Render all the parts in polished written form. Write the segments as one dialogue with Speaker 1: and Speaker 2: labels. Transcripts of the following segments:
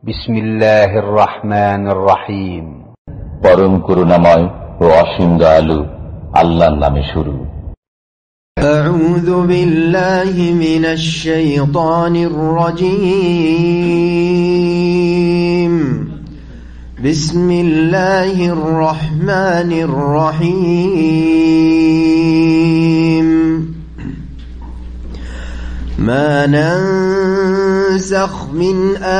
Speaker 1: বিসমিল্লাহির রহমানির রহিম।
Speaker 2: পরম করুণাময় ও অসীম দয়ালু আল্লাহর নামে শুরু।
Speaker 3: আউযু বিল্লাহি মিনাশ শাইতানির রাজীম। বিসমিল্লাহির রহমানির রহিম। মা নানসাখ মিন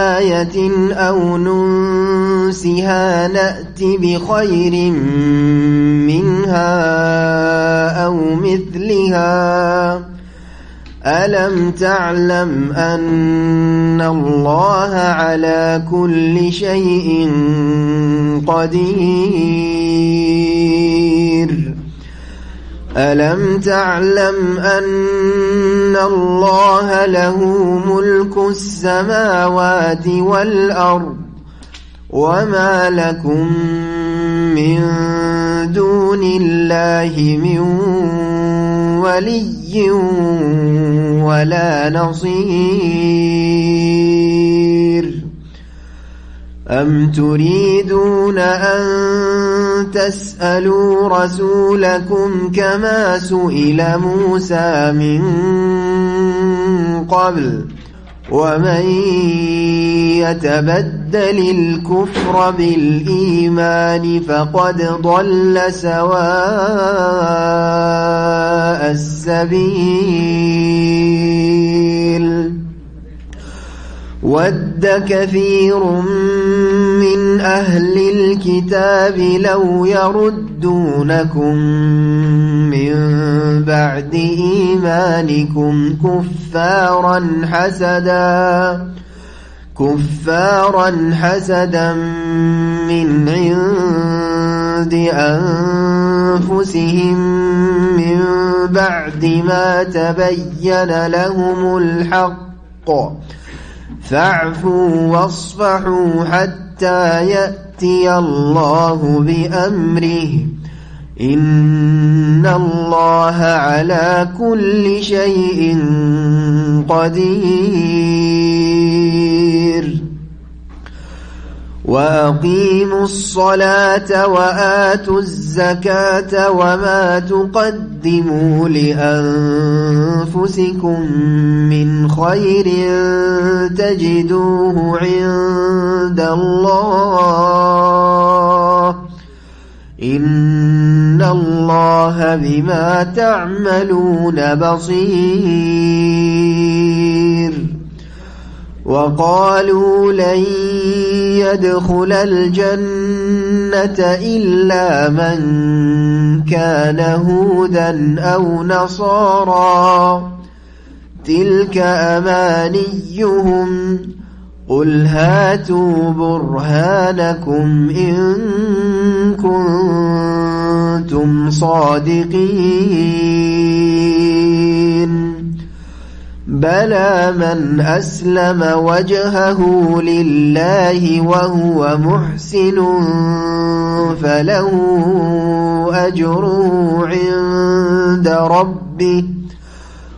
Speaker 3: আয়াতিন আও নুনসিহা না'তি বিখায়রিন মিনহা আও মিথলিহা আলাম তা'লাম আন্নাল্লাহা আলা কুল্লি শাইইন কাদির। ألم تعلم أن الله له ملك السماوات والأرض وما لكم من دون الله من ولي ولا نصير أم تريدون أن تسألوا رسولكم كما سئل موسى من قبل ومن يتبدل الكفر بالإيمان فقد ضل سواء السبيل. ود كثير من أهل الكتاب لو يردونكم من بعد إيمانكم كفارا حسدا من عند أنفسهم من بعد ما تبين لهم الحق فاعفوا واصفحوا حتى يأتي الله بأمره إن الله على كل شيء قدير. وأقيموا الصلاة وآتوا الزكاة وما تقدموا لأنفسكم من خير تجدوه عند الله إن الله بما تعملون بصير. وقالوا لن يدخل الجنة إلا من كان هودا أو نصارى تلك أمانيهم قل هاتوا برهانكم إن كنتم صادقين. بلى من أسلم وجهه لله وهو محسن فله أجره عند ربه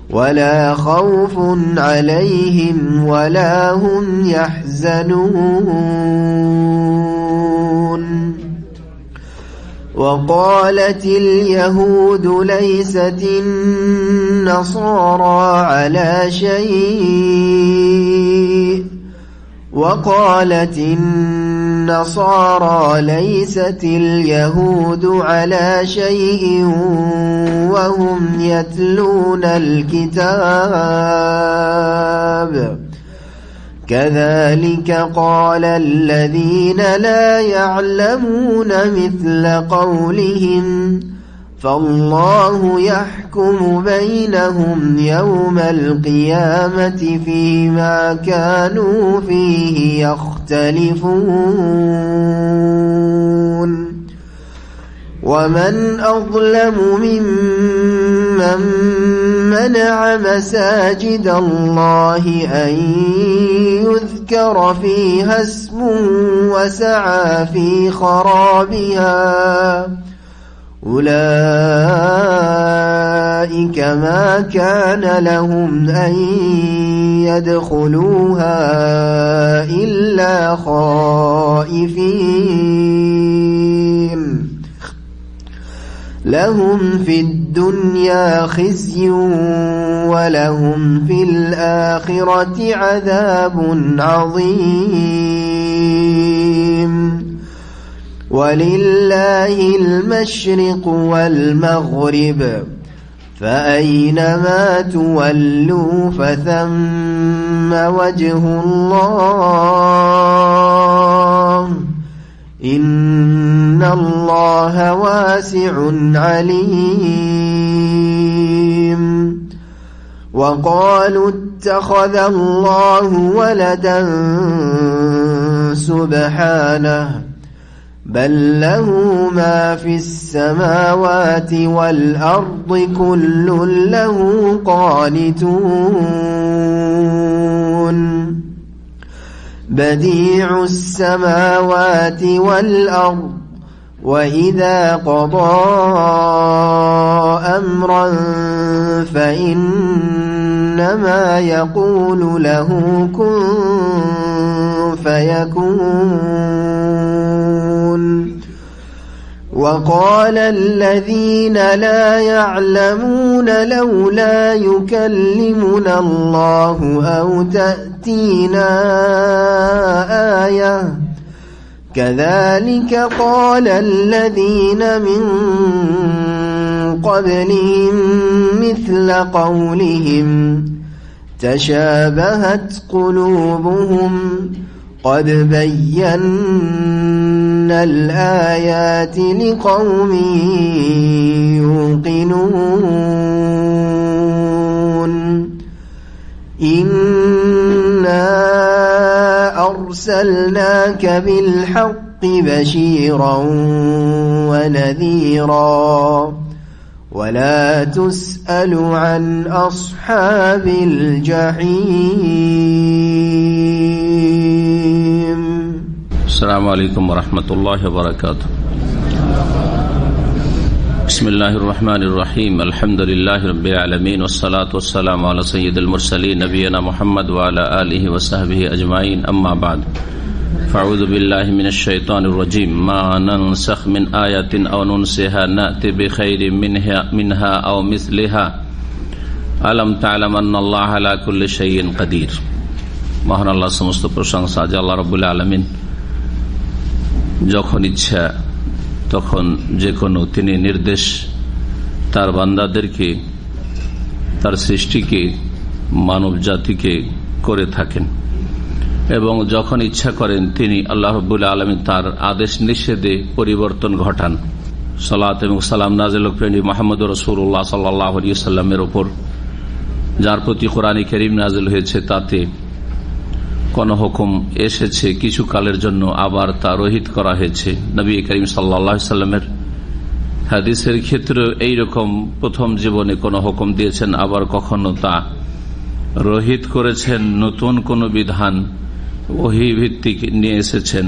Speaker 3: ولا خوف عليهم ولا هم يحزنون. وقالت اليهود ليست النصارى على شيء وقالت النصارى ليست اليهود على شيء وهم يتلون الكتاب كذلك قال الذين لا يعلمون مثل قولهم فالله يحكم بينهم يوم القيامة فيما كانوا فيه يختلفون. ومن أظلم ممن منع مساجد الله أن يذكر فيها اسمه وسعى في خرابها أولئك ما كان لهم أن يدخلوها إلا خائفين لهم في الدنيا خزي ولهم في الآخرة عذاب عظيم ولله المشرق والمغرب فأينما تولوا فثم وجه الله إن الله واسع عليم وقالوا اتخذ الله ولدا سبحانه بل له ما في السماوات والأرض كل له قانتون بديع السماوات والأرض وإذا قضى أمرا فإنما يقول له كن فيكون وقال الذين لا يعلمون لولا يكلمنا الله أو تأتينا آية كذلك قال الذين من قبلهم مثل قولهم تشابهت قلوبهم قد بينا الآيات لقوم يوقنون إنا أرسلناك بالحق بشيرا ونذيرا ولا تسأل عن أصحاب الجحيم.
Speaker 4: السلام عليكم ورحمة الله وبركاته. بسم الله الرحمن الرحيم. الحمد لله رب العالمين والصلاة والسلام على سيد المرسلين نبينا محمد وعلى آله وصحبه أجمعين. أما بعد فأعوذ بالله من الشيطان الرجيم. ما ننسخ من آية أو ننسها نأتي بخير منها أو مثلها ألم تعلم أن الله على كل شيء قدير. মহান আল্লাহ সমস্ত প্রশংসা যে আল্লাহ রাব্বুল আলামিন যখন ইচ্ছা তখন যে কোনো তিনি নির্দেশ তার বান্দাদেরকে তার সৃষ্টিকে মানব জাতিকে করে থাকেন এবং যখন ইচ্ছা করেন তিনি আল্লাহ রাব্বুল আলামিন তার আদেশ নিষেধে পরিবর্তন ঘটান। সালাত এবং সালাম নাযিল প্রেমী মুহাম্মদুর রাসূলুল্লাহ সাল্লাল্লাহু আলাইহি ওয়াসাল্লামের উপর যার প্রতি কোরআন কারীম নাযিল হয়েছে তাতে কোন হুকুম এসেছে কিছু কালের জন্য আবার তা রহিত করা হয়েছে। নবী করিম সাল্লাল্লাহু আলাইহি ওয়াসাল্লামের হাদিসের ক্ষেত্রে এইরকম প্রথম জীবনে কোন হুকুম দিয়েছেন আবার কখনো তা রহিত করেছেন, নতুন কোন বিধান ওহী ভিত্তিক নিয়ে এসেছেন।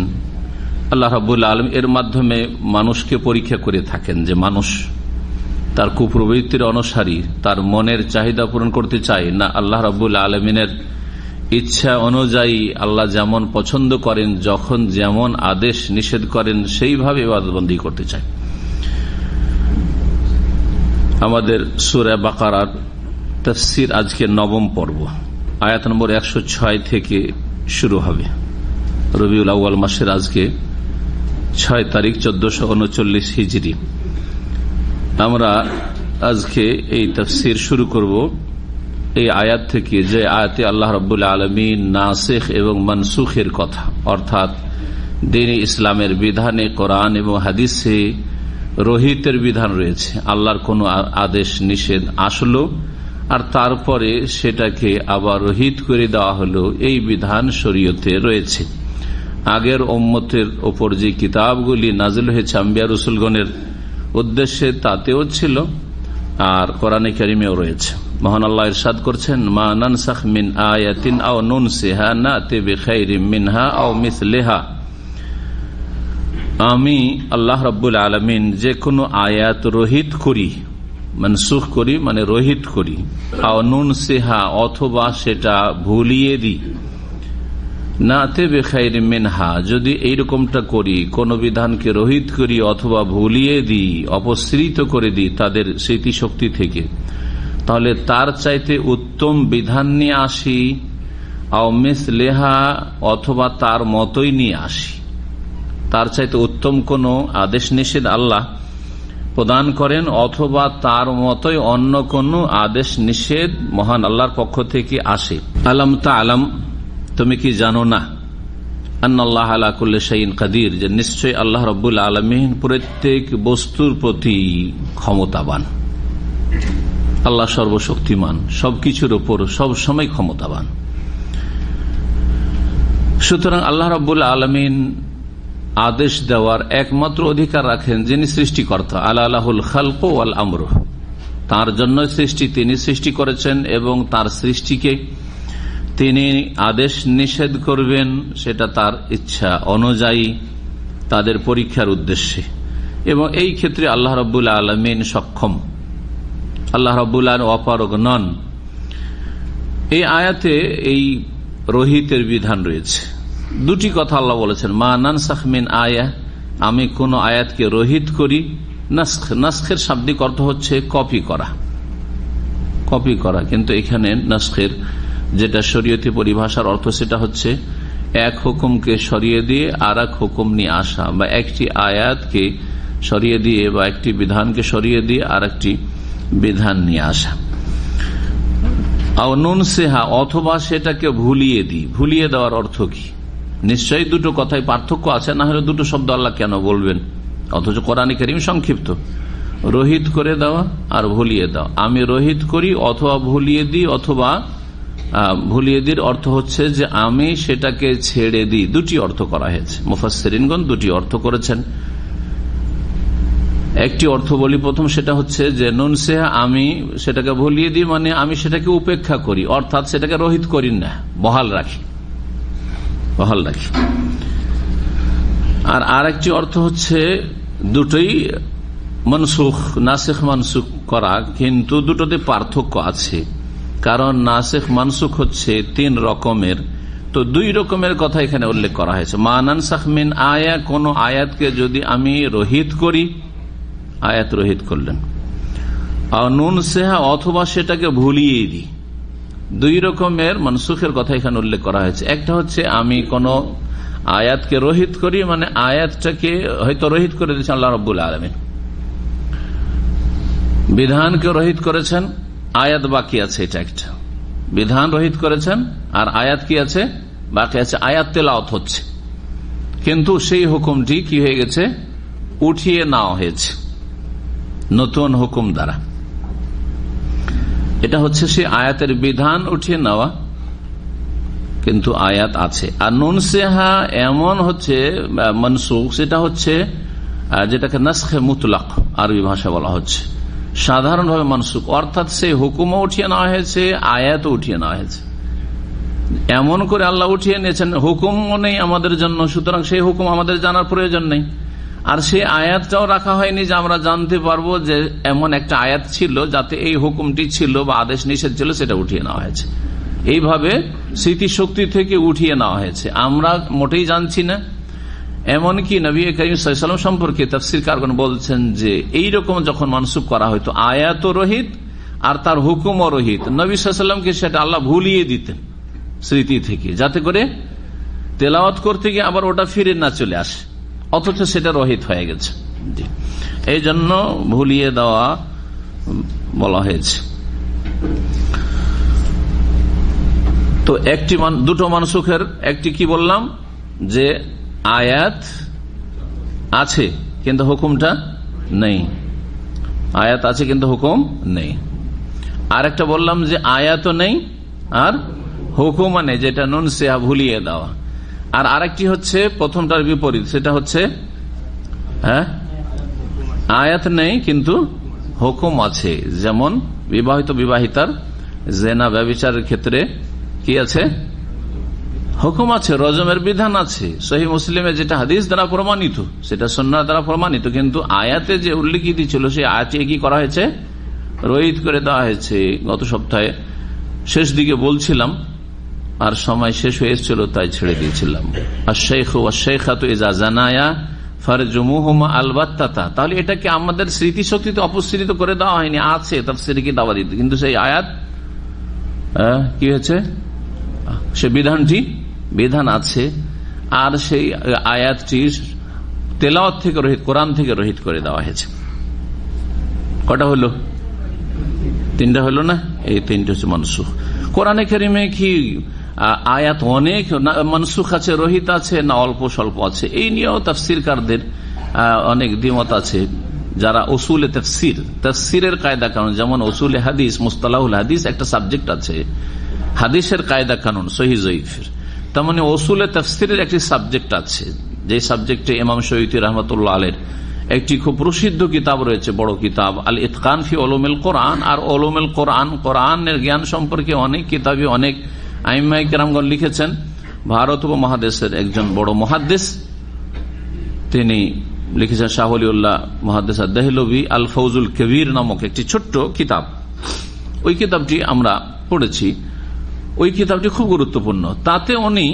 Speaker 4: আল্লাহ রাব্বুল আলামিন এর মাধ্যমে মানুষকে পরীক্ষা করে থাকেন যে মানুষ তার কুপ্রবৃত্তির অনুসারী তার মনের চাহিদা পূরণ করতে চায় না আল্লাহ রাব্বুল আলামিনের ইচ্ছা অনুযায়ী আল্লাহ যেমন পছন্দ করেন যখন যেমন আদেশ নিষেধ করেন সেইভাবে ইবাদতবন্দি করতে চায়। আমাদের সূরা বাকারার তাফসীর আজকে নবম পর্ব, আয়াত নম্বর 106 থেকে শুরু হবে। রবিউল আউয়াল মাসের আজকে 6 তারিখ 1439 হিজরি। আমরা আজকে এই তাফসীর শুরু করব এই আয়াত থেকে যে আয়াতে আল্লাহ রাব্বুল আলামিন নাসিখ এবং মানসুখের কথা, অর্থাৎ দ্বীন ইসলামের বিধানে কোরআন এবং হাদিসে রহিতের বিধান রয়েছে। আল্লাহর কোন আদেশ নিষেধ আসলো আর তারপরে সেটাকে আবার রহিত করে দেওয়া হলো, এই বিধান শরীয়তে রয়েছে। আগের উম্মতের ওপর যে কিতাবগুলি নাজিল হয়েছে আম্বিয়া রাসূলগণের উদ্দেশ্যে তাতেও ছিল আর কোরআনে কারিমেও রয়েছে। মহান আল্লাহ ইরশাদ করছেন, মা নানসাখ মিন আয়াতিন আও নুনসিহা নাতি বিখাইরিম মিনহা আও মিসলিহা। আমি আল্লাহ রাব্বুল আলামিন যে কোনো আয়াত রহিত করি, মনসুখ করি মানে রহিত করি, নুন সেহা অথবা সেটা ভুলিয়ে দিই, নাতে বেখাইর মিনহা যদি এইরকমটা করি, কোন বিধানকে রহিত করি অথবা ভুলিয়ে দিই, অপসৃত করে দিই তাদের স্মৃতিশক্তি থেকে, তাহলে তার চাইতে উত্তম বিধান নিয়ে আসি, আও মিসলেহা অথবা তার মতোই নিয়ে আসি। তার চাইতে উত্তম কোন আদেশ নিষেধ আল্লাহ প্রদান করেন অথবা তার মতোই অন্য কোন আদেশ নিষেধ মহান আল্লাহর পক্ষ থেকে আসে। আলম তা'লাম, তুমি কি জানো না, আন্নাল্লাহ আলা কুল্লি শাইইন কাদির, যে নিশ্চয় আল্লাহ রাব্বুল আলামিন প্রত্যেক বস্তুর প্রতি ক্ষমতাবান। আল্লাহ সর্বশক্তিমান, সবকিছুর উপর সব সময় ক্ষমতাবান। সুতরাং আল্লাহ রাব্বুল আলামিন আদেশ দেওয়ার একমাত্র অধিকার রাখেন যিনি সৃষ্টিকর্তা। আলাহুল খালক ওয়াল আমর, তার জন্য সৃষ্টি, তিনি সৃষ্টি করেছেন এবং তার সৃষ্টিকে তিনি আদেশ নিষেধ করবেন সেটা তার ইচ্ছা অনুযায়ী তাদের পরীক্ষার উদ্দেশ্যে, এবং এই ক্ষেত্রে আল্লাহ রাব্বুল আলামিন সক্ষম, আল্লাহ রাব্বুল আলামিন অপারগ নন। এই আয়াতে এই রহিতের বিধান রয়েছে। দুটি কথা আল্লাহ বলেছেন, মা নানসাখ মিন আয়া, আমি কোন আয়াতকে রহিত করি। নাসখের শাব্দিক অর্থ হচ্ছে কপি করা, কপি করা, কিন্তু এখানে নাসখের যেটা শরীয়তি পরিভাষার অর্থ সেটা হচ্ছে এক হুকুমকে সরিয়ে দিয়ে আর এক হুকুম নিয়ে আসা, বা একটি আয়াতকে সরিয়ে দিয়ে বা একটি বিধানকে সরিয়ে দিয়ে আর একটি বিধান নিয়ে আসা। নুন সেহা অথবা সেটাকে ভুলিয়ে দিই। ভুলিয়ে দেওয়ার অর্থ কি? নিশ্চয়ই দুটো কথায় পার্থক্য আছে, না হলে দুটো শব্দ আল্লাহ কেন বলবেন? অথচ কোরআন কারীম সংক্ষিপ্ত। রহিত করে দেওয়া আর ভুলিয়ে দেওয়া। আমি রহিত করি অথবা ভুলিয়ে দিই, অথবা ভুলিয়ে দির অর্থ হচ্ছে যে আমি সেটাকে ছেড়ে দিই। দুটি অর্থ করা হয়েছে, মুফাসসিরিনগণ দুটি অর্থ করেছেন। একটি অর্থ বলি প্রথম, সেটা হচ্ছে যে নুন সেহা, আমি সেটাকে ভুলিয়ে দিই মানে আমি সেটাকে উপেক্ষা করি, অর্থাৎ সেটাকে রহিত করি না, বহাল রাখি, বহাল রাখি। আর আরেকটি অর্থ হচ্ছে দুটোই মনসুখ, নাসিখ মানসুখ করা, কিন্তু দুটোতে পার্থক্য আছে। কারণ নাসিখ মানসুখ হচ্ছে তিন রকমের, তো দুই রকমের কথা এখানে উল্লেখ করা হয়েছে। মা নানসাখ মিন আয়া, কোন আয়াতকে যদি আমি রহিত করি, আয়াত রহিত করলেন, আর নুন সেহা অথবা সেটাকে ভুলিয়ে দিই। দুই রকমের মনসুখের কথা এখানে উল্লেখ করা হয়েছে। একটা হচ্ছে আমি কোন আয়াতকে রহিত করি, মানে আয়াতটাকে হয়তো রহিত করে দিয়েছেন আল্লাহ রাব্বুল আলামিন, বিধানকে রহিত করেছেন, আয়াত বাকি আছে, এটা একটা বিধান রহিত করেছেন আর আয়াত কি আছে, বাকি আছে, আয়াত তেলাওয়াত হচ্ছে, কিন্তু সেই হুকুমটি কি হয়ে গেছে, উঠিয়ে নেওয়া হয়েছে নতুন হুকুম দ্বারা। এটা হচ্ছে সেই আয়াতের বিধান উঠিয়ে নেওয়া, কিন্তু আয়াত আছে। আর নুন সেহা এমন হচ্ছে মনসুখ, সেটা হচ্ছে যেটাকে নাসখে মুতলাক আরবি ভাষা বলা হচ্ছে, সাধারণভাবে মনসুখ, অর্থাৎ সেই হুকুমও উঠিয়ে নেওয়া হয়েছে, আয়াতও উঠিয়ে নেওয়া হয়েছে। এমন করে আল্লাহ উঠিয়ে নিয়েছেন, হুকুমও নেই আমাদের জন্য, সুতরাং সেই হুকুম আমাদের জানার প্রয়োজন নেই। আর সেই আয়াতটাও রাখা হয়নি যে আমরা জানতে পারবো যে এমন একটা আয়াত ছিল যাতে এই হুকুমটি ছিল বা আদেশ নিষেধ ছিল, সেটা উঠিয়ে নেওয়া হয়েছে। এইভাবে স্মৃতিশক্তি থেকে উঠিয়ে নেওয়া হয়েছে, আমরা মোটেই জানছি না। এমনকি নবী করিম সাল্লাল্লাহু আলাইহি ওয়াসাল্লাম সম্পর্কে তাফসীরকারগণ বলছেন যে এইরকম যখন মানসুখ করা হয়তো, আয়াত রহিত আর তার হুকুমও রহিত, নবী সাল্লাল্লাহু আলাইহি ওয়াসাল্লামকে সেটা আল্লাহ ভুলিয়ে দিতেন স্মৃতি থেকে, যাতে করে তেলাওয়াত করতে গিয়ে আবার ওটা ফিরে না চলে আসে, অথচ সেটা রহিত হয়ে গেছে। এই জন্য ভুলিয়ে দেওয়া বলা হয়েছে। তো দুটো মানসুখের একটি কি বললাম, যে আয়াত আছে কিন্তু হুকুমটা নেই, আয়াত আছে কিন্তু হুকুম নেই। আর একটা বললাম যে আয়াতও নেই আর হুকুমও নেই, যেটা নুন সেহা ভুলিয়ে দেওয়া। আর আরেকটি হচ্ছে প্রথমটার বিপরীত, সেটা হচ্ছে আয়াত নেই কিন্তু হুকুম আছে। যেমন বিবাহিত বিবাহিতার জেনা ব্যভিচারের ক্ষেত্রে কি আছে, হুকুম আছে, রজমের বিধান আছে, সহিহ মুসলিমে যেটা হাদিস দ্বারা প্রমাণিত, সেটা সুন্নাহ দ্বারা প্রমাণিত, কিন্তু আয়াতে যে উল্লেখিত ছিল সেই আয়াতে কি করা হয়েছে, রহিত করে দেওয়া হয়েছে। গত সপ্তাহে শেষ দিকে বলছিলাম, আর সময় শেষ হয়ে এসেছিল তাই ছেড়ে দিয়েছিলাম। তাহলে এটাকে আমাদের স্মৃতিশক্তিতে অপসৃত করে দেওয়া হয়নি, আছে তাফসীরে কি দাওয়া দিতে, কিন্তু সেই আয়াত কি হয়েছে, সে বিধান আছে, আর সেই আয়াতটি তেলাওয়াত থেকে রহিত, কোরআন থেকে রহিত করে দেওয়া হয়েছে। কটা হলো? 3টা হলো না? এই 3টা হচ্ছে মনসুখ। কোরআনে কারিমে কি আয়াত অনেক মনসুখ আছে, রহিত আছে, না অল্প স্বল্প আছে? এই নিয়েও তাফসীরকারদের অনেক দ্বিমত আছে। যারা উসুলে তাফসীরের কায়দা কানুন, যেমন উসুলে হাদিস, মুস্তালাহুল হাদিস একটা সাবজেক্ট আছে, হাদিসের কায়দা কানুন সহিহ যঈফের, তার মানে উসুলে তাফসীরের একটি সাবজেক্ট আছে, যে সাবজেক্টে ইমাম সয়ুতী রাহমাতুল্লাহ আলাইহির একটি খুব প্রসিদ্ধ কিতাব রয়েছে, বড় কিতাব আল ইতকান ফি উলুমিল কোরআন। আর উলুমিল কোরআন, কোরআনের জ্ঞান সম্পর্কে অনেক কিতাবে অনেক আইম্মায়ে কেরামগণ লিখেছেন। ভারত উপমহাদেশের একজন বড় মুহাদ্দিস, তিনি লিখেছেন শাহ ওলিউল্লাহ মুহাদ্দিস আদ-দেহলভী আল ফৌজুল কবির নামক একটি ছোট্ট কিতাব। ওই কিতাবটি আমরা পড়েছি, ওই কিতাবটি খুব গুরুত্বপূর্ণ। তাতে উনি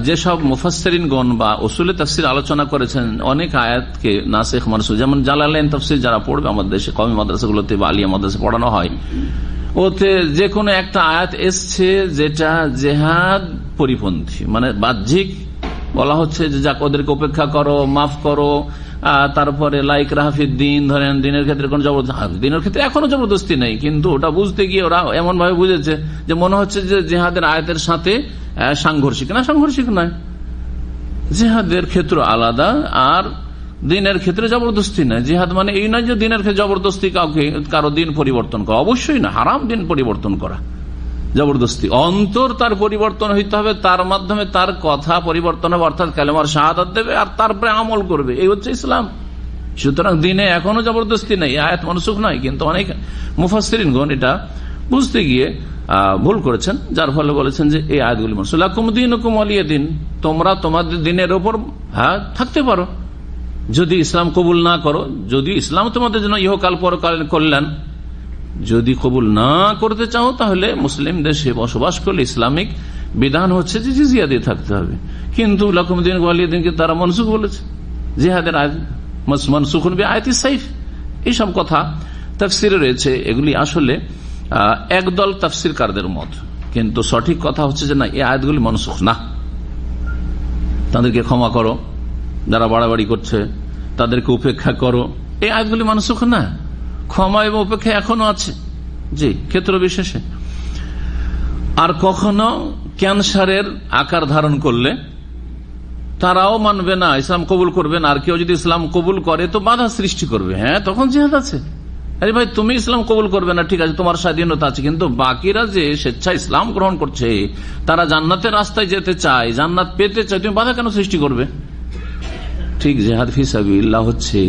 Speaker 4: যেসব মুফাসসিরিনগণ বা উসুলে তাফসীর আলোচনা করেছেন, অনেক আয়াতকে নাসিখ মানসুখ, যেমন জালালাইন তাফসীর যারা পড়বে আমাদের দেশে কওমি মাদ্রাসাগুলোতে বা আলিয়া মাদ্রাসা পড়ানো হয়, ওতে যে কোনো একটা আয়াত এসছে যেটা জেহাদ পরিপন্থী, মানে বাহ্যিক বলা হচ্ছে যে যাক ওদেরকে উপেক্ষা করো, মাফ করো, তারপরে লাইক রাহাফিদ দিন, ধরেন দিনের ক্ষেত্রে কোন জবরদস্তি, দিনের ক্ষেত্রে এখনো জবরদস্তি নেই, কিন্তু ওটা বুঝতে গিয়ে ওরা এমন ভাবে বুঝেছে যে মনে হচ্ছে যে জেহাদের আয়াতের সাথে সাংঘর্ষিক। না, সাংঘর্ষিক নয়, জেহাদের ক্ষেত্র আলাদা আর দিনের ক্ষেত্রে জবরদস্তি নয়। জিহাদ মানে এই নয় যে দিনের ক্ষেত্রে জবরদস্তি কাউকে কারো দিন পরিবর্তন করা, অবশ্যই না, হারাম দিন পরিবর্তন করা জবরদস্তি। অন্তর তার পরিবর্তন হইতে হবে, তার মাধ্যমে তার কথা পরিবর্তন হবে, অর্থাৎ কালেমার শাহাদাত দেবে আর তারপরে আমল করবে, এই হচ্ছে ইসলাম। সুতরাং দিনে এখনো জবরদস্তি নেই, আয়াত মনসুখ নয়, কিন্তু অনেক মুফাসসিরিনগণ এটা বুঝতে গিয়ে ভুল করেছেন, যার ফলে বলেছেন যে এই আয়াতগুলি মনসুখ। লাকুম দীনুকুম ওয়ালিয়া দিন, তোমরা তোমাদের দিনের উপর থাকতে পারো যদি ইসলাম কবুল না করো। যদি ইসলাম তোমাদের জন্য ইহকাল পরকালের কল্যাণ, যদি কবুল না করতে চাও তাহলে মুসলিম দেশে বসবাস করলে ইসলামিক বিধান হচ্ছে যে জিজিয়া দিয়ে থাকতে হবে। কিন্তু লাকুম দীনুকুম ওয়ালিয়া দিনকে তারা মনসুখ বলেছে, জিহাদের আয়াত মনসুখুন বিআয়াতিস সাইফ। এইসব কথা তাফসীরে রয়েছে, এগুলি আসলে একদল তাফসীরকারদের মত, কিন্তু সঠিক কথা হচ্ছে যে না, এই আয়াতগুলি মনসুখ না, তাদেরকে ক্ষমা করো, যারা বাড়াবাড়ি করছে তাদেরকে উপেক্ষা করো, এই আয়াতগুলি মনসুখ না, ক্ষমা এবং উপেক্ষা এখনো আছে, জি, ক্ষেত্র বিশেষে। আর কখনো ক্যান্সারের আকার ধারণ করলে তারাও মানবে না, ইসলাম কবুল করবে না, আর কেউ যদি ইসলাম কবুল করে তো বাধা সৃষ্টি করবে, হ্যাঁ তখন জিহাদ আছে। আরে ভাই, তুমি ইসলাম কবুল করবে না, ঠিক আছে, তোমার স্বাধীনতা আছে, কিন্তু বাকিরা যে স্বেচ্ছা ইসলাম গ্রহণ করছে, তারা জান্নাতের রাস্তায় যেতে চায়, জান্নাত পেতে চায়, তুমি বাধা কেন সৃষ্টি করবে? ঠিক জিহাদ ফি সাবিলিল্লাহ হচ্ছে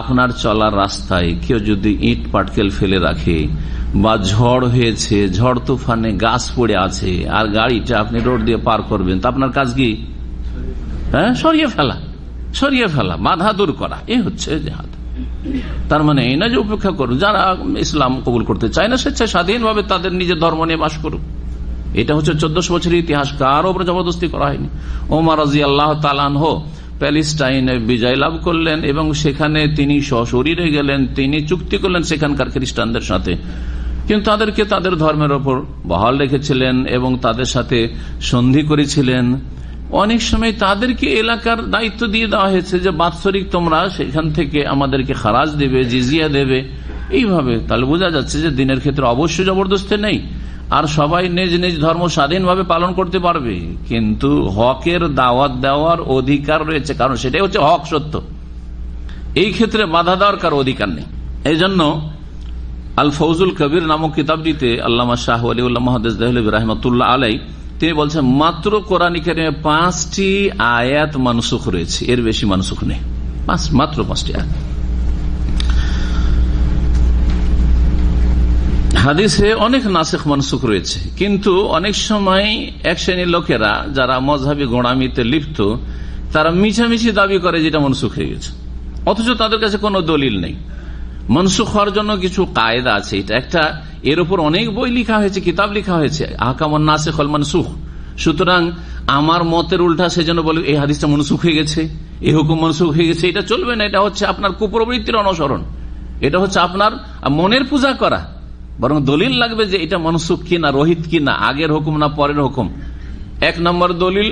Speaker 4: আপনার চলার রাস্তায় কেউ যদি ইট পাটকেল ফেলে রাখে, বা ঝড় হয়েছে, ঝড় তুফানে গাছ পড়ে আছে, আর গাড়িটা আপনি রোড দিয়ে পার করবেন, তা আপনার কাজ কি? সরিয়ে ফেলা, বাধা দূর করা, এই হচ্ছে জিহাদ। তার মানে এই না যে উপেক্ষা করুন, যারা ইসলাম কবুল করতে চায় না স্বেচ্ছায় স্বাধীনভাবে তাদের নিজের ধর্ম নিয়ে বাস করুক। এটা হচ্ছে 1400 বছরের ইতিহাস, কারো উপরে জবরদস্তি করা হয়নি। ওমর রাদিয়াল্লাহু তাআলা আনহু প্যালেস্টাইনে বিজয় লাভ করলেন এবং সেখানে তিনি সশরীরে গেলেন, তিনি চুক্তি করলেন সেখানকার খ্রিস্টানদের সাথে, কিন্তু তাদেরকে তাদের ধর্মের ওপর বহাল রেখেছিলেন এবং তাদের সাথে সন্ধি করেছিলেন। অনেক সময় তাদেরকে এলাকার দায়িত্ব দিয়ে দেওয়া হয়েছে যে বাৎসরিক তোমরা সেখান থেকে আমাদেরকে খারাজ দেবে, জিজিয়া দেবে, এইভাবে। তাহলে বোঝা যাচ্ছে যে দিনের ক্ষেত্রে অবশ্যই জবরদস্তি নেই, আর সবাই নিজ নিজ ধর্ম স্বাধীনভাবে পালন করতে পারবে, কিন্তু হকের দাওয়াত দেওয়ার অধিকার রয়েছে, কারণ সেটাই হচ্ছে হক, সত্য। এই ক্ষেত্রে বাধা দেওয়ার কারো অধিকার নেই। এই জন্য আল ফৌজুল কবির নামক কিতাবটিতে আল্লামা শাহ ওলিউল্লাহ মুহাদ্দিস দেহলভী রাহমাতুল্লাহ আলাইহি তিনি বলছেন মাত্র কোরআন কারীমে 5টি আয়াত মানসুখ রয়েছে, এর বেশি মানসুখ নেই, মাত্র 5টি আয়াত। হাদিসে অনেক নাসিখ মানসুখ রয়েছে, কিন্তু অনেক সময় এক শ্রেণীর লোকেরা যারা মযহাবী গোঁড়ামিতে লিপ্ত, তারা মিছামিছি দাবি করে যেটা মনসুখ হয়ে গেছে, অথচ তাদের কাছে কোনো দলিল নেই। মনসুখ হওয়ার জন্য কিছু কায়দা আছে, এটা একটা, এর উপর অনেক বই লেখা হয়েছে, কিতাব লেখা হয়েছে, আহকামুন নাসিখ ওয়াল মানসুখ। সুতরাং আমার মতের উল্টা সেজন্য বলে এই হাদিসটা মনসুখ হয়ে গেছে, এই হুকুম মনসুখ হয়ে গেছে, এটা চলবে না। এটা হচ্ছে আপনার কুপ্রবৃত্তির অনুসরণ, এটা হচ্ছে আপনার মনের পূজা করা। বরং দলিল লাগবে যে এটা মনসুখ কিনা, রহিত কিনা, আগের হুকুম না পরের হুকুম। এক নম্বর দলিল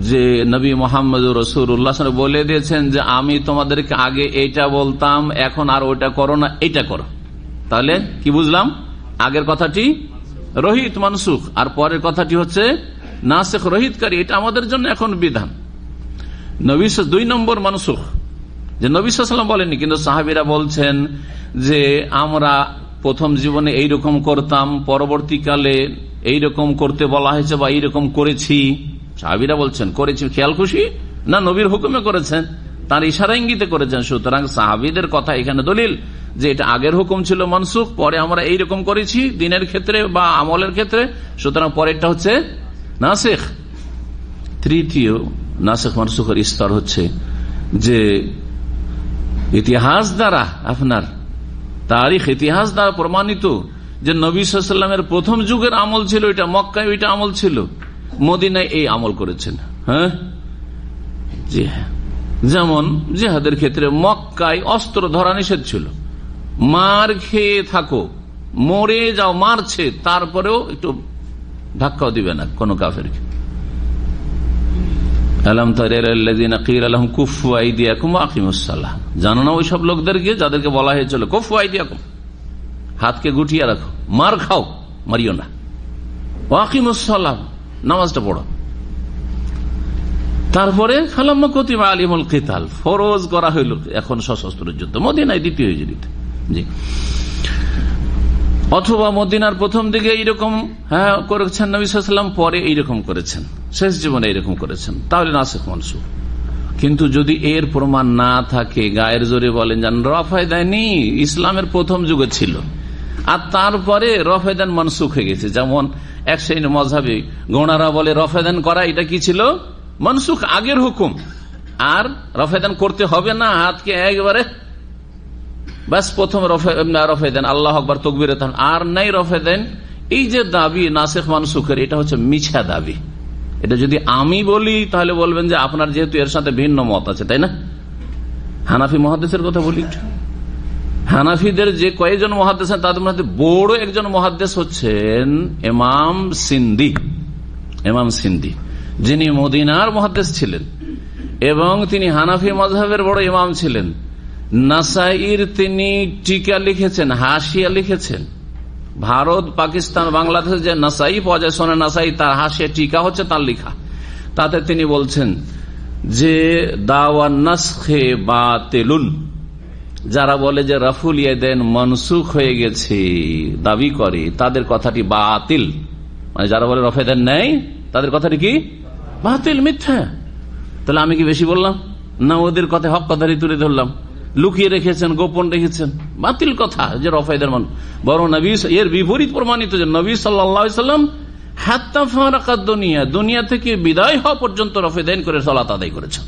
Speaker 4: যে নবী মোহাম্মদ রাসূলুল্লাহ বলে দিয়েছেন যে আমি তোমাদেরকে আগে এইটা বলতাম, এখন আর ওইটা করো না, এইটা করো। তাহলে কি বুঝলাম? আগের কথাটি রহিত মনসুখ, আর পরের কথাটি হচ্ছে নাসিখ রহিতকারী। এটা আমাদের জন্য এখন বিধান। নবী 2 নম্বর মনসুখ, যে নবী সাল্লাল্লাহু আলাইহি ওয়াসাল্লাম বলেননি, কিন্তু সাহাবীরা বলছেন যে আমরা প্রথম জীবনে এইরকম করতাম, পরবর্তীকালে এইরকম করতে বলা হয়েছে বা এইরকম করেছি। সাহাবীরা বলছেন করেছি খেয়াল খুশি না, নবীর হুকুমে করেছেন, তার ইশারা ইঙ্গিতে করেছেন। সুতরাং সাহাবীদের কথা এখানে দলিল যে এটা আগের হুকুম ছিল মনসুখ, পরে আমরা এইরকম করেছি দিনের ক্ষেত্রে বা আমলের ক্ষেত্রে, সুতরাং পরেরটা হচ্ছে নাসিখ। তৃতীয় নাসিখ মনসুখের স্তর হচ্ছে যে ইতিহাস দ্বারা, আপনার তারিখ ইতিহাস দ্বারা প্রমাণিত যে নবী সাল্লাল্লাহু আলাইহি ওয়াসাল্লামের প্রথম যুগের আমল ছিল এটা, মক্কায় ওইটা আমল ছিল, মদিনায় এই আমল করেছেন। হ্যাঁ, জি হ্যাঁ। যেমন জিহাদের ক্ষেত্রে মক্কায় অস্ত্র ধরা নিষেধ ছিল, মার খেয়ে থাকো, মরে যাও, মারছে, তারপরেও একটু ধাক্কাও দিবে না কোন কাফেরকে। জানো না ওই সব লোকদেরকে যাদেরকে বলা হয়েছিল কুফু আইদিয়াকুম, হাতকে গুটিয়ে রাখো, মার খাও, মারিও না, ওয়াকিমুস সালাহ, নামাজটা পড়ো। তারপরে ফালাম্মা কুতিবা আলাইহিমুল কিতাল, ফরজ করা হইল এখন সশস্ত্র যুদ্ধ, মদিনায় দ্বিতীয় হিজরীতে। জি, অথবা মদিনার প্রথম দিকে এইরকম করেছেন নবী সাল্লাল্লাহু আলাইহি ওয়াসাল্লাম, পরে এইরকম করেছেন, শেষ জীবনে এইরকম করেছেন, তাহলে নাসিখ মনসুখ। কিন্তু যদি এর প্রমাণ না থাকে, গায়ের জোরে বলেন জান রফায়দানি ইসলামের প্রথম যুগে ছিল, আর তারপরে রফায়দান মনসুখ হয়ে গেছে, যেমন এক শ্রেণী মযহাবী গোঁড়ারা বলে রফায়দান করা এটা কি ছিল? মনসুখ, আগের হুকুম, আর রফায়দান করতে হবে না, হাতকে একবারে বাস প্রথম রফায়দান, আল্লাহু আকবার, তাকবীরে তাহমিদ, আর নাই রফায়দান। এই যে দাবি নাসিখ মানসুখের, এটা হচ্ছে মিছা দাবি। এটা যদি আমি বলি তাহলে বলবেন যে আপনার যেহেতু এর সাথে ভিন্ন মত আছে, তাই না? হানাফি মুহাদ্দিসের কথা বলি, হানাফিদের যে কয়েকজন মুহাদ্দিস আছেন তাদের মধ্যে বড় একজন মুহাদ্দিস হচ্ছেন ইমাম সিন্দি। ইমাম সিন্দি যিনি মদিনার মুহাদ্দিস ছিলেন এবং তিনি হানাফি মাযহাবের বড় ইমাম ছিলেন। নাসাইর তিনি টিকা লিখেছেন, হাসিয়া লিখেছেন। ভারত, পাকিস্তান, বাংলাদেশ যে নাসাই পাওয়া যায়, সোনা নাসাই, তার হাসিয়া টিকা হচ্ছে তার লিখা। তাতে তিনি বলছেন যে দাওয়া নাসখে বাতিলুন, যারা বলে যে রাফুল ইয়াদাইন মনসুখ হয়ে গেছে দাবি করে, তাদের কথাটি বাতিল। মানে যারা বলে রফায়দান নেই তাদের কথাটি কি বাতিল, মিথ্যা। তাহলে আমি কি বেশি বললাম না ওদের কথা হক কথারই তুলে ধরলাম? লুকিয়ে রেখেছেন, গোপন রেখেছেন, বাতিল কথা যে রফায়দান মান। বরং নবী এর বিপরীত প্রমাণিত যে নবী সাল্লাল্লাহু আলাইহি ওয়াসাল্লাম হাত্তা ফারাকাত দুনিয়া, দুনিয়া থেকে বিদায় হওয়া পর্যন্ত রফায়দান করে সালাত আদায় করেছেন,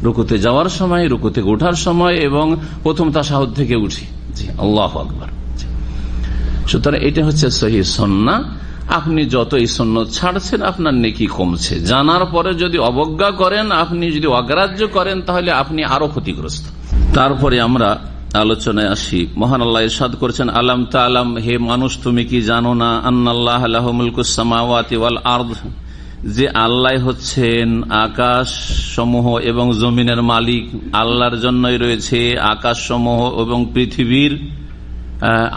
Speaker 4: রুকুতে যাওয়ার সময়, রুকু থেকে ওঠার সময় এবং প্রথম তাশাহুদ থেকে উঠি। জি, আল্লাহু আকবার। সুতরাং এটা হচ্ছে সহিহ সুন্নাহ। আপনি যত এই সুন্নাত ছাড়ছেন আপনার নেকি কমছে। জানার পরে যদি অবজ্ঞা করেন, আপনি যদি অগ্রাহ্য করেন, তাহলে আপনি আরো ক্ষতিগ্রস্ত। তারপরে আমরা আলোচনায় আসি। মহান আল্লাহ ইরশাদ করেছেন, আলাম তাআলাম, হে মানুষ তুমি কি জানো না, আন্নাল্লাহা লাহু মুলকুস সামাওয়াতি ওয়াল আরদ, যে আল্লাহ হচ্ছেন আকাশ সমূহ এবং জমিনের মালিক। আল্লাহর জন্যই রয়েছে আকাশ সমূহ এবং পৃথিবীর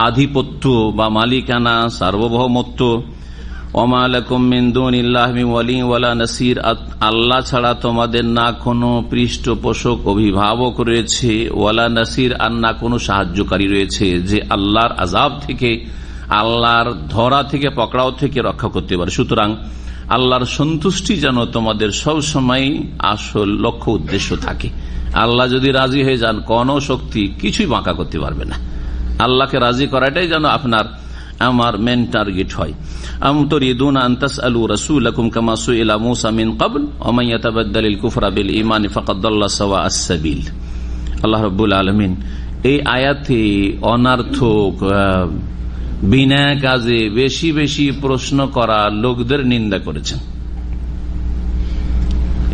Speaker 4: আধিপত্য বা মালিকানা, সার্বভৌমত্ব। ওমা লাকুম মিন দুনিল্লাহি মিন ওয়ালি ওয়ালা নাসির, আল্লাহ ছাড়া তোমাদের না কোনো পৃষ্ঠপোষক অভিভাবক রয়েছে, ওয়ালা নাসির, আর না কোনো সাহায্যকারী রয়েছে যে আল্লাহর আযাব থেকে, আল্লাহর ধরা থেকে, পকড়াও থেকে রক্ষা করতে পারে। সুতরাং আল্লাহর সন্তুষ্টি যেন তোমাদের সব সময় আসল লক্ষ্য উদ্দেশ্য থাকে। আল্লাহ যদি রাজি হয়ে যান, কোন শক্তি কিছুই বাঁকা করতে পারবে না। আল্লাহকে রাজি করাটাই যেন আপনার আমার মেন টার্গেট হয়। আম তুরিদুনা আন তাসআলু রাসূলাকুম কামা সুইলা মূসা মিন ক্বাবল ওয়া মান ইয়াতাবাদ্দালিল কুফরা বিল ঈমানি ফাকাদ দাল্লা সাওয়া'আস সাবিল। আল্লাহ রাব্বুল আলামিন এই আয়াতে অনার্থক বিনা কাজে বেশি বেশি প্রশ্ন করা লোকদের নিন্দা করেছেন।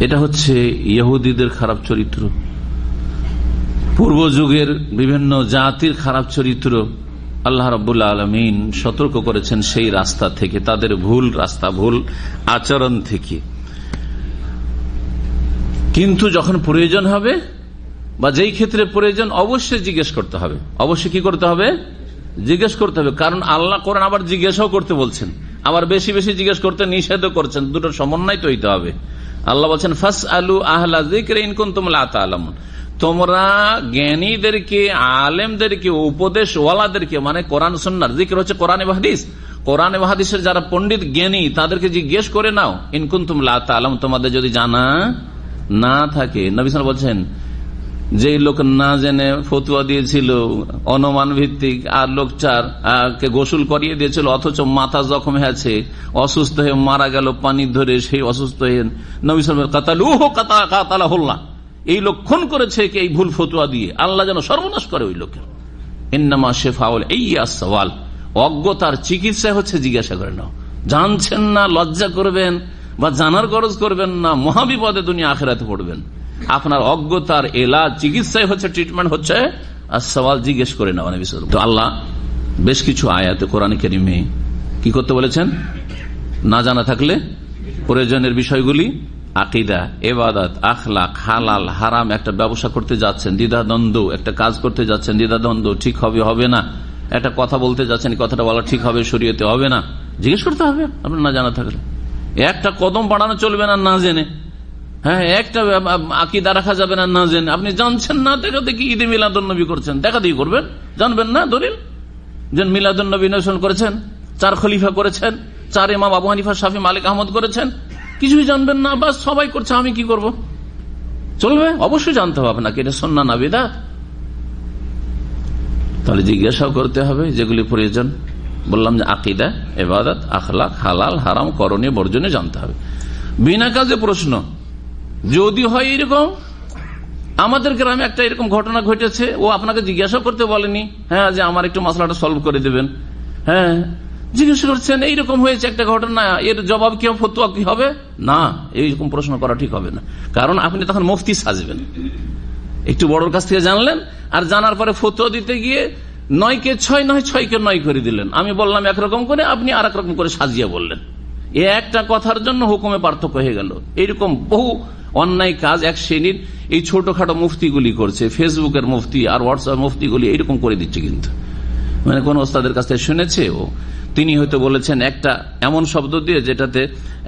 Speaker 4: এটা হচ্ছে ইহুদিদের খারাপ চরিত্র, পূর্ব যুগের বিভিন্ন জাতির খারাপ চরিত্র। আল্লাহ রাব্বুল আলামিন সতর্ক করেছেন সেই রাস্তা থেকে, তাদের ভুল রাস্তা, ভুল আচরণ থেকে। কিন্তু যখন প্রয়োজন হবে বা যেই ক্ষেত্রে প্রয়োজন অবশ্যই জিজ্ঞেস করতে হবে। অবশ্যই কি করতে হবে? জিজ্ঞেস করতে হবে। কারণ আল্লাহ কোরআন আবার জিজ্ঞাসাও করতে বলছেন, আবার বেশি বেশি জিজ্ঞেস করতে নিষেধও করছেন। দুটোর সমন্বয় তো হইতে হবে। আল্লাহ বলছেন ফাসআলু আহলা যিকরি ইন কুনতুম লা তা'লামুন, তোমরা জ্ঞানীদেরকে, আলেমদেরকে, উপদেশওয়ালাদেরকে, মানে কোরআন সুন্নাহর জিকির হচ্ছে কোরআন এবং হাদিস, কোরআন এবং হাদিসের যারা পণ্ডিত জ্ঞানী তাদেরকে জিজ্ঞেস করে নাও। ইন কুনতুম লা তা'লামুন, তোমাদের যদি জানা না থাকে। নবী সাল্লাল্লাহু আলাইহি ওয়াসাল্লাম বলছেন যে লোক না জেনে ফতোয়া দিয়েছিল অনুমান ভিত্তিক, আর লোক চার কে গোসল করিয়ে দিয়েছিল, অথচ মাথা জখম হয়েছে, অসুস্থ হয়ে মারা গেল পানি ধরে, সেই অসুস্থ হয়ে নবী সাল্লাল্লাহু আলাইহি ওয়াসাল্লাম কাতালাহুল্লাহ, এই লোক খুন করেছে কে এই ভুল ফতোয়া দিয়ে, আল্লাহ যেন সর্বনাশ করে ওই লোকের। ইন্নামা শিফাউল ইয়্যাস সাওয়াল, অজ্ঞতার চিকিৎসা হচ্ছে জিজ্ঞাসা করে নাও। জানছেন না, লজ্জা করবেন বা জানার গরজ করবেন না, মহাবিপদে দুনিয়া আখিরাতে পড়বেন। আপনার অজ্ঞতার এলাজ, চিকিৎসাই হচ্ছে, ট্রিটমেন্ট হচ্ছে সওয়াল, জিজ্ঞেস করে নেওয়া। তো আল্লাহ বেশ কিছু আয়াতে কোরআন কারীমে কি করতে বলেছেন? না জানা থাকলে প্রয়োজনের বিষয়গুলি, আকীদা, ইবাদত, আখলাক, হালাল হারাম, একটা ব্যবসা করতে যাচ্ছেন দ্বিধাদ্বন্দ্ব, একটা কাজ করতে যাচ্ছেন দ্বিধাদ্বন্দ্ব, ঠিক হবে হবে না, একটা কথা বলতে যাচ্ছেন কথাটা বলা ঠিক হবে শরীয়তে হবে না, জিজ্ঞেস করতে হবে আপনার না জানা থাকলে। একটা কদম বাড়ানো চলবে না না জেনে, হ্যাঁ, একটা আকীদা রাখা যাবে না না জেনে। আপনি জানছেন না, দেখা দেখি ঈদে মিলাদুন্নবী করছেন, দেখা দেখি করবেন, জানবেন না দলিল যে মিলাদুন্নবী অনুসরণ করেছেন, 4 খলিফা করেছেন, 4 ইমাম আবু হানিফা, শাফি, মালিক, আহমদ করেছেন, কিছুই জানবেন না, বাস সবাই করছে, আমি কি করব? চলবে? অবশ্যই জানতে হবে আপনাকে এটা সুন্নাহ না বিদআত। তাহলে জিজ্ঞাসাও করতে হবে যেগুলি প্রয়োজন। বললাম যে আকীদা, ইবাদত, আখলাক, হালাল হারাম, করণীয় বর্জনীয় জানতে হবে। বিনা কাজে প্রশ্ন যদি হয় এরকম, আমাদের গ্রামে একটা এরকম ঘটনা ঘটেছে, ও আপনাকে জিজ্ঞাসা করতে বলেনি, হ্যাঁ, যে আমার একটু মশলাটা সলভ করে দেবেন, হ্যাঁ, জিজ্ঞাসা করছেন এইরকম হয়েছে একটা ঘটনা, এর জবাব কি ফতোয়া কি হবে? না, এইরকম প্রশ্ন করা ঠিক হবে না। কারণ আপনি তখন মুফতি সাজবেন। একটু বড়র কাছ থেকে জানলেন, আর জানার পরে ফতোয়া দিতে গিয়ে 9কে 6 নয় 6কে 9 করে দিলেন। আমি বললাম একরকম করে, আপনি আর একরকম করে সাজিয়ে বললেন। এ একটা কথার জন্য হুকুমে পার্থক্য হয়ে গেল। এইরকম বহু অন্যায় কাজ এক শ্রেণীর এই ছোটখাটো মুফতিগুলি করছে, ফেসবুকের মুফতি আর হোয়াটসঅ্যাপ মুফতিগুলি এইরকম করে দিচ্ছে। কিন্তু মানে কোন ওস্তাদের কাছ থেকে শুনেছে, ও তিনি হয়তো বলেছেন একটা এমন শব্দ দিয়ে যেটাতে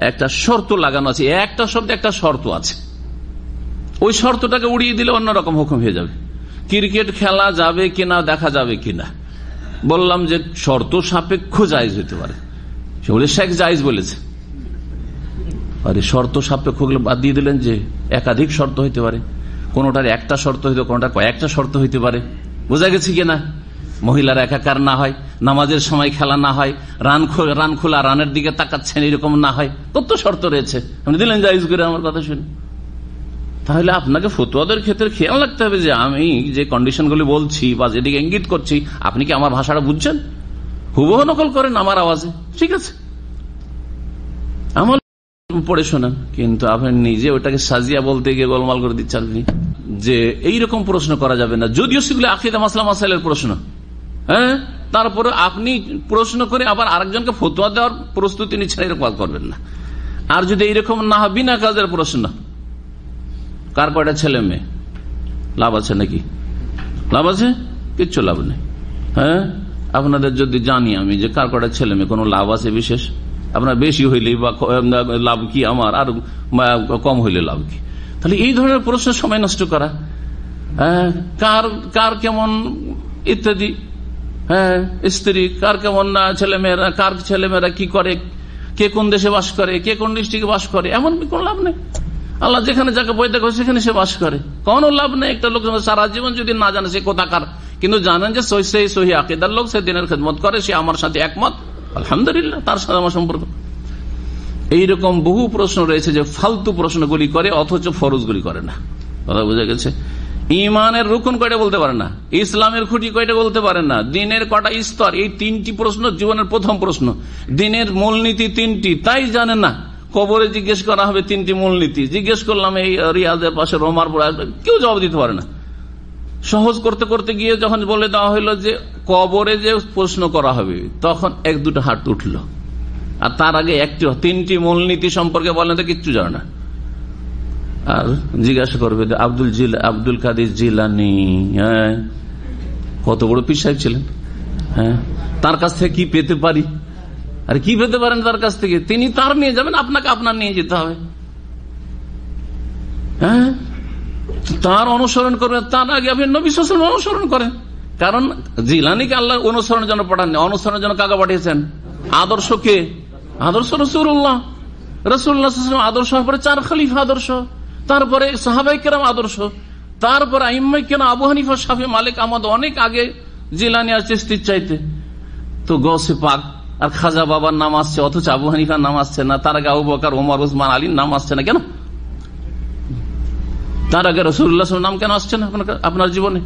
Speaker 4: একটা শর্ত লাগানো আছে, একটা শব্দে একটা শর্ত আছে, ওই শর্তটাকে উড়িয়ে দিলে অন্যরকম হুকুম হয়ে যাবে। ক্রিকেট খেলা যাবে কিনা, দেখা যাবে কিনা, বললাম যে শর্ত সাপেক্ষ জায়েজ হতে পারে, সেগুলো শেখ জায়েজ বলেছে। আরে শর্ত সাপেক্ষ বাদ দিয়ে দিলেন যে একাধিক শর্ত হইতে পারে, কোনটার একটা শর্ত হইতে, কোনটার কয়েকটা শর্ত হইতে পারে। বোঝা গেছে কিনা? মহিলারা একাকার না হয়, নামাজের সময় খেলা না হয়, রান খোলা রানের দিকে তাকাচ্ছেন এরকম না হয়, কত শর্ত রয়েছে, আপনি দিলেন জায়েজ করে আমার কথা শুনে। তাহলে আপনাকে ফতোয়াদের ক্ষেত্রে খেয়াল রাখতে হবে যে আমি যে কন্ডিশনগুলি বলছি বা যেদিকে ইঙ্গিত করছি, আপনি কি আমার ভাষাটা বুঝছেন? হুবহু নকল করেন আমার আওয়াজে, ঠিক আছে, আমার পড়ে শোনান, কিন্তু আপনি নিজে ওটাকে সাজিয়া বলতে গিয়ে গোলমাল করে দিচ্ছেন। যে এইরকম প্রশ্ন করা যাবে না, যদিও সেগুলো আকীদা মাসলা মাসাইলের প্রশ্ন, হ্যাঁ, তারপরে আপনি প্রশ্ন করে আবার আরেকজনকে ফতোয়া দেওয়ার প্রস্তুতি নিচ্ছেন, এরকম করবেন না। আর যদি এইরকম না হয় বিনা কাজের প্রশ্ন, কার কয়টা ছেলে মেয়ে, লাভ আছে নাকি? লাভ আছে? কিচ্ছু লাভ নেই। হ্যাঁ, আপনাদের যদি জানি আমি যে কার কয়টা ছেলে মেয়ে, কোনো লাভ আছে বিশেষ? আপনার বেশি হইলে বা লাভ কি আমার, আর কম হইলে লাভ কি? তাহলে এই ধরনের প্রশ্ন সময় নষ্ট করা, কার কেমন ইত্যাদি, হ্যাঁ, স্ত্রী কার কেমন না, ছেলেমেয়েরা কার ছেলেমেয়েরা কি করে, কে কোন দেশে বাস করে, কে কোন ডিস্ট্রিক্টে বাস করে, এমন কোন লাভ নেই। আল্লাহ যেখানে যাকে পয়দা করে সেখানে সে বাস করে, কোনো লাভ নেই। একটা লোক সারা জীবন যদি না জানে সে কোথাকার, কিন্তু জানেন যে সহি আকীদার লোক, সে দিনের খেদমত করে, সে আমার সাথে একমত, আলহামদুলিল্লাহ, তার সাথে আমার সম্পর্ক। এইরকম বহু প্রশ্ন রয়েছে যে ফালতু প্রশ্নগুলি করে অথচ ফরজগুলি করে না। কথা বোঝা গেছে? ইমানের রুকন কয়টা বলতে পারে না, ইসলামের খুঁটি কয়টা বলতে পারে না, দিনের কটা স্তর, এই 3টি প্রশ্ন জীবনের প্রথম প্রশ্ন। দিনের মূলনীতি 3টি, তাই জানে না। কবরে জিজ্ঞেস করা হবে 3টি মূলনীতি, জিজ্ঞেস করলাম এই রিয়াজের পাশে রোমারপুর, কেউ জবাব দিতে পারে না। সহজ করতে করতে গিয়ে যখন বলে দেওয়া হলো যে কবরে যে প্রশ্ন করা হবে, তখন 1-2টা হাত উঠলো। আর তার আগে 3টি মূলনীতি সম্পর্কে বলেন তো কিচ্ছু জানে না। আর জিজ্ঞাসা করবে আব্দুল কাদের জিলানী, হ্যাঁ, কত বড় পীর সাহেব ছিলেন, হ্যাঁ, তার কাছ থেকে কি পেতে পারি? আর কি পেতে পারেন তার কাছ থেকে? তিনি তার নিয়ে যাবেন, আপনাকে আপনার নিয়ে যেতে হবে। হ্যাঁ, তার অনুসরণ করবেন, তার আগে আপনি নবী সাল্লাল্লাহু আলাইহি ওয়াসাল্লাম অনুসরণ করেন। কারণ জিলানীকে আল্লাহ অনুসরণের জন্য পাঠাননি, অনুসরণের জন্য কাকে পাঠিয়েছেন? আদর্শকে, আদর্শ রাসূলুল্লাহ। রাসূলুল্লাহ সাল্লাল্লাহু আলাইহি ওয়াসাল্লাম আদর্শ, পরে 4 খলিফা আদর্শ, তারপরে সাহাবায়ে কেরাম আদর্শ, তারপরে আইম্মায়ে কেরাম আবু হানিফা, শাফি, মালিক, আহমদ অনেক আগে জিলানী আর চিশতির চাইতে। তো গৌসে পাক আর খাজা বাবার নাম আসছে, অথচ আবু হানিফার নাম আসছে না। তার আগে আবু বকর, ওমর, উসমান, আলীর নাম আসছে না কেন? তার আগে রাসূলুল্লাহ সাল্লাল্লাহু আলাইহি ওয়াসাল্লাম নাম কেন আসছে না আপনার জীবনে?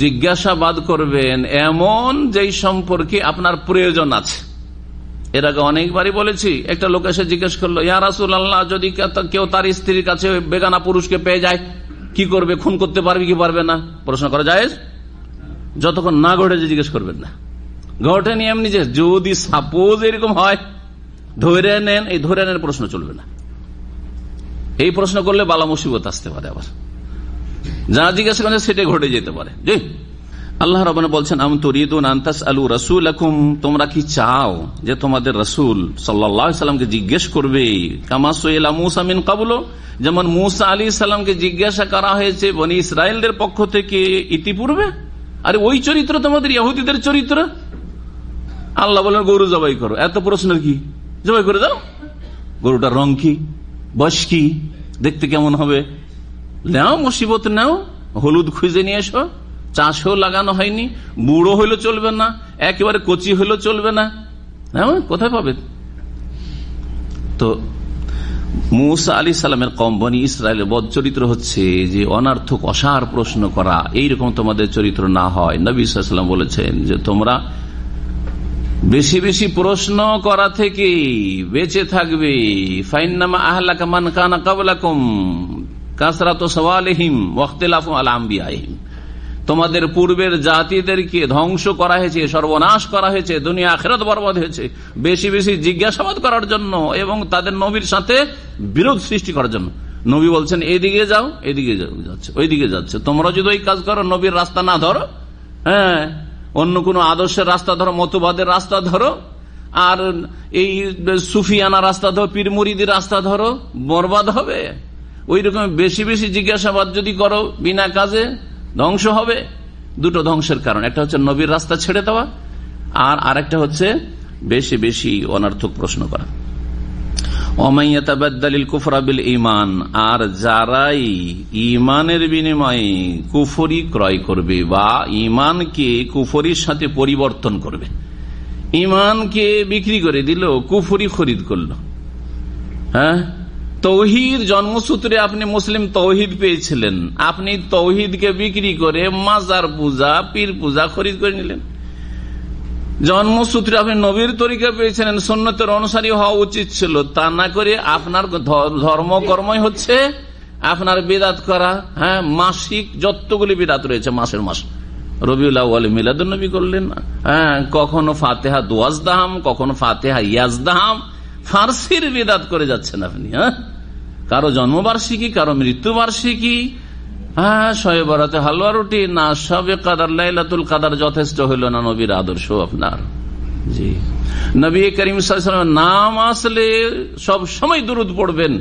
Speaker 4: জিজ্ঞাসাবাদ করবেন এমন যেই সম্পর্কে আপনার প্রয়োজন আছে। এর আগে অনেকবারই বলেছি, একটা লোক এসে জিজ্ঞেস করলো, ইয়া রাসূলুল্লাহ, যদি কেউ তার স্ত্রীর কাছে বেগানা পুরুষকে পেয়ে যায় কি করবে? খুন করতে পারবে কি পারবে না? প্রশ্ন করা যায়? যতক্ষণ না ঘটেছে জিজ্ঞেস করবেন না। ঘটেনি এমনি যে যদি সাপোজ এরকম হয় ধরে নেন, এই ধরে নেন প্রশ্ন চলবে না। এই প্রশ্ন করলে বালা মুসিবত আসতে পারে, আবার যা জিজ্ঞাসা করেন সেটাই ঘটে যেতে পারে। জি, আল্লাহ রাব্বানা বলছেন, আম তুরিদুন আন তাসআলু রাসূলাকুম, তোমরা কি চাও যে তোমাদের রাসূল সাল্লাল্লাহু আলাইহি সাল্লামকে জিজ্ঞেস করবে? কামা সুইলা মূসা মিন ক্বাবলু, যেমন মূসা আলাইহিস সালামকে জিজ্ঞাসা করা হয়েছে বনি ইসরাইলদের পক্ষ থেকে ইতিপূর্বে। আরে ওই চরিত্র তোমাদের ইহুদিদের চরিত্র। আল্লাহ বলেন গরু জবাই করো, এত প্রশ্নের কি? জবাই করে দাও। গরুটার রং কি, বয়স কি, দেখতে কেমন হবে, নাও মুসিবত নাও, হলুদ খুঁজে নিয়ে এসো। চাষও লাগানো হয়নি, বুড়ো হইলেও চলবে না, একেবারে কচি হইলেও চলবে না, কোথায় পাবে? তো মূসা আলাইহিস সালামের কওম বনি ইসরায়েলের বদ চরিত্র হচ্ছে যে অনার্থক অসার প্রশ্ন করা। এইরকম তোমাদের চরিত্র না হয়। নবী সাল্লাল্লাহু আলাইহি ওয়াসাল্লাম বলেছেন যে তোমরা বেশি বেশি প্রশ্ন করা থেকে বেঁচে থাকবে। ফাইন্নামা আহলাকা মান কানা ক্বাবলাকুম কাসরাতু সওয়ালিহিম ওয়া ইখতিলাফু আলা আমবিয়াহিম, তোমাদের পূর্বের জাতিদেরকে ধ্বংস করা হয়েছে, সর্বনাশ করা হয়েছে, দুনিয়া আখিরাত বরবাদ হয়েছে বেশি বেশি জিজ্ঞাসাবাদ করার জন্য এবং তাদের নবীর সাথে বিরোধ সৃষ্টি করার জন্য। নবী বলছেন এদিকে যাও, এদিকে যাচ্ছে, ওইদিকে যাচ্ছে। তোমরা যদি ওই কাজ করো, নবীর রাস্তা না ধরো, হ্যাঁ, অন্য কোন আদর্শের রাস্তা ধরো, মতবাদের রাস্তা ধরো, আর এই সুফিয়ানা রাস্তা ধরো, পীর মুরিদির রাস্তা ধরো, বরবাদ হবে। ওই রকম বেশি বেশি জিজ্ঞাসাবাদ যদি করো, বিনা কাজে ধ্বংস হবে। দুটো ধ্বংসের কারণ, একটা হচ্ছে নবীর রাস্তা ছেড়ে দেওয়া, আর আরেকটা হচ্ছে বেশি বেশি অনর্থক প্রশ্ন করা। ওমাইয়াতাবাদদালিল কুফরা বিল ঈমান, আর যারাই ঈমানের বিনিময়ে কুফরি ক্রয় করবে বা ঈমানকে কুফরির সাথে পরিবর্তন করবে, ঈমানকে বিক্রি করে দিল, কুফরি খরিদ করলো। হ্যাঁ, তৌহিদ জন্মসূত্রে আপনি মুসলিম তৌহিদ পেয়েছিলেন, আপনি তৌহিদকে বিক্রি করে মাজার পূজা, পীর পূজা খরিদ করে নিলেন। জন্মসূত্রে আপনি নবীর তরিকা পেয়েছিলেন, সুন্নতের অনুসারী হওয়া উচিত ছিল, তা না করে আপনার ধর্মকর্মই হচ্ছে আপনার বিদআত করা। হ্যাঁ, মাসিক যতগুলি বিদআত রয়েছে, মাসের মাস রবিউল আউয়ালে মিলাদুন নবী করলেন, হ্যাঁ, কখনো ফাতিহা দুয়াজদাহাম, কখনো ফাতিহা ইয়াজদাহাম, ফার্সির বিদআত করে যাচ্ছেন আপনি। হ্যাঁ, কারো জন্মবার্ষিকী, কারো মৃত্যুবার্ষিকী, হ্যাঁ, শবে বরাতে হালুয়া রুটি, না শবে কাদার, লাইলাতুল কাদার যথেষ্ট হইল না নবীর আদর্শ আপনার? জি, নবী করিম সাল্লাল্লাহু আলাইহি ওয়াসাল্লামের নাম আসলে সব সময় দুরূদ পড়বেন,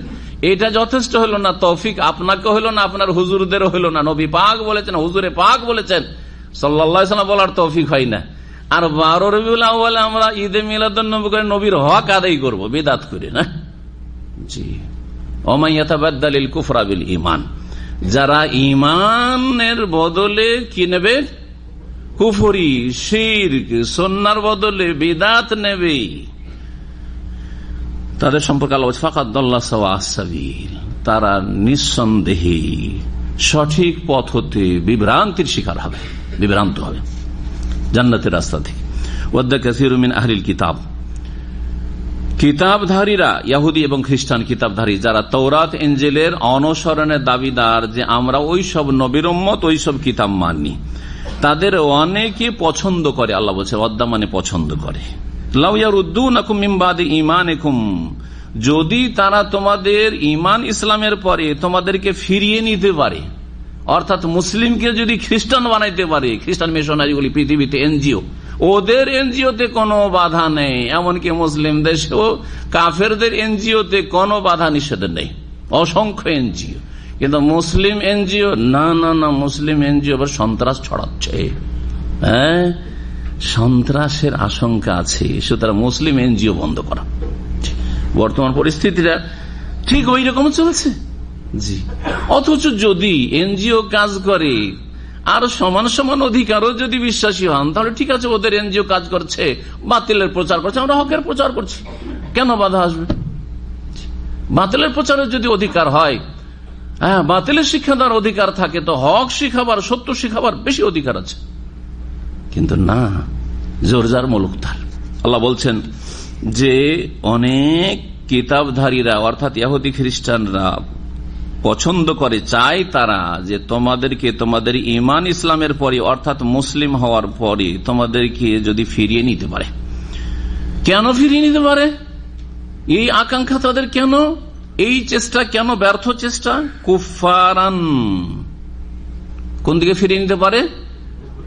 Speaker 4: এটা যথেষ্ট হইল না। তৌফিক আপনাকে হইল না, আপনার হুজুরদের হইল না। নবী পাক বলেছেন, হুজুরে পাক বলেছেন, সাল্লাল্লাহু আলাইহি ওয়াসাল্লাম বলার তৌফিক হয় না। আর 12 রবিউল আউয়ালে আমরা ঈদে মিলাদুন নবী করে নবীর হক আদায় করব বিদআত করে না। জি, ওমাইয়াতাবাদদালিল কুফরা বিল ঈমান, যারা ঈমানের বদলে কি নেবে? কুফরি, শিরক, সুন্নাহর বদলে বিদআত নেবে, তাদের সম্পর্কে আল্লাহ বলছেন ফাকাদ দাল্লা সাওয়া'আস সাবিল, তারা নিঃসন্দেহে সঠিক পথ হতে বিভ্রান্তির শিকার হবে, বিভ্রান্ত হবে জান্নাতের রাস্তা থেকে। ওয়াদ্দা কাসীরুম মিন আহলিল কিতাব, কিতাবধারীরা, ইহুদি এবং খ্রিস্টান কিতাবধারী যারা তাওরাত ইনজিলের অনুসরণের দাবিদার, যে আমরা ওই সব নবীর উম্মত, ওই সব কিতাব মানি, তাদের অনেকে পছন্দ করে। আল্লাহ বলছে ওয়াদ্দা মানে পছন্দ করে। লাউ ইয়ারুদ্দুনাকুম মিন বাদি ঈমানিকুম, যদি তারা তোমাদের ঈমান ইসলামের পরে তোমাদেরকে ফিরিয়ে নিতে পারে, অর্থাৎ মুসলিমকে যদি খ্রিস্টান বানাইতে পারে, খ্রিস্টান মিশনারিগুলি পৃথিবীতে এনজিও, ওদের এনজিওতে কোনো বাধা নেই, এমনকি মুসলিম দেশেও কাফেরদের এনজিওতে কোনো বাধা নিষেধ নেই, অসংখ্য এনজিও। কিন্তু মুসলিম এনজিও না, না না, মুসলিম এনজিও আবার সন্ত্রাস ছড়াচ্ছে, হ্যাঁ, সন্ত্রাসের আশঙ্কা আছে, সুতরাং মুসলিম এনজিও বন্ধ করা। বর্তমান পরিস্থিতিটা ঠিক ওই রকম চলছে, জি। অথচ যদি এনজিও কাজ করে আর সমান সমান অধিকারও যদি বিশ্বাসী হন, তাহলে ঠিক আছে, ওদের এনজিও কাজ করছে, বাতিলের প্রচার করছে, আমরা হকের প্রচার করছি, কেন বাধা আসবে? বাতিলের প্রচারের যদি অধিকার হয়, হ্যাঁ, বাতিলের শিক্ষা দেওয়ার অধিকার থাকে, তো হক শিখাবার, সত্য শিখাবার বেশি অধিকার আছে। কিন্তু না, জোরজার মুলুকদার। আল্লাহ বলছেন যে অনেক কিতাবধারীরা অর্থাৎ ইহুদি খ্রিস্টানরা পছন্দ করে, চায় তারা যে তোমাদেরকে তোমাদের ঈমান ইসলামের পরে অর্থাৎ মুসলিম হওয়ার পরে তোমাদেরকে যদি ফিরিয়ে নিতে পারে। কেন ফিরিয়ে নিতে পারে? এই আকাঙ্ক্ষা তাদের কেন? এই চেষ্টা কেন? ব্যর্থ চেষ্টা। কুফারান, কোন দিকে ফিরিয়ে নিতে পারে?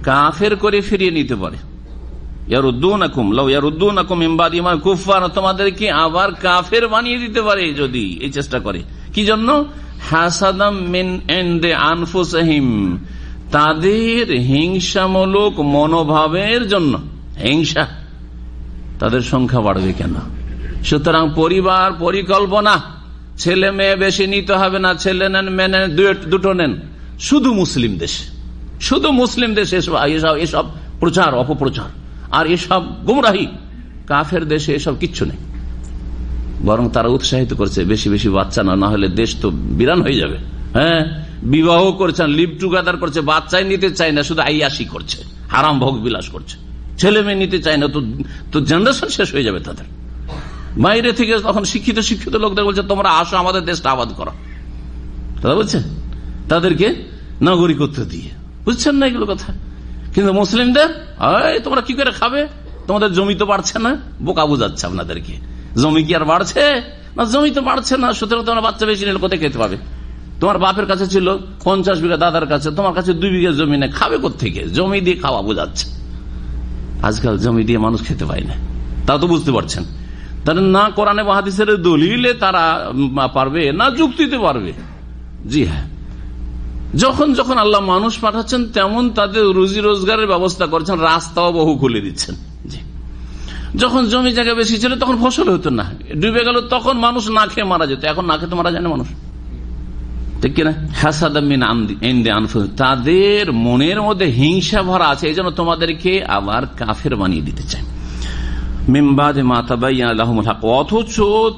Speaker 4: কাফের করে ফিরিয়ে নিতে পারে। ইয়ারুদ্দুনাকুম লাউ ইয়ারুদ্দুনাকুম মিন বাদি ঈমানিকুম কুফারা, তোমাদেরকে আবার কাফের বানিয়ে দিতে পারে যদি এই চেষ্টা করে। কি জন্য? হাসাদাম মিন ইনদি আনফুসিহিম, তাদের হিংসামূলক মনোভাবের জন্য। হিংসা, তাদের সংখ্যা বাড়বে কেন? সুতরাং পরিবার পরিকল্পনা, ছেলে মেয়ে বেশি নিতে হবে না, ছেলে নেন মেয়ে নেন, দুটো নেন, শুধু মুসলিম দেশে, শুধু মুসলিম দেশে এসব প্রচার অপপ্রচার আর এসব গুমরাহি। কাফের দেশে এসব কিচ্ছু নেই, বরং তারা উৎসাহিত করছে বেশি বেশি বাচ্চা না হলে দেশ তো বিরান হয়ে যাবে। হ্যাঁ, বিবাহ করছে, লিভ টুগেদার করছে, বাচ্চাই নিতে চায় না, শুধু আইয়াসি করছে, হারাম ভোগ বিলাস করছে, ছেলে মেয়ে নিতে চায় না, তো জেনারেশন শেষ হয়ে যাবে তাদের। বাইরে থেকে তখন শিক্ষিত শিক্ষিত লোকদের বলছে তোমরা আসো আমাদের দেশটা আবাদ করো, কথা বলছে, তাদেরকে নাগরিকত্ব দিয়ে। বুঝছেন না এগুলো কথা? কিন্তু মুসলিমদের তোমরা কি করে খাবে, তোমাদের জমি তো বাড়ছে না, বোকা বুঝাচ্ছে আপনাদেরকে। জমি কি আর বাড়ছে না? জমি তো বাড়ছে না, সুতরাং তোমরা বাচ্চা বেশি নিলে কোথায় খেতে পাবে? তোমার বাপের কাছে ছিল 50 বিঘা, দাদার কাছে, তোমার কাছে 2 বিঘা জমি নেই, খাবে কোত্থেকে? জমি দিয়ে খাওয়া বোঝাচ্ছে। আজকাল জমি দিয়ে মানুষ খেতে পায় না, তা তো বুঝতে পারছেন। তাহলে না কোরআনে বা হাদিসের দলিলে তারা পারবে না যুক্তিতে পারবে। জি হ্যাঁ, যখন যখন আল্লাহ মানুষ পাঠাচ্ছেন তেমন তাদের রুজি রোজগারের ব্যবস্থা করছেন, রাস্তাও বহু খুলে দিচ্ছেন। জি, যখন জমি জায়গা বেশি ছিল তখন ফসল হতো না, ডুবে গেল, তখন মানুষ না খেয়ে মারা যেত, এখন না খেতে মারা যায় না মানুষ, ঠিক কিনা? হাসাদাম মিন ইনদি আনফুসিহিম, তাদের মনের মধ্যে হিংসা ভরা আছে, এই জন্য তোমাদেরকে আবার কাফের বানিয়ে দিতে চায়। মিন বাদি মা তাবায়্যানা লাহুমুল হক, অথচ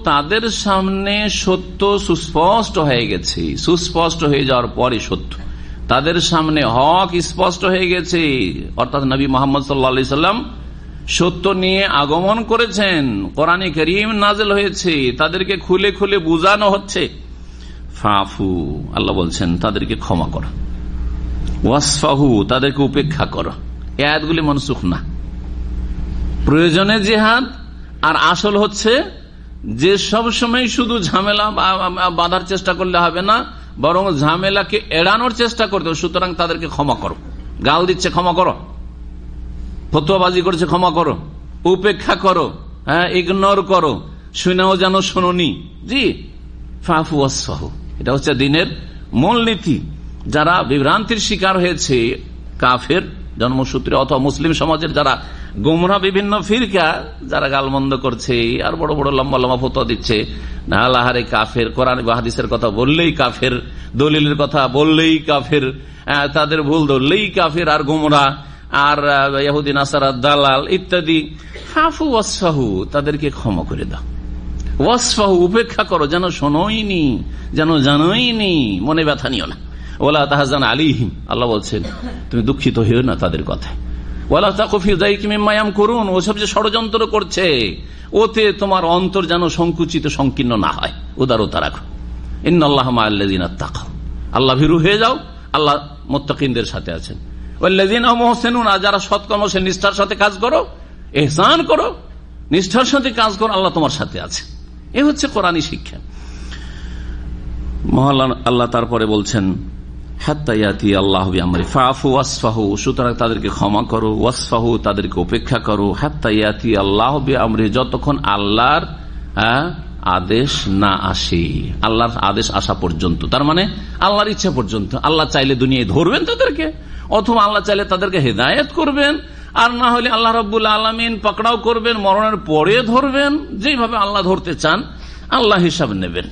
Speaker 4: তাদের সামনে সত্য সুস্পষ্ট হয়ে গেছে। সুস্পষ্ট হয়ে যাওয়ার পরে সত্য, তাদের সামনে হক স্পষ্ট হয়ে গেছে, অর্থাৎ নবী মুহাম্মদ সাল্লাল্লাহু আলাইহি সাল্লাম সত্য নিয়ে আগমন করেছেন, কোরআনে কারীম নাযিল হয়েছে, তাদেরকে খুলে খুলে বুঝানো হচ্ছে। ফাফু, আল্লাহ বলছেন তাদেরকে ক্ষমা করো, ওয়াসফাহু, তাদেরকে উপেক্ষা করো। এই আয়াতগুলি মনসুখ না, প্রয়োজনে জিহাদ। আর আসল হচ্ছে যে সব সময় শুধু ঝামেলা বাঁধার চেষ্টা করলে হবে না, বরং ঝামেলাকে এড়ানোর চেষ্টা করতে হবে। সুতরাং তাদেরকে ক্ষমা করো। গাল দিচ্ছে ক্ষমা করো, ফতোয়াবাজি করছে ক্ষমা করো, উপেক্ষা করো, হ্যাঁ, ইগনোর করো, শুনেও যেন শোনি। জি, ফাফু ওয়াসফাহু, এটা হচ্ছে দিনের মূলনীতি। যারা বিভ্রান্তির শিকার হয়েছে, কাফের জন্মসূত্রে অথবা মুসলিম সমাজের যারা গোমরা বিভিন্ন ফিরকা, যারা গালমন্দ করছে আর বড় বড় লম্বা লম্বা ফতোয়া দিচ্ছে, না আল্লাহরে কাফের, কোরআন বা হাদিসের কথা বললেই কাফের, দলিলের কথা বললেই কাফের, তাদের ভুল ধরলেই কাফের আর গোমরা, আর ইহুদি নাসারা দালাল ইত্যাদি, ফাফু ওয়াসফাহু, তাদেরকে ক্ষমা করে দাও। ওয়াসফাহু, উপেক্ষা করো, যেন শোনোইনি, যেন জানোইনি, মনে ব্যথা নিও না। ওয়ালা তাহজান আলাইহিম, আল্লাহ বলছেন তুমি দুঃখিত হইও না তাদের কথায়। ওয়ালা তাকু ফি যায়কি মিম্মা ইয়ামকুরুন, ওসব যে ষড়যন্ত্র করছে ওতে তোমার অন্তর যেন সংকুচিত সংকীর্ণ না হয়, উদারতা রাখো। ইন্নাল্লাহা মাআল্লাযিনা তাকাউ, আল্লাহ ভীরু হয়ে যাও, আল্লাহ মুত্তাকিনদের সাথে আছেন। ওয়াল্লাযিনা হুম মুহসিনুন, যারা সৎকর্ম সে নিষ্ঠার সাথে কাজ করো, ইহসান করো, নিষ্ঠার সাথে কাজ করো, আল্লাহ তোমার সাথে আছে। এ হচ্ছে কোরআনী শিক্ষা। মহান আল্লাহ তারপরে বলছেন হাত্তা ইয়াতি আল্লাহু বিআমরি ফাফু ওয়াসফাহু, সুতরাং তাদেরকে ক্ষমা করো, ওয়াসফাহু, তাদেরকে উপেক্ষা করো, হাত্তা ইয়াতি আল্লাহু বিআমরি, যতক্ষণ আল্লাহর আদেশ না আসে, আল্লাহর আদেশ আসা পর্যন্ত, তার মানে আল্লাহর ইচ্ছা পর্যন্ত। আল্লাহ চাইলে দুনিয়ায় ধরবেন তাদেরকে, অথবা আল্লাহ চাইলে তাদেরকে হেদায়েত করবেন, আর না হলে আল্লাহ রাব্বুল আলামিন পাকড়াও করবেন, মরণের পরে ধরবেন। যেভাবে আল্লাহ ধরতে চান আল্লাহ হিসাব নেবেন,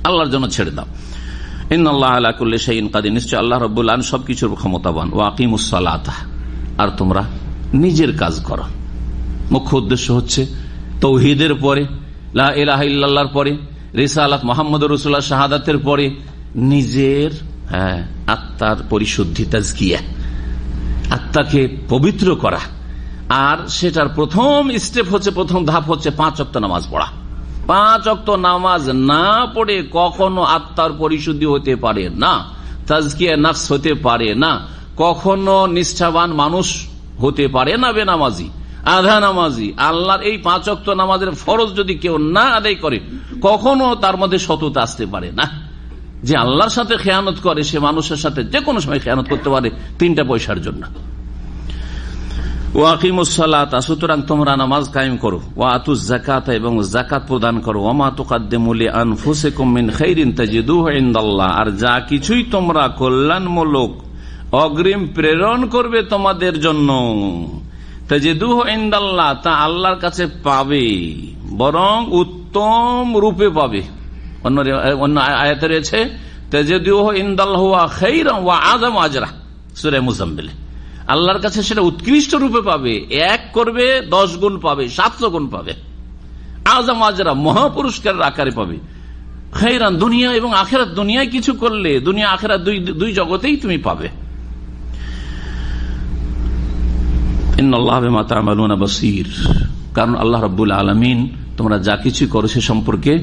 Speaker 4: আল্লাহর জন্য ছেড়ে দাও। ইন্নাল্লাহা আলা কুল্লি শাইইন কাদির, নিশ্চয় আল্লাহ রাব্বুল আলামিন সবকিছুর ক্ষমতাবান। ওয়া আকিমুস সালাতা, আর তোমরা নিজের কাজ করো। মুখ্য উদ্দেশ্য হচ্ছে তাওহীদের পরে, লা ইলাহা ইল্লাল্লাহর পরে, রিসালাত মুহাম্মদুর রাসূলুল্লাহ শাহাদাতের পরে নিজের আত্মার পরিশুদ্ধি, তাজকিয়া, আত্মাকে পবিত্র করা। আর সেটার প্রথম স্টেপ হচ্ছে, প্রথম ধাপ হচ্ছে 5 ওয়াক্ত নামাজ পড়া। 5 ওয়াক্ত নামাজ না পড়ে কখনো আত্মার পরিশুদ্ধি হতে পারে না, তাজকিয়া নফস হতে পারে না, কখনো নিষ্ঠাবান মানুষ হতে পারে না বেনামাজি, আধা নামাজি। আল্লাহর এই 5 ওয়াক্ত নামাজের ফরজ যদি কেউ না আদায় করে, কখনো তার মধ্যে সততা আসতে পারে না। যে আল্লাহর সাথে খেয়ানত করে সে মানুষের সাথে যে কোনো সময় খেয়ানত করতে পারে 3টা পয়সার জন্য। ওয়াকিমুস সালাতা, সুতরাং তোমরা নামাজ কায়েম করো। ওয়া আতুজ যাকাতা, এবং যাকাত প্রদান করো। ওয়া তুকাদ্দিমু লিআনফুসিকুম মিন খাইরিন তাজিদুহু ইনদাল্লাহ, আর যা কিছুই তোমরা কল্যাণমূলক অগ্রিম প্রেরণ করবে তোমাদের জন্য, তাজিদুহু ইনদাল্লাহ, তা আল্লাহর কাছে পাবে, বরং উত্তম রূপে পাবে। অন্য আয়াতে রয়েছে তাজিদুহু ইনদাল্লাহি ওয়া খাইরান ওয়া আযাম আজরা, সূরা মুজাম্মিল। আল্লাহর কাছে সেটা উৎকৃষ্ট রূপে পাবে, 1 করবে 10 গুণ পাবে, 700 গুণ পাবে, আযম আজরা, মহাপুরস্কারের আকারে পাবে। খাইরান, দুনিয়া এবং আখিরাত, দুনিয়ায় কিছু করলে দুনিয়া আখিরাত দুই জগতেই তুমি পাবে। ইন্নাল্লাহা বিমা তা'মালুনা বাসীর, কারণ আল্লাহ রাব্বুল আলামিন তোমরা যা কিছু করো সে সম্পর্কে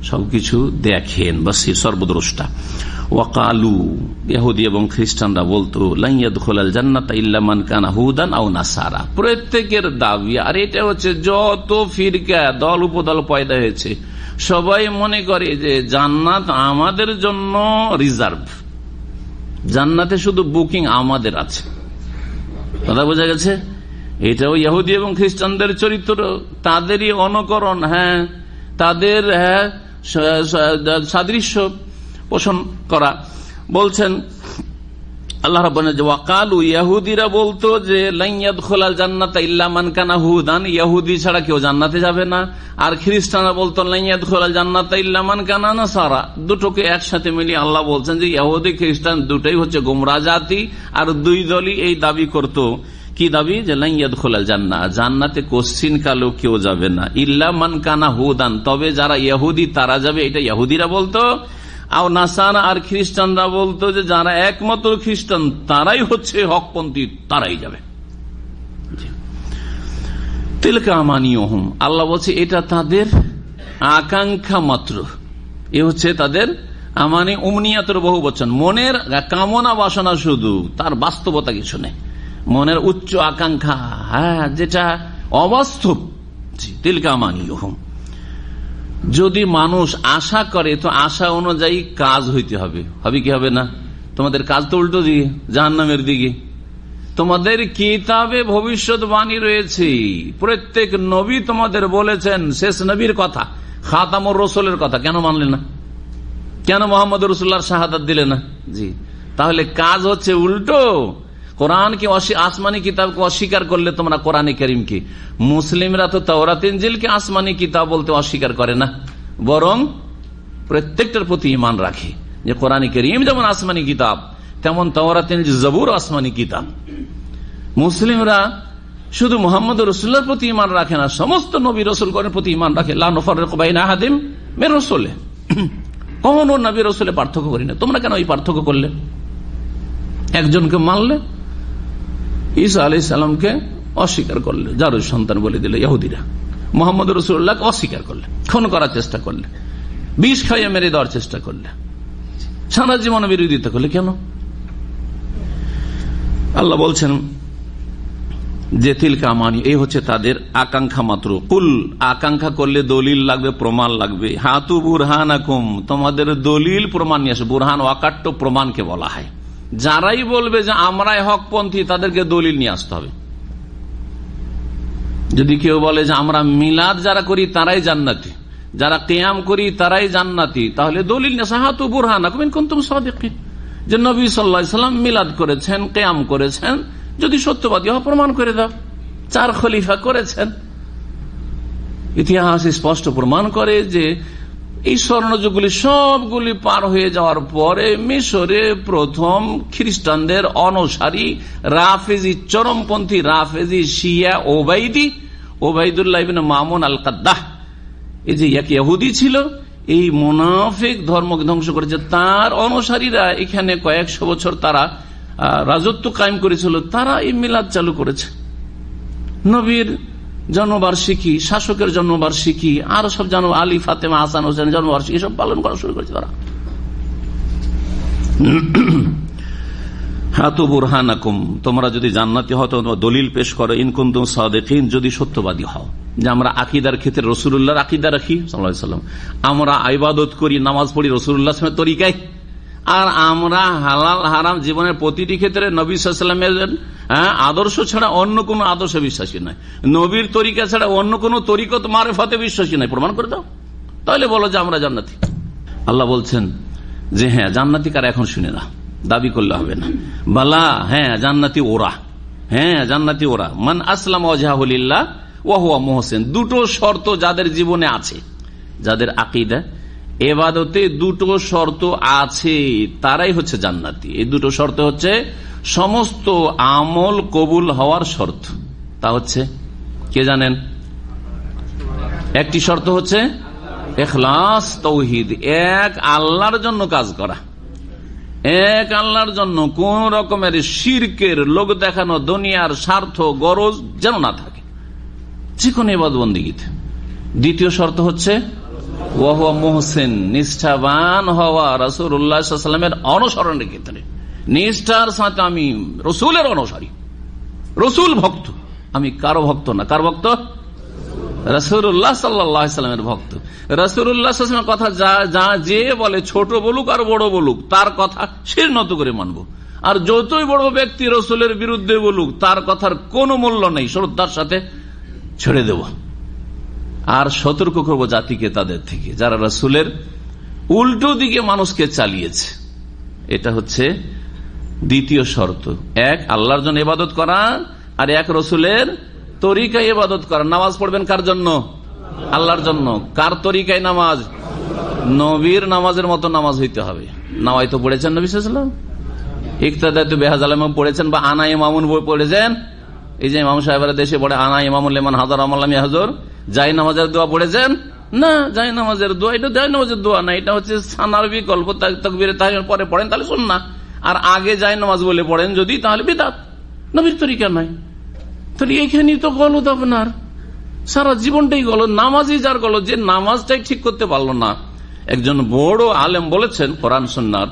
Speaker 4: সবকিছু দেখেন, বাসীর, সর্বদ্রষ্টা। ওয়াকালু, ইহুদি এবং খ্রিস্টানরা বলতো লা ইয়াদখুলাল জান্নাতা ইল্লা মান কানা হুদান আও নাসারা। প্রত্যেকের দাবি, আর এটা হচ্ছে যত ফিরকা দল উপদল পয়দা হয়েছে, সবাই মনে করে যে জান্নাত আমাদের জন্য রিজার্ভ, জান্নাতে শুধু বুকিং আমাদের আছে। কথা বোঝা গেছে? এটাও ইহুদি এবং খ্রিস্টানদের চরিত্র, তাদেরই অনুকরণ, তাদের সাদৃশ্য পোষণ করা। বলছেন আল্লাহ রাব্বুল আলামিন, ওয়াকালু, ইহুদিরা বলতো যে লা ইয়াদখুলাল জান্নাতা ইল্লা মান কানা হুদান, ইহুদি ছাড়া কেউ জান্নাতে যাবে না। আর খ্রিস্টানরা বলতো লা ইয়াদখুলাল জান্নাতা ইল্লা মান কানা নাসারা। দুটোকে একসাথে মিলিয়ে আল্লাহ বলছেন যে ইহুদি খ্রিস্টান দুটোই হচ্ছে গোমরা জাতি, আর দুই দলই এই দাবি করত। কি দাবি? যে লা ইয়াদখুলাল জান্নাহ, জান্নাতে কোশ্চিন কালো কেউ যাবে না, ইল্লা মান কানা হুদান, তবে যারা ইহুদি তারা যাবে, এটা ইহুদিরা বলতো। আর নাসারা আর খ্রিস্টানরা বলতো যে যারা একমাত্র খ্রিস্টান তারাই হচ্ছে হকপন্থী, তারাই যাবে। তিলকা আমানিয়ুহুম, আল্লাহ বলছে এটা তাদের আকাঙ্ক্ষা মাত্র। এ হচ্ছে তাদের আমানি, উমনিয়াতের বহু বচন, মনের কামনা বাসনা শুধু, তার বাস্তবতা কিছু নেই। মনের উচ্চ আকাঙ্ক্ষা, যেটা অবাস্তব। তিলকা আমানিয়ুহুম, যদি মানুষ আশা করে তো আশা অনুযায়ী কাজ হইতে হবে, হবে কি হবে না? তোমাদের কাজ তো উল্টো দিকে, জাহান্নামের দিকে। তোমাদের কিতাবে ভবিষ্যৎবাণী রয়েছে, প্রত্যেক নবী তোমাদের বলেছেন শেষ নবীর কথা, খাতামুর রাসূলের কথা, কেন মানলে না? কেন মুহাম্মদুর রাসূলুল্লাহর শাহাদাত দিলে না? জি, তাহলে কাজ হচ্ছে উল্টো। কোরআনকে, আসমানি কিতাবকে অস্বীকার করলে তোমরা কোরআনে কারীমকে, মুসলিমরা তো তাওরাত ইনজিলকে আসমানি কিতাব বলতে অস্বীকার করে না, বরং প্রত্যেকটার প্রতি ঈমান রাখে যে কোরআনে কারীম যেমন আসমানি কিতাব, তেমন তাওরাত ইনজিল জবুর আসমানি কিতাব। মুসলিমরা শুধু মোহাম্মদ রসুল্লাহর প্রতি ঈমান রাখে না, সমস্ত নবী রসুলগণের প্রতি ঈমান রাখে। লা নুফাররিকু বাইনা আহাদিম মির রুসুলি, কখনো নবী রসুলের পার্থক্য করি না। তোমরা কেন এই পার্থক্য করলে? একজনকে মানলে, ঈসা আলাইহিস সালামকে অস্বীকার করলে, যার সন্তান বলে দিলে ইহুদিরা। মোহাম্মদ রসুল্লাহকে অস্বীকার করলে, খুন করার চেষ্টা করলে, বিষ খাইয়ে মেরে দেওয়ার চেষ্টা করলে, সারা জীবন বিরোধিতা করলে। কেন? আল্লাহ বলছেন যে তিলকা আমানি, এই হচ্ছে তাদের আকাঙ্ক্ষা মাত্র। কুল, আকাঙ্ক্ষা করলে দলিল লাগবে, প্রমাণ লাগবে। হাতু বুরহানাকুম, তোমাদের দলিল প্রমাণ নিয়ে আসো। বুরহান অকাট্য প্রমাণকে বলা হয়। যারাই বলবে যে আমরাই হকপন্থী, তাদেরকে দলিল নিয়ে আসতে হবে। যদি কেউ বলে যে আমরা মিলাদ যারা করি তারাই জান্নাতি, যারা কিয়াম করি তারাই জান্নাতি, তাহলে দলিল নিয়ে আসো। হাতু বুরহানাকুম ইন কুনতুম সাদিকিন, যে নবী সাল্লাল্লাহু আলাইহি ওয়াসাল্লাম মিলাদ করেছেন, কিয়াম করেছেন, যদি সত্যবাদী হওয়া প্রমাণ করে দাও। 4 খলিফা করেছেন। ইতিহাস স্পষ্ট প্রমাণ করে যে এই স্বর্ণযুগগুলি সবগুলি পার হয়ে যাওয়ার পরে মিশরে প্রথম খ্রিস্টানদের অনুসারী রাফেজি, চরমপন্থী রাফেজি শিয়া ওবাইদুল্লাহ ইবনে মামুন আল কাদ্দাহ, এই যে এক ইহুদি ছিল, এই মুনাফিক ধর্মকে ধ্বংস করেছে। তার অনুসারীরা এখানে কয়েকশো বছর তারা রাজত্ব কায়েম করেছিল। তারা এই মিলাদ চালু করেছে। নবীর জন্মবার্ষিকী, শাসকের জন্মবার্ষিকী, আর সব জানো, আলী ফাতেমা হাসান হোসেন জন্মবার্ষিকী, সব পালন করা শুরু করেছে তারা। হাতু বুরহানাকুম, তোমরা যদি জান্নাতি হও তোমরা দলিল পেশ করো। ইন কুনতুম সাদিকিন, যদি সত্যবাদী হও। যে আমরা আকীদার ক্ষেত্রে রাসূলুল্লাহর আকীদা রাখি সাল্লাল্লাহু আলাইহি ওয়াসাল্লাম, আমরা ইবাদত করি, নামাজ পড়ি রাসূলুল্লাহর সাল্লাল্লাহু আলাইহি তরিকায়, আর আমরা হালাল হারাম জীবনের প্রতিটি ক্ষেত্রে নবী সাল্লাল্লাহু আলাইহি ওয়াসাল্লামের আদর্শ ছাড়া অন্য কোন আদর্শে বিশ্বাসী নাই, নবীর তরিকা ছাড়া অন্য কোন তরিকত মারিফাতে বিশ্বাসী নাই। প্রমাণ করে দাও, তাহলে বলো যে আমরা জান্নাতি। আল্লাহ বলছেন যে হ্যাঁ জান্নাতি কারা, এখন শুনে না, দাবি করলে হবে না। বালা, হ্যাঁ জান্নাতি ওরা, হ্যাঁ জান্নাতি ওরা। মান আসলাম ওয়াজহাহু লিল্লাহ ওয়া হুয়া মুহসিন, দুটো শর্ত যাদের জীবনে আছে, যাদের আকীদা ইবাদতে দুটো শর্ত আছে, তারাই হচ্ছে জান্নাতি। এই দুটো শর্ত হচ্ছে সমস্ত আমল কবুল হওয়ার শর্ত। তা হচ্ছে কে জানেন? একটি শর্ত হচ্ছে ইখলাস, তাওহীদ, এক আল্লাহর জন্য কাজ করা, এক আল্লাহর জন্য, কোন রকমের শিরকের, লোক দেখানো, দুনিয়ার স্বার্থ গরজ যেন না থাকে যে কোনো ইবাদত বন্দেগীতে। দ্বিতীয় শর্ত হচ্ছে ওয়া হুয়া মুহসিন, নিষ্ঠাবান হওয়া, রাসূলুল্লাহ সাল্লাল্লাহু আলাইহি ওয়াসাল্লামের অনুসরণের ক্ষেত্রে নিষ্ঠার সাথে। আমি রসুলের অনুসারী, রসুল ভক্ত, আমি কারো ভক্ত না। কার ভক্ত? রাসূলুল্লাহ সাল্লাল্লাহু আলাইহি ওয়াসাল্লামের ভক্ত। রাসূলুল্লাহ সাল্লাল্লাহু আলাইহি ওয়াসাল্লামের কথা যে বলে, ছোট বলুক আর বড় বলুক, তার কথা শির নত করে মানবো। আর যতই বড় ব্যক্তি রসুলের বিরুদ্ধে বলুক, তার কথার কোনো মূল্য নেই, শ্রদ্ধার সাথে ছেড়ে দেব। আর সতর্ক করবো জাতিকে তাদের থেকে যারা রাসূলের উল্টো দিকে মানুষকে চালিয়েছে। এটা হচ্ছে দ্বিতীয় শর্ত, এক আল্লাহর জন্য ইবাদত করা, আর এক রসুলের তরিকায় ইবাদত করা। নামাজ পড়বেন কার জন্য? আল্লাহর জন্য। কার তরিকায় নামাজ? নবীর নামাজের মতো নামাজ হইতে হবে। নামাজ তো পড়েছেন নবী সাল্লাল্লাহু আলাইহি ওয়াসাল্লাম, ইক্তাদাতু বিহাযাল ইমাম পড়েছেন, বা আনা ইমামুন বই পড়েছেন। এই যে ইমাম সাহেবরা দেশে পড়ে আনা ইমামুল লিমান হাযারা মান লাম ইয়াহযুর, যাই নামাজের দোয়া পড়েছেন? না, যাই নামাজের দোয়া, এটা যাই নামাজের দোয়া না, এটা হচ্ছে সানার বিকল্প। তাকবীরে তাহরিমার পরে পড়েন তাহলে সুন্নাহ, আর আগে যাই নামাজ বলে পড়েন যদি, তাহলে বিদআত, নবীর তরিকা নাই। তাহলে এইখানেই তো গলদ আপনার, সারা জীবনটাই গলদ। নামাজই যার গলদ, যে নামাজটাই ঠিক করতে পারলো না। একজন বড় আলেম বলেছেন কোরআন সুন্নাহর,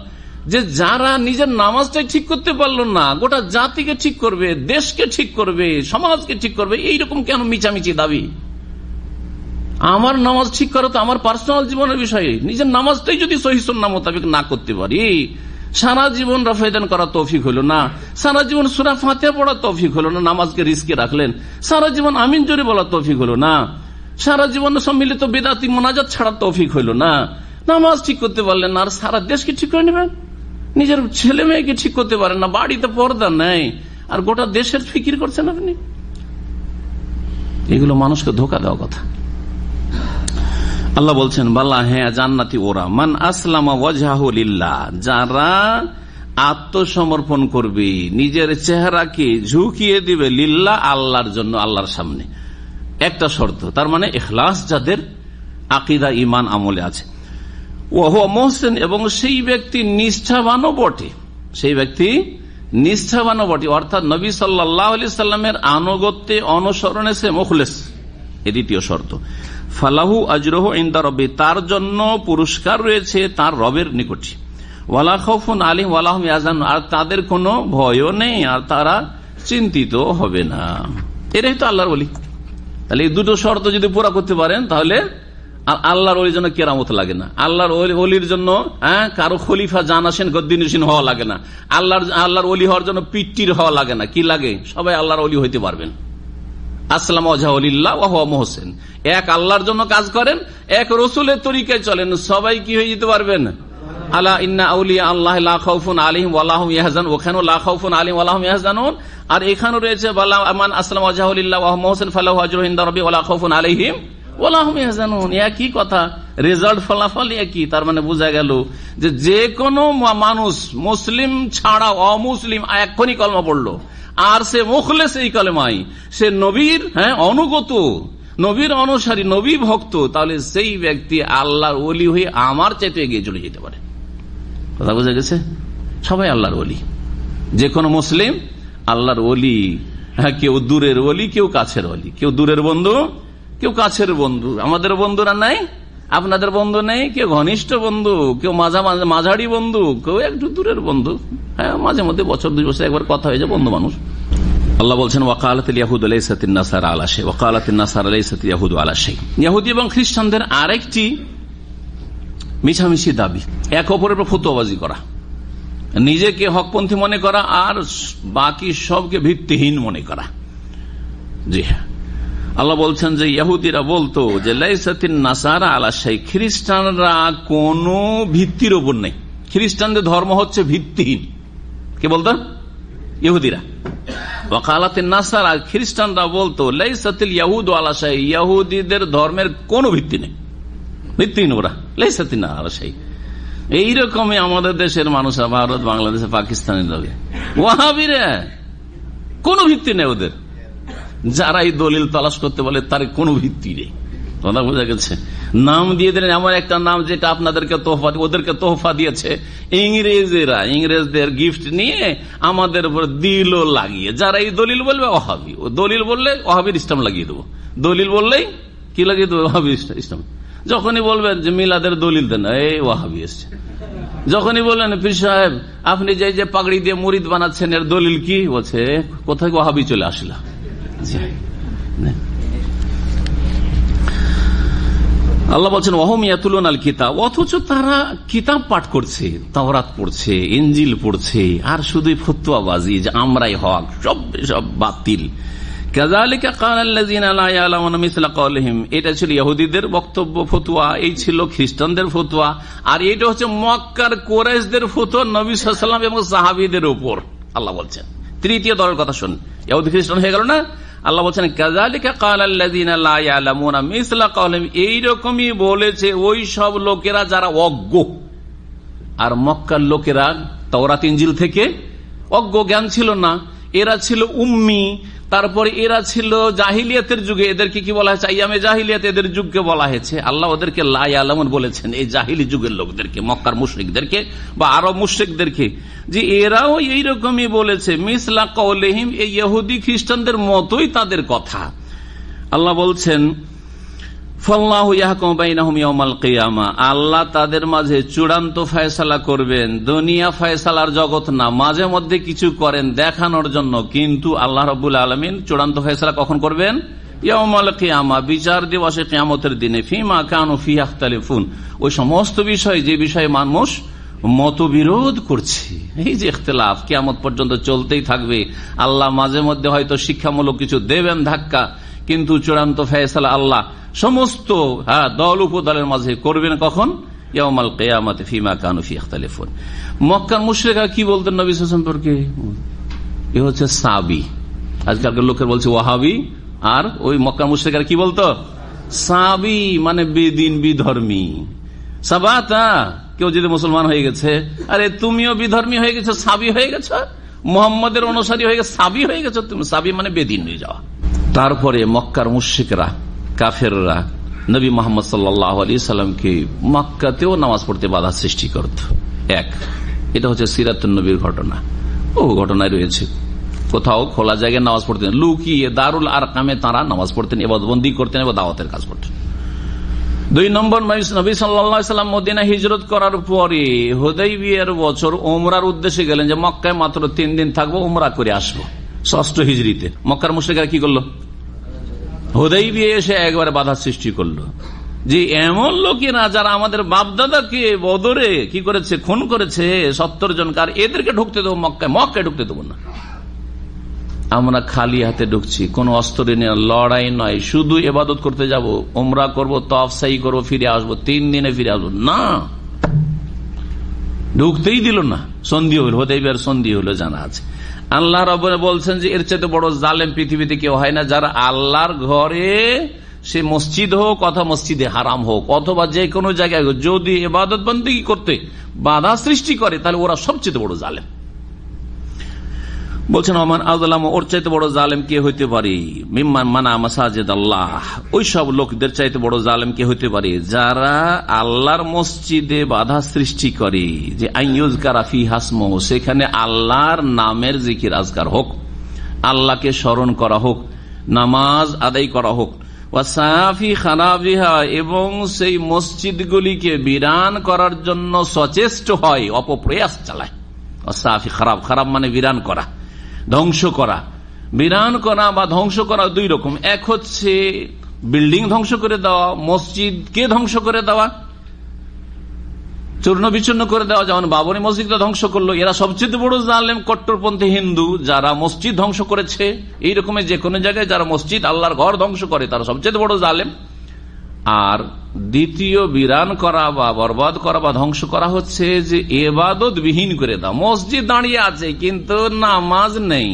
Speaker 4: যে যারা নিজের নামাজটাই ঠিক করতে পারলো না, গোটা জাতিকে ঠিক করবে, দেশকে ঠিক করবে, সমাজকে ঠিক করবে, এইরকম কেন মিছামিছি দাবি? আমার নামাজ ঠিক করা তো আমার পার্সোনাল জীবনের বিষয়ে। নিজের নামাজটাই যদি সহিহ সুন্নাহ মোতাবেক না করতে পারি, সারা জীবন রাফায়দান করা তৌফিক হলো না, সারা জীবন সূরা ফাতিহা পড়া তৌফিক হলো না, নামাজকে রিস্কে রাখলেন, সারা জীবন আমিন জোরে বলা তৌফিক হলো না, সারা জীবন সম্মিলিত বিদআতি মুনাজাত ছাড়া তৌফিক হলো না, নামাজ ঠিক করতে পারলেন না, আর সারা দেশকে ঠিক করে নেবেন। নিজের ছেলে মেয়েকে ঠিক করতে পারেন না, বাড়িতে পর্দা নেই, আর গোটা দেশের ফিকির করছেন আপনি। এগুলো মানুষকে ধোকা দেওয়া কথা। আল্লাহ বলছেন বাল্লা, হ্যাঁ জান্নাতি ওরা। মান আসলামা ওয়াজহাহু লিল্লাহ, যারা আত্মসমর্পণ করবে, নিজের চেহারাকে ঝুঁকিয়ে দিবে লিল্লাহ, আল্লাহর জন্য, আল্লাহর সামনে। একটা শর্ত, তার মানে ইখলাস যাদের আকীদা ঈমান আমলে আছে। ওয়া মুহসিন, এবং সেই ব্যক্তি নিষ্ঠাবানও বটে, সেই ব্যক্তি নিষ্ঠাবানও বটে, অর্থাৎ নবী সাল্লাল্লাহু আলাইহি সাল্লামের আনুগত্যে অনুসরণে সে মুখলেস। এই দ্বিতীয় শর্ত। ফালাহু আজরুহু ইনদা রাব্বি, তার জন্য পুরস্কার রয়েছে তার রবের নিকটে। ওয়ালা খাউফুন আলাইহিম ওয়ালা হুম ইয়াহজানুন, আর তাদের কোনো ভয়ও নেই, আর তারা চিন্তিত হবে না। এটাই তো আল্লাহর ওলি। তাহলে এই দুটো শর্ত যদি পুরা করতে পারেন, তাহলে আল্লাহর ওলির জন্য কেরামত লাগে না। আল্লাহর ওলির জন্য কারো খলিফা জানাসেন গদ্দিনসীন হওয়া লাগে না। আল্লাহর ওলি হওয়ার জন্য পিট্টির হওয়া লাগে না। কি লাগে? সবাই আল্লাহর ওলি হইতে পারবেন। আসলাম ওয়াজহুলিল্লাহ ওয়া হুয়া মুহসিন, এক আল্লাহর জন্য কাজ করেন, এক রাসূলের তরিকায় চলেন, সবাই কি হয়ে যেতে পারবেন? আলা ইন্না আউলিয়া আল্লাহ লা খাউফুন আলাইহিম ওয়া লা হুম ইয়াহজানুন, ওখানেও লা খাউফুন আলাইহিম ওয়া লা হুম ইয়াহজানুন, আর এখানেও রয়েছে বালা মান আসলাম ওয়াজহুলিল্লাহ ওয়া হুয়া মুহসিন ফালাহু আজরুহু ইনদা রাব্বি ওয়া লা খাউফুন আলাইহিম ওয়া লা হুম ইয়াহজানুন। একই কথা, রেজাল্ট ফলাফল একই। তার মানে বোঝা গেল যে কোনো মানুষ মুসলিম ছাড়া অমুসলিম এক্ষুনি কলমা পড়লো, আর সে মুখলেস এই কলেমাই, সে নবীর অনুগত, নবীর অনুসারী, নবী ভক্ত, তাহলে সেই ব্যক্তি আল্লাহর ওলি হয়ে আমার চাইতে এগিয়ে চলে যেতে পারে। কথা বোঝা গেছে? সবাই আল্লাহর ওলি, যে কোনো মুসলিম আল্লাহর ওলি। কেউ দূরের ওলি, কেউ কাছের ওলি, কেউ দূরের বন্ধু, কেউ কাছের বন্ধু। আমাদের বন্ধুরা নাই, আপনাদের বন্ধু নেই, কেউ ঘনিষ্ঠ বন্ধু, কেউ মাঝারি বন্ধু, কেউ একটু দূরের বন্ধু। হ্যাঁ, মাঝে মধ্যে বছর 2 বছর একবার কথা হয়ে যায় বন্ধু মানুষ। আল্লাহ বলছেন ওয়াকালাতিল ইয়াহুদ লাইসাতিন নাসারা আলা শাই, ওয়াকালাতিন নাসারা লাইসাতিল ইয়াহুদ আলা শাই। ইহুদি এবং খ্রিস্টানদের আরেকটি মিছামিছি দাবি, এক অপরের উপর ফতোয়াবাজি করা, নিজেকে হকপন্থী মনে করা আর বাকি সবকে ভিত্তিহীন মনে করা। জি হ্যাঁ, আল্লাহ বলছেন যে ইহুদিরা বলতো যে লাইসাতিন নাসারা আলা শাই, খ্রিস্টানরা কোন ভিত্তির উপর নেই, খ্রিস্টানদের ধর্ম হচ্ছে ভিত্তিহীন। কে বলতো? ইহুদিরা। ওয়াকালাতিন নাসারা, খ্রিস্টানরা বলতো লাইসাতিল ইয়াহুদ আলা শাই, ইহুদিদের ধর্মের কোনো ভিত্তি নেই, ভিত্তিহীন ওরা, লাইসাতিন আলা শাই। এইরকমই আমাদের দেশের মানুষ, ভারত, বাংলাদেশে, পাকিস্তানের লোক ওয়াহাবিরা, কোনো ভিত্তি নেই ওদের। যারা এই দলিল তালাশ করতে বলে তার কোনো ভিত্তি নেই। কথা বোঝা গেছে? নাম দিয়ে দিলেন এমন একটা নাম যেটা আপনাদেরকে তোহফা, ওদেরকে তোহফা দিয়েছে ইংরেজেরা, ইংরেজদের গিফট নিয়ে আমাদের উপর দিল লাগিয়ে। যারা এই দলিল বলবে ওয়াহাবি, ও দলিল বললে ওয়াহাবির ইসলাম লাগিয়ে দেবো, দলিল বললেই কি লাগিয়ে দেবো? ওয়াহাবির ইসলাম। যখনই বলবেন যে মিলাদের দলিল দেন, এই ওয়াহাবি এসছে। যখনই বললেন পীর সাহেব আপনি যে পাগড়ি দিয়ে মুরিদ বানাচ্ছেন এর দলিল কি? বলছে কোথায় ওয়াহাবি চলে আসলা। আল্লাহ বলছেন ওয়াহুম ইয়াতুলুন আল কিতাব, অথচ তারা কিতাব পাঠ করছে, তাওরাত পড়ছে, ইনজিল পড়ছে, আর শুধুই ফতোয়াবাজি যে আমরাই হক, সব বাতিল। কাযালিকা ক্বালাল্লাযিনা লা ইয়ালামুনা মিসলা ক্বাওলিহিম, এটা ছিল ইহুদিদের বক্তব্য, ফতোয়া। এই ছিল খ্রিস্টানদের ফতোয়া, আর এটা হচ্ছে মক্কার কুরাইশদের ফতোয়া নবী সাল্লাল্লাহু আলাইহি ওয়াসাল্লাম এবং সাহাবীদের উপর। আল্লাহ বলছেন তৃতীয় দলের কথা শুন, ইহুদি খ্রিস্টান হয়ে গেল না? আল্লাহ বলছেন কাযালিকা ক্বালাল্লাযিনা লা ইয়ালামুনা মিসলা ক্বাওলিহিম, এইরকমই বলেছে ওই সব লোকেরা যারা অজ্ঞ। আর মক্কার লোকেরা তাওরাত ইনজিল থেকে অজ্ঞ, জ্ঞান ছিল না, এরা ছিল উম্মি। তারপরে এরা ছিল জাহিলিয়াতের যুগে, এদেরকে কি বলা হয়েছে? আইয়ামে জাহিলিয়াত, এদের যুগকে বলা হয়েছে। আল্লাহ ওদেরকে লা ইয়ালামুন বলেছেন, এই জাহিলি যুগের লোকদেরকে, মক্কার মুশরিকদেরকে বা আরব মুশরিকদেরকে, যে এরাও এইরকমই বলেছে মিসলা কওলিহিম, এই ইহুদি খ্রিস্টানদের মতোই তাদের কথা। আল্লাহ বলছেন ফাল্লাহু ইয়াহকুমু বাইনাহুম ইয়াওমাল কিয়ামা, আল্লাহ তাদের মাঝে চূড়ান্ত ফয়সালা করবেন। দুনিয়া ফয়সালার জগৎ না, মাঝে মধ্যে কিছু করেন দেখানোর জন্য, কিন্তু আল্লাহ রাব্বুল আলামিন চূড়ান্ত ফয়সালা কখন করবেন? ইয়াওমাল কিয়ামা, বিচার দিবসে, কিয়ামতের দিনে। ফিমা কানু ফিহি ইখতালিফুন, ওই সমস্ত বিষয় যে বিষয়ে মানুষ মতবিরোধ করছে, এই যে ইখতিলাফ কিয়ামত পর্যন্ত চলতেই থাকবে। আল্লাহ মাঝে মধ্যে হয়তো শিক্ষামূলক কিছু দেবেন ধাক্কা, কিন্তু চূড়ান্ত ফয়সালা আল্লাহ সমস্ত দল উপদলের মাঝে করবেন কখন? ইয়াউমাল কিয়ামাতি ফিমা কানু ফিহি ইখতালিফুন। মক্কার মুশরিকরা কি বলতেন নবী সাল্লাল্লাহু আলাইহি ওয়াসাল্লাম সম্পর্কে? এ হচ্ছে সাবি। আজকালকার লোকের বলছে ওয়াহাবি, আর ওই মক্কার মুশরিকরা কি বলতো? সাবি, মানে বেদিন, বিধর্মী। সাবাতা কেউ যদি মুসলমান হয়ে গেছে, আরে তুমিও বিধর্মী হয়ে গেছো, সাবি হয়ে গেছো, মোহাম্মদের অনুসারী হয়ে গেছে, সাবি হয়ে গেছো তুমি। সাবি মানে বেদিন হয়ে যাওয়া। তারপরে মক্কার মুশরিকরা, কাফেররা নবী মোহাম্মদ সাল্লাল্লাহু আলাইহি সাল্লামকে মক্কাতেও নামাজ পড়তে বাধা সৃষ্টি করত। এটা হচ্ছে সিরাতুন নবীর ঘটনা। ও ঘটনায় রয়েছে, কোথাও খোলা জায়গায় নামাজ পড়তেন, লুকিয়ে দারুল আরকামে তারা নামাজ পড়তেন, ইবাদতবন্দি করতেন এবং দাওয়াতের কাজ করতেন। 2 নম্বর, নবী সাল্লাল্লাহু আলাইহি সাল্লাম মদিনা হিজরত করার পরে হুদাইবিয়ার বছর উমরার উদ্দেশ্যে গেলেন, যে মক্কায় মাত্র 3 দিন থাকবো, উমরা করে আসবো। 6ষ্ঠ হিজরিতে মক্কার মুশরিকরা কি করলো? হুদাইবিয়া এসে একবারে বাধা সৃষ্টি করলো, যে এমন লোকেরা যারা আমাদের বাপদাদাকে বদরে কি করেছে, খুন করেছে 70 জন, কার এদেরকে ঢুকতে দেবো মক্কায় ঢুকতে দেবো না। আমরা খালি হাতে ঢুকছি, কোন অস্ত্র নিয়ে, লড়াই নয়, শুধু ইবাদত করতে যাব, উমরা করবো, তওয়াফ সাই করবো, ফিরে আসবো, 3 দিনে ফিরে আসবো না। ঢুকতেই দিল না। সন্ধি হইল, হুদাইবিয়ার সন্ধি হলো, জানা আছে। আল্লাহ রাব্বুল বলছেন যে এর চাইতে বড় জালেম পৃথিবীতে কেউ হয় না, যারা আল্লাহর ঘরে, সে মসজিদ হোক অথবা মসজিদে হারাম হোক অথবা যে কোনো জায়গায় যদি ইবাদত বন্দেগী করতে বাধা সৃষ্টি করে, তাহলে ওরা সবচেয়ে বড় জালেম। বলছেন ওমান আযলাম, ওর চাইতে বড় জালেম কে হইতে পারে? মিম্মান মানা মাসাজিদ আল্লাহ, ওই সব লোকদের চাইতে বড় জালেম কে হইতে পারে যারা আল্লাহর মসজিদে বাধা সৃষ্টি করে, যে আইয়ুযকারা ফিহা ইসমুহু, সেখানে আল্লাহর নামের জিকির আজকার হোক, আল্লাহকে স্মরণ করা হোক, নামাজ আদায় করা হোক, ওয়াসাফি খারাবিহা, এবং সেই মসজিদগুলিকে বিরান করার জন্য সচেষ্ট হয়, অপপ্রয়াস চালায়। ওয়াসাফি খারাব, খারাপ মানে বিরান করা, ধ্বংস করা। বিরান করা বা ধ্বংস করা 2 রকম। এক হচ্ছে বিল্ডিং ধ্বংস করে দেওয়া, মসজিদকে ধ্বংস করে দেওয়া, চূর্ণ বিচূর্ণ করে দেওয়া, যেমন বাবরি মসজিদটা ধ্বংস করলো। এরা সবচেয়ে বড় জালেম কট্টরপন্থী হিন্দু, যারা মসজিদ ধ্বংস করেছে। এই রকমের যে কোনো জায়গায় যারা মসজিদ, আল্লাহর ঘর ধ্বংস করে, তারা সবচেয়ে বড় জালেম। আর দ্বিতীয় বিরান করা বা বরবাদ করা বা ধ্বংস করা হচ্ছে যে ইবাদত বিহীন করে দাও। মসজিদ দাঁড়িয়ে আছে কিন্তু নামাজ নেই,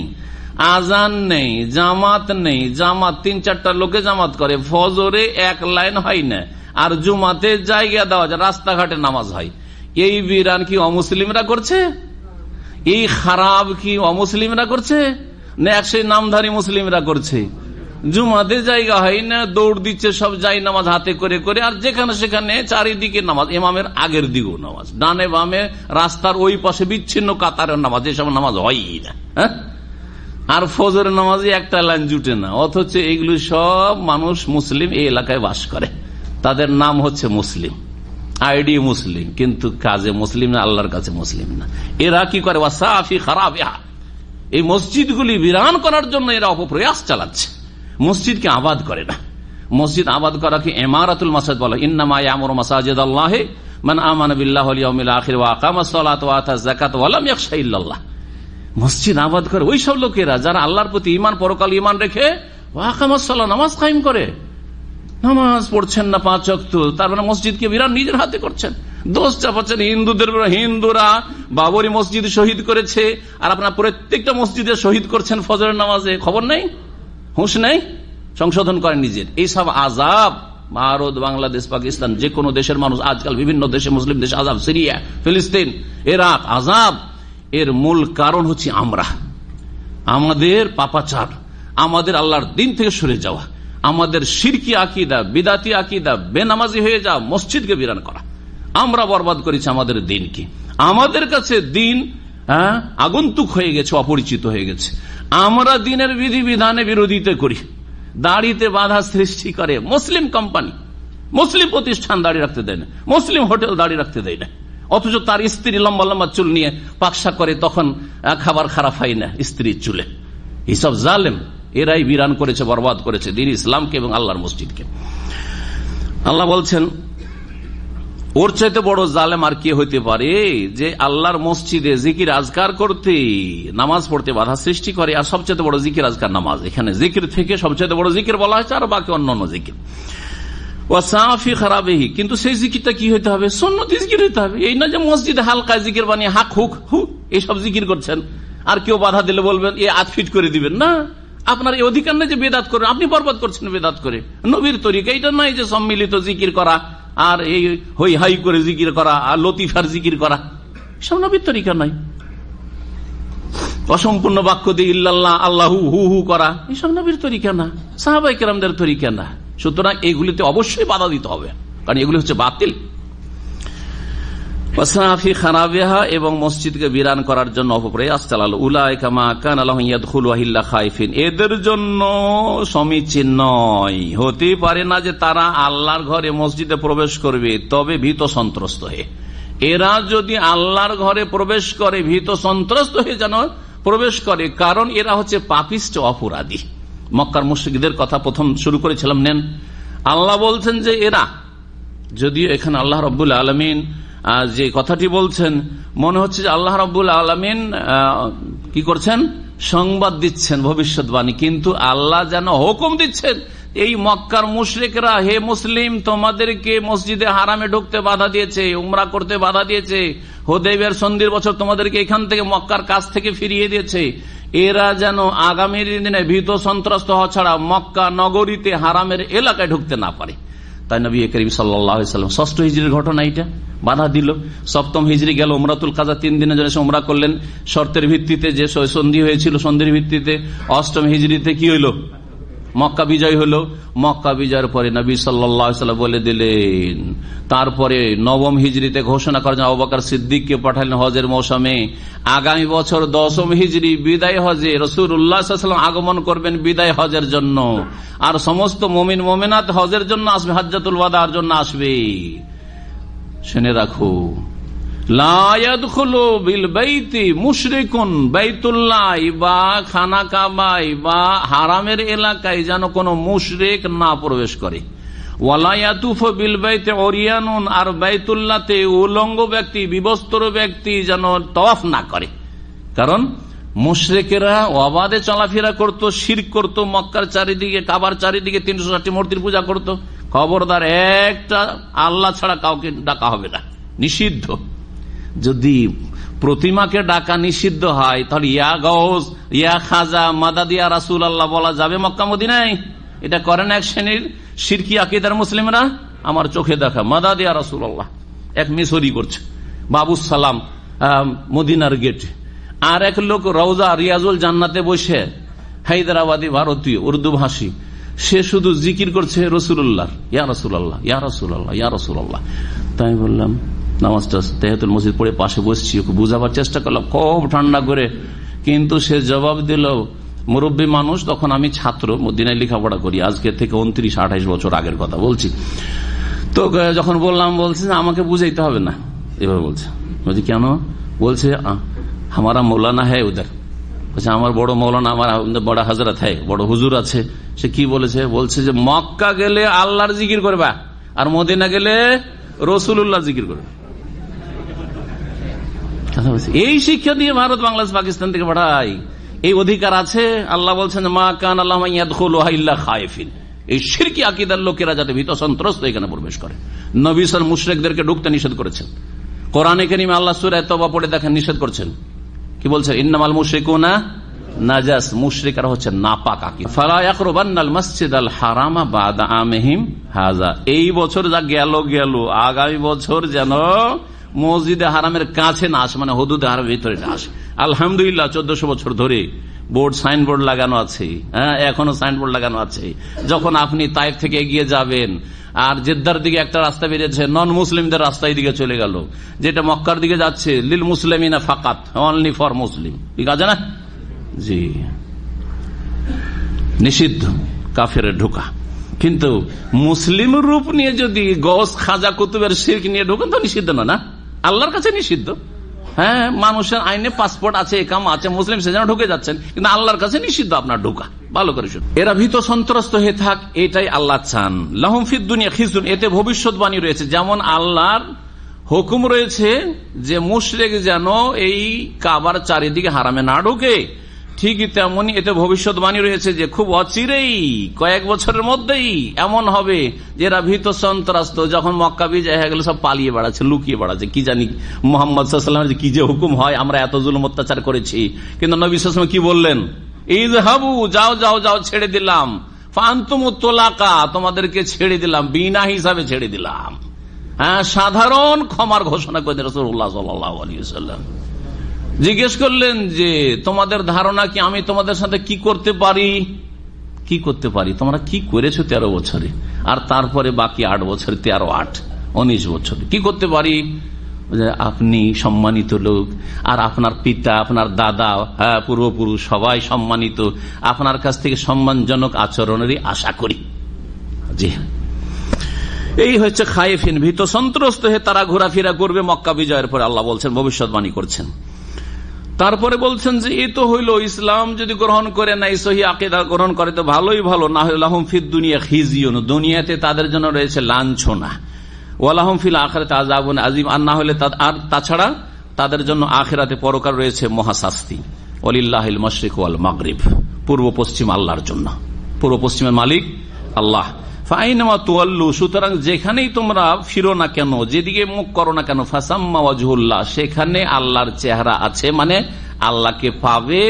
Speaker 4: আজান নেই, জামাত নেই। জামাত 3-4টা লোকে জামাত করে, ফজরে 1 লাইন হয় না, আর জুমাতে জায়গা দেওয়া যায়, রাস্তাঘাটে নামাজ হয়। এই বিরান কি অমুসলিমরা করছে? এই খারাপ কি অমুসলিমরা করছে না একশো নামধারী মুসলিমরা করছে? জুমাতে জায়গা হয় না, দৌড় দিচ্ছে সব, যাই নামাজ হাতে করে করে, আর যেখানে সেখানে চারিদিকে নামাজ, ইমামের আগের দিকেও নামাজ, ডানে বামে রাস্তার ওই পাশে বিচ্ছিন্ন কাতারের নামাজ, এসব নামাজ হয়ই না। হ্যাঁ, আর ফজরের নামাজে 1টা লাইন জুটে না। অথচ এগুলো সব মানুষ মুসলিম এই এলাকায় বাস করে, তাদের নাম হচ্ছে মুসলিম, আইডি মুসলিম, কিন্তু কাজে মুসলিম না, আল্লাহর কাছে মুসলিম না। এরা কি করে? ওয়াসাফি খারাবিহা, এই মসজিদগুলি বিরান করার জন্য এরা অপপ্রয়াস চালাচ্ছে, মসজিদকে আবাদ করে না। মসজিদ আবাদ করাকে ইমারাতুল মাসজিদ বলা। ইন্নামা ইয়ামুরু মাসাজিদাল্লাহি মান আমানা বিল্লাহি ওয়াল ইয়াউমিল আখির ওয়া আকামাস সালাতা ওয়া আতাজ যাকাত ওয়া লাম ইয়াখশা ইল্লাল্লাহ। মসজিদ আবাদ করে ওই সব লোকেরা যারা আল্লাহর প্রতি ঈমান, পরকাল ঈমান রেখে ওয়া আকামাস সালাত, নামাজ কায়েম করে। নামাজ পড়ছেন না 5 ওয়াক্ত, তার মানে মসজিদকে বিরান নিজের হাতে করছেন। দোষ চাপাচ্ছেন হিন্দুদের। হিন্দুরা বাবরি মসজিদ শহীদ করেছে, আর আপনার প্রত্যেকটা মসজিদে শহীদ করছেন ফজরের নামাজে। খবর নেই, হুঁশ নেই, সংশোধন করেন নিজের। এইসব আজাব ভারত, বাংলাদেশ, পাকিস্তান, যে কোনো দেশের মানুষ আজকাল বিভিন্ন দেশে, মুসলিম দেশে আজাব, সিরিয়া, ফিলিস্তিন, ইরাক, আজাব। এর মূল কারণ হচ্ছে আমাদের পাপাচার, আমাদের আল্লাহর দিন থেকে সরে যাওয়া, আমাদের শিরকি আকীদা, বিদাতি আকীদা, বেনামাজি হয়ে যাওয়া, মসজিদকে বিরান করা। আমরা বরবাদ করেছি আমাদের দিনকে। আমাদের কাছে দিন আগন্তুক হয়ে গেছে, অপরিচিত হয়ে গেছে। আমরা দিনের বিধি বিধানে বিরোধিতা করি, দাড়িতে বাধা সৃষ্টি করে। মুসলিম কোম্পানি, মুসলিম প্রতিষ্ঠান দাড়ি রাখতে দেয় না, মুসলিম হোটেল দাড়ি রাখতে দেয় না, অথচ তার স্ত্রী লম্বা লম্বা চুল নিয়ে পাকশা করে, তখন খাবার খারাপ হয় না স্ত্রীর চুলে। এইসব জালেম, এরাই বিরান করেছে, বরবাদ করেছে দিন ইসলামকে এবং আল্লাহর মসজিদকে। আল্লাহ বলছেন ওর চাইতে বড় জালেম আর কে হইতে পারে যে আল্লাহর মসজিদে জিকির আজকার করতে, নামাজ পড়তে বাধা সৃষ্টি করে। আর সবচেয়ে বড় জিকির আজকার নামাজ। এখানে জিকির থেকে সবচেয়ে বড় জিকির বলা হয়েছে, আর বাকি অন্যান্য জিকির। ওয়াসাফি খারাবিহি, কিন্তু সেই জিকিরটা কি হইতে হবে? সুন্নতি জিকির হইতে হবে। এই না যে মসজিদে হালকা জিকির বানিয়ে হাক হুক হু এইসব জিকির করছেন, আর কেউ বাধা দিলে বলবেন এ আতফিট করে দিবেন না। আপনার এই অধিকার নেই যে বেদাত করেন, আপনি বরবাদ করছেন বেদাত করে। নবীর তরিকা এটা নাই যে সম্মিলিত জিকির করা, আর এই হই হাই করে জিকির করা আর লতিফার জিকির করা, সব নবীর তরিকা নাই। অসম্পূর্ণ বাক্য দিয়ে ইল্লাল্লাহ আল্লাহু হু হু করা, এসব নবীর তরিকা না, সাহাবায়ে কেরামদের তরিকা না। সুতরাং এগুলিতে অবশ্যই বাধা দিতে হবে, কারণ এগুলি হচ্ছে বাতিল। এবং মসজিদকে বিরান করার জন্য অপপ্রয়াস চালালো। উলাইকা মা কানা লাহুম ইয়াদখুলুহা ইল্লা খায়ফিন, এদের জন্য সমীচীন নয়, হতে পারে না যে তারা আল্লাহর ঘরে মসজিদে প্রবেশ করবে তবে ভীত সন্ত্রস্ত হয়ে। এরা যদি আল্লাহর ঘরে প্রবেশ করে ভীত সন্ত্রস্ত হয়ে যেন প্রবেশ করে, কারণ এরা হচ্ছে পাপিষ্ট অপরাধী। মক্কার মুশরিকদের কথা প্রথম শুরু করেছিলাম, নেন। আল্লাহ বলছেন যে এরা, যদিও এখানে আল্লাহ রাব্বুল আলামিন যে কথাটি বলছেন মনে হচ্ছে যে আল্লাহ রাব্বুল আলামিন কি করছেন, সংবাদ দিচ্ছেন, ভবিষ্যৎবাণী, কিন্তু আল্লাহ যেন হুকুম দিচ্ছেন এই মক্কার মুশরিকরা, হে মুসলিম, তোমাদেরকে মসজিদে হারামে ঢুকতে বাধা দিয়েছে, উমরা করতে বাধা দিয়েছে, হুদাইবিয়ার সন্ধির বছর তোমাদেরকে এখান থেকে মক্কার কাছ থেকে ফিরিয়ে দিয়েছে, এরা যেন আগামী দিনে ভীত সন্ত্রস্ত হওয়া ছাড়া মক্কা নগরীতে হারামের এলাকায় ঢুকতে না পারে। তাই নবী করিম সাল্লাল্লাহু আলাইহি ওয়াসাল্লাম 6ষ্ঠ হিজরির ঘটনা, এটা বাধা দিল। 7ম হিজরি গেল, উমরাতুল কাজা 3 দিনের জন্য উমরা করলেন শর্তের ভিত্তিতে, যে সন্ধি হয়েছিল সন্ধির ভিত্তিতে। 8ম হিজরিতে কি হইল, মক্কা বিজয় হলো। মক্কা বিজয়ের পরে নবী সাল্লাল্লাহু আলাইহি ওয়াসাল্লাম বলে দিলেন, তারপরে 9ম হিজরিতে ঘোষণা করেন আবু বকর সিদ্দিককে পাঠালেন হজের মৌসুমে, আগামী বছর 10ম হিজরি বিদায় হজে রাসূলুল্লাহ সাল্লাল্লাহু আলাইহি ওয়াসাল্লাম আগমন করবেন বিদায় হজের জন্য, আর সমস্ত মুমিন মুমিনাত হজের জন্য আসবে, হজ্জাতুল ওয়াদার জন্য আসবে। শুনে রাখো, লা ইয়াদখুলু বিল বাইতি মুশরিকুন, বাইতুল্লাহ বা খানা কাবায় বা হারামের এলাকায় যেন কোনো মুশরিক না প্রবেশ করে। ওয়ালা ইয়াতুফু বিল বাইতি উরিয়ানুন, আর বাইতুল্লাহতে উলঙ্গ ব্যক্তি, বিবস্ত্র ব্যক্তি যেন তওয়াফ না করে। কারণ মুশরিকেরা অবাধে চলাফেরা করত, শিরক করত, মক্কার চারিদিকে কাবার চারিদিকে 360টি মূর্তির পূজা করত। খবরদার, একটা আল্লাহ ছাড়া কাউকে ডাকা হবে না, নিষিদ্ধ। যদি প্রতিমাকে ডাকা নিষিদ্ধ হয় তাহলে ইয়া গৌস, ইয়া খাজা, মাদাদ ইয়া রাসূলুল্লাহ বলা যাবে মক্কা মদিনায়? এটা করেন এক শ্রেণীর শিরকি আকীদার মুসলিমরা, আমার চোখে দেখা, মাদাদ ইয়া রাসূলুল্লাহ এক মিশরি করছে, বাবুস সালাম মদিনার গেটে, আর এক লোক রওজা রিয়াজুল জান্নাতে বসে, হায়দ্রাবাদী ভারতীয় উর্দু ভাষী, সে শুধু জিকির করছে রাসূলুল্লাহ, ইয়া রাসূলুল্লাহ, ইয়া রাসূলুল্লাহ, ইয়া রাসূলুল্লাহ। তাই বললাম, নামাজটা তাহিয়াতুল মসজিদ পড়ে পাশে বসছি, ওকে বুঝাবার চেষ্টা করলাম খুব ঠান্ডা করে, কিন্তু সে জবাব দিল, মুরব্বী মানুষ, তখন আমি ছাত্র, মদিনায় লেখাপড়া করি, আজকে থেকে 29-28 বছর আগের কথা বলছি। তো যখন বললাম, বলছে আমাকে বুঝাইতে হবে না, এভাবে বলছে। বলছি কেন? বলছে हमारा मौलाना है उधर, বলছে আমার বড় মৌলানা, আমার বড় হযরত है, বড় হুজুর আছে। সে কি বলেছে? বলছে যে মক্কা গেলে আল্লাহর জিকির করবা, আর মদিনা গেলে রাসূলুল্লাহ জিকির করবে। এই শিক্ষা দিয়ে ভারত, বাংলাদেশ, পাকিস্তান থেকে পাঠাই, এই অধিকার আছে। আল্লাহ বলছেন মা কান আল্লাহু ইয়াদখুলুহা ইল্লা খায়ফিন, এই শিরকি আকীদার লোকেরা যাতে ভীত সন্ত্রস্ত এখানে প্রবেশ করে। নবী সাল্লাল্লাহু আলাইহি ওয়াসাল্লাম মুশরিকদেরকে ঢুকতে নিষেধ করেছেন। কোরআনে কারীমে আল্লাহ সূরা তাওবা পড়ে দেখেন, নিষেধ করছেন। কি বলছেন? ইন্নামাল মুশরিকুনা নাজাস, মুশরিকরা হচ্ছে নাপাক আকীদা। ফালা ইয়াকরুবান্নাল মাসজিদাল হারামা বাদা আমিহিম হাযা, এই বছর যা গেল গেল, আগামী বছর যেন মসজিদে হারামের কাছে না আসে, মানে হুদুদে হারামের ভিতরে না আসে। আলহামদুলিল্লাহ 1400 বছর ধরে বোর্ড, সাইনবোর্ড লাগানো আছে, হ্যাঁ, এখনো সাইনবোর্ড লাগানো আছে। যখন আপনি তাইফ থেকে এগিয়ে যাবেন আর জেদ্দার দিকে একটা রাস্তা বেরিয়েছে, নন মুসলিমদের রাস্তা দিকে চলে গেল, যেটা মক্কার দিকে যাচ্ছে লিল মুসলিমিনা ফাকাত, অনলি ফর মুসলিম, ঠিক আছে না? জি, নিষিদ্ধ কাফেরের ঢোকা। কিন্তু মুসলিম রূপ নিয়ে যদি গস, খাজা, কুতুবের শিরক নিয়ে ঢোকেন তো নিষিদ্ধ না, আল্লাহর কাছে নিষিদ্ধ। হ্যাঁ, মানুষের আইনে পাসপোর্ট আছে, একাম আছে, মুসলিম সেজন্য ঢুকে যাচ্ছেন, কিন্তু আল্লাহর কাছে নিষিদ্ধ আপনার ঢোকা। ভালো করে শুনুন, এরা ভীত সন্ত্রস্ত হয়ে থাক, এটাই আল্লাহ চান। লাহুম ফিদ দুনিয়া খিজুন, এতে ভবিষ্যৎবাণী রয়েছে। যেমন আল্লাহর হুকুম রয়েছে যে মুশরিক যেন এই কাবার চারিদিকে হারামে না ঢোকে, ঠিকই তেমনি এতে ভবিষ্যৎবাণী রয়েছে যে খুব অচিরেই, কয়েক বছরের মধ্যেই এমন হবে যে এরা ভীত সন্ত্রস্ত, যখন মক্কা বিজয় হয়ে গেল সব পালিয়ে বেড়াচ্ছে, লুকিয়ে বেড়াচ্ছে। কি জানি মুহাম্মদ সাল্লাল্লাহু আলাইহি ওয়াসাল্লামের কি যে হুকুম হয়, আমরা এত জুলুম অত্যাচার করেছি, কিন্তু নবী সাল্লাল্লাহু আলাইহি ওয়াসাল্লাম কি বললেন? ইযহাবু, যাও যাও যাও, ছেড়ে দিলাম, ফাআনতুমুত তুলাকা, তোমাদেরকে ছেড়ে দিলাম, বিনা হিসাবে ছেড়ে দিলাম। সাধারণ ক্ষমার ঘোষণা করে রাসূলুল্লাহ সাল্লাল্লাহু আলাইহি ওয়াসাল্লাম। জিজ্ঞেস করলেন যে তোমাদের ধারণা কি আমি তোমাদের সাথে কি করতে পারি, তোমরা কি করেছো 13 বছরে, আর তারপরে বাকি 8 বছর, 13, 8, 19 বছর কি করতে পারি? আপনি সম্মানিত লোক, আর আপনার পিতা, আপনার দাদা, পূর্বপুরুষ সবাই সম্মানিত, আপনার কাছ থেকে সম্মানজনক আচরণেরই আশা করি। জি, এই হচ্ছে খায়েফিন, ভীত সন্ত্রস্ত হয়ে তারা ঘোরাফেরা করবে মক্কা বিজয়ের পরে। আল্লাহ বলছেন, ভবিষ্যৎবাণী করছেন। তারপরে বলছেন যে এই তো হইল ইসলাম যদি গ্রহণ করে নাই, সহি আকীদা গ্রহণ করে তো ভালোই ভালো, না হলে লাহুম ফিদ দুনিয়া খিজিয়ুন, দুনিয়াতে তাদের জন্য রয়েছে লাঞ্ছনা, ওয়ালাহুম ফিল আখিরাতি আযাবুন আযীম, আর না হলে আর তাছাড়া তাদের জন্য আখিরাতে পরকাল রয়েছে মহাশাস্তি। ওয়ালিল্লাহিল মাশরিক ওয়াল মাগরিব, পূর্ব পশ্চিম আল্লাহর জন্য, পূর্ব পশ্চিমের মালিক আল্লাহ। ফাইনামা তুওয়াল্লু, সুতরাং যেখানেই তোমরা ফিরো না কেন, যেদিকে মুখ করো না কেন, ফাসাম্মা ওয়াজহুল্লাহ, সেখানে আল্লাহর চেহারা আছে, মানে আল্লাহকে পাবে।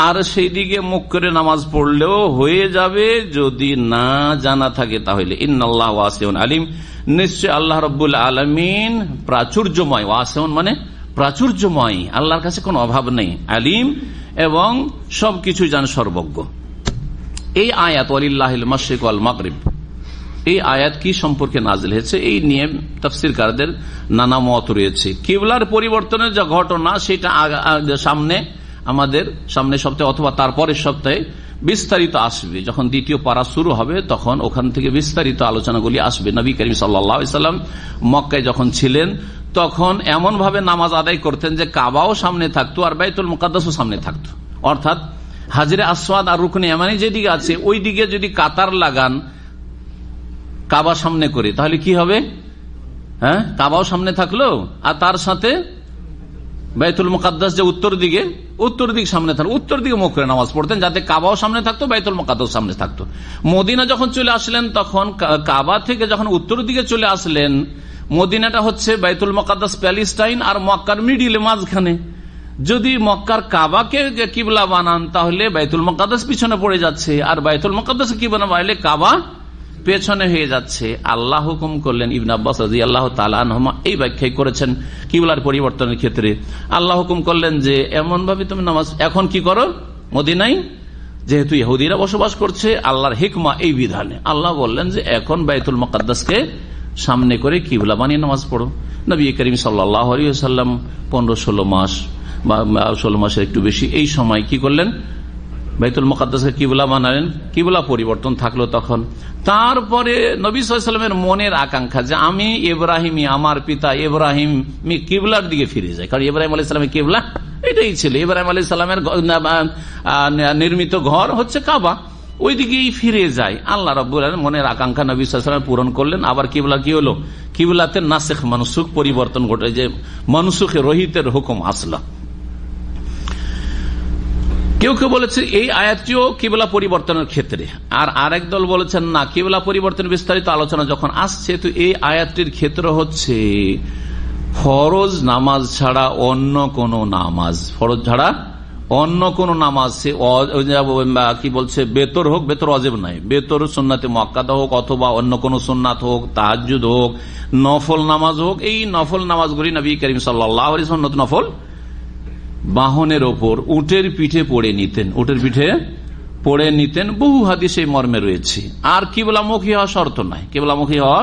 Speaker 4: আর সেই দিকে মুখ করে নামাজ পড়লেও হয়ে যাবে, যদি না জানা থাকে তাহলে। ইন্নাল্লাহু ওয়াসিউন আলিম, নিশ্চয় আল্লাহ রাব্বুল আলামিন প্রাচুর্যময়, ওয়াসিউন মানে প্রাচুর্যময়, আল্লাহর কাছে কোনো অভাব নেই, আলিম এবং সবকিছু জান, সর্বজ্ঞ। এই আয়াত ওয়ালিল্লাহিল মাশরিক ওয়াল মাগরিব, এই আয়াত কি সম্পর্কে নাজিল হয়েছে এই নিয়ে তাফসীরকারদের নানা মত রয়েছে। কিবলার পরিবর্তনের যে ঘটনা, সেটা আমাদের সামনের সপ্তাহে অথবা তারপরের সপ্তাহে বিস্তারিত আসবে। যখন দ্বিতীয় পারা শুরু হবে তখন ওখান থেকে বিস্তারিত আলোচনাগুলি আসবে। নবী করিম সাল্লাল্লাহু আলাইহি ওয়াসাল্লাম মক্কায় যখন ছিলেন তখন এমন ভাবে নামাজ আদায় করতেন যে কাবাও সামনে থাকতো আর বাইতুল মুকাদ্দাসও সামনে থাকতো। অর্থাৎ হাজরে আসওয়াদ আর রুকনে ইয়ামানি যেদিকে আছে ওই দিকে যদি কাতার লাগান কাবা সামনে করে, তাহলে কি হবে? কাবাও সামনে থাকলো আর তার সাথে বাইতুল মুকাদ্দাস যে উত্তর দিক সামনে থাকলো, উত্তর দিকে মুখ করে নামাজ পড়তেন, যাতে কাবাও সামনে থাকতো, বাইতুল মুকাদ্দাস সামনে থাকতো। মদিনা যখন চলে আসলেন তখন কাবা থেকে যখন উত্তর দিকে চলে আসলেন, মদিনাটা হচ্ছে বাইতুল মুকাদ্দাস প্যালেস্টাইন আর মক্কার মিডিলে, মাঝখানে। যদি মক্কার কাবাকে কিবলা বানান তাহলে বাইতুল মুকাদ্দাস পিছনে পড়ে যাচ্ছে, আর বাইতুল মুকাদ্দাস কিবলা বানালে কাবা পেছনে হয়ে যাচ্ছে। আল্লাহ হুকুম করলেন, ইবনে আব্বাস রাদিয়াল্লাহু তাআলা আনহুমা এই ব্যাখ্যাই করেছেন কিবলার পরিবর্তনের ক্ষেত্রে। আল্লাহ হুকুম করলেন যে এমন ভাবে তুমি নামাজ এখন কি করো, মদিনায় যেহেতু ইহুদিরা বসবাস করছে, আল্লাহর হিকমা এই বিধানে। আল্লাহ বললেন যে এখন বাইতুল মুকাদ্দাসকে সামনে করে কিবলা বানিয়ে নামাজ পড়ো। নবী করিম সাল্লাল্লাহু আলাইহি ওয়াসাল্লাম 15-16 মাস বা 16 মাসের একটু বেশি এই সময় কি করলেন, বাইতুল মুকাদ্দাসকে কিবলা বানালেন। কিবলা পরিবর্তন থাকলো তখন। তারপরে নবী সাল্লাল্লাহু আলাইহি ওয়াসাল্লামের মনের আকাঙ্ক্ষা যে আমি ইব্রাহিমী, আমার পিতা ইব্রাহিম কিবলার দিকে ফিরে যাই, কারণ ইব্রাহিম আলাইহিস সালামের কিবলা এটাই ছিল। ইব্রাহিম আলাইহিস সালামের নির্মিত ঘর হচ্ছে কাবা, ওই দিকেই ফিরে যায়। আল্লাহ রাব্বুল আলামিন মনের আকাঙ্ক্ষা নবী সাল্লাল্লাহু আলাইহি ওয়াসাল্লাম পূরণ করলেন। আবার কিবলা কি হলো, কিবলাতে নাসিখ মানসুখ পরিবর্তন ঘটে, যে মানসুখে রহিতের হুকুম আসলো। কেউ কেউ বলেছে এই আয়াতটিও কিবলা পরিবর্তনের ক্ষেত্রে, আর আরেক দল বলেছেন না, কিবলা পরিবর্তন বিস্তারিত আলোচনা যখন আসছে তো এই আয়াতটির ক্ষেত্র হচ্ছে ফরজ নামাজ ছাড়া অন্য কোন নামাজ, ফরজ ছাড়া অন্য কোন নামাজ, সে কি বলছে বেতর হোক, বেতর ওয়াজিব নাই, বেতর সুন্নাতে মুআক্কাদা হোক অথবা অন্য কোন সুন্নাত হোক, তাহাজ্জুদ হোক, নফল নামাজ হোক, এই নফল নামাজগুলি নবী করিম সাল্লাল্লাহু আলাইহি ওয়াসাল্লাম নফল বাহনের ওপর উটের পিঠে পড়ে নিতেন। বহু হাদিস এই মর্মে রয়েছে। আর কিবলামুখী হওয়া শর্ত নাই, কিবলামুখী হওয়া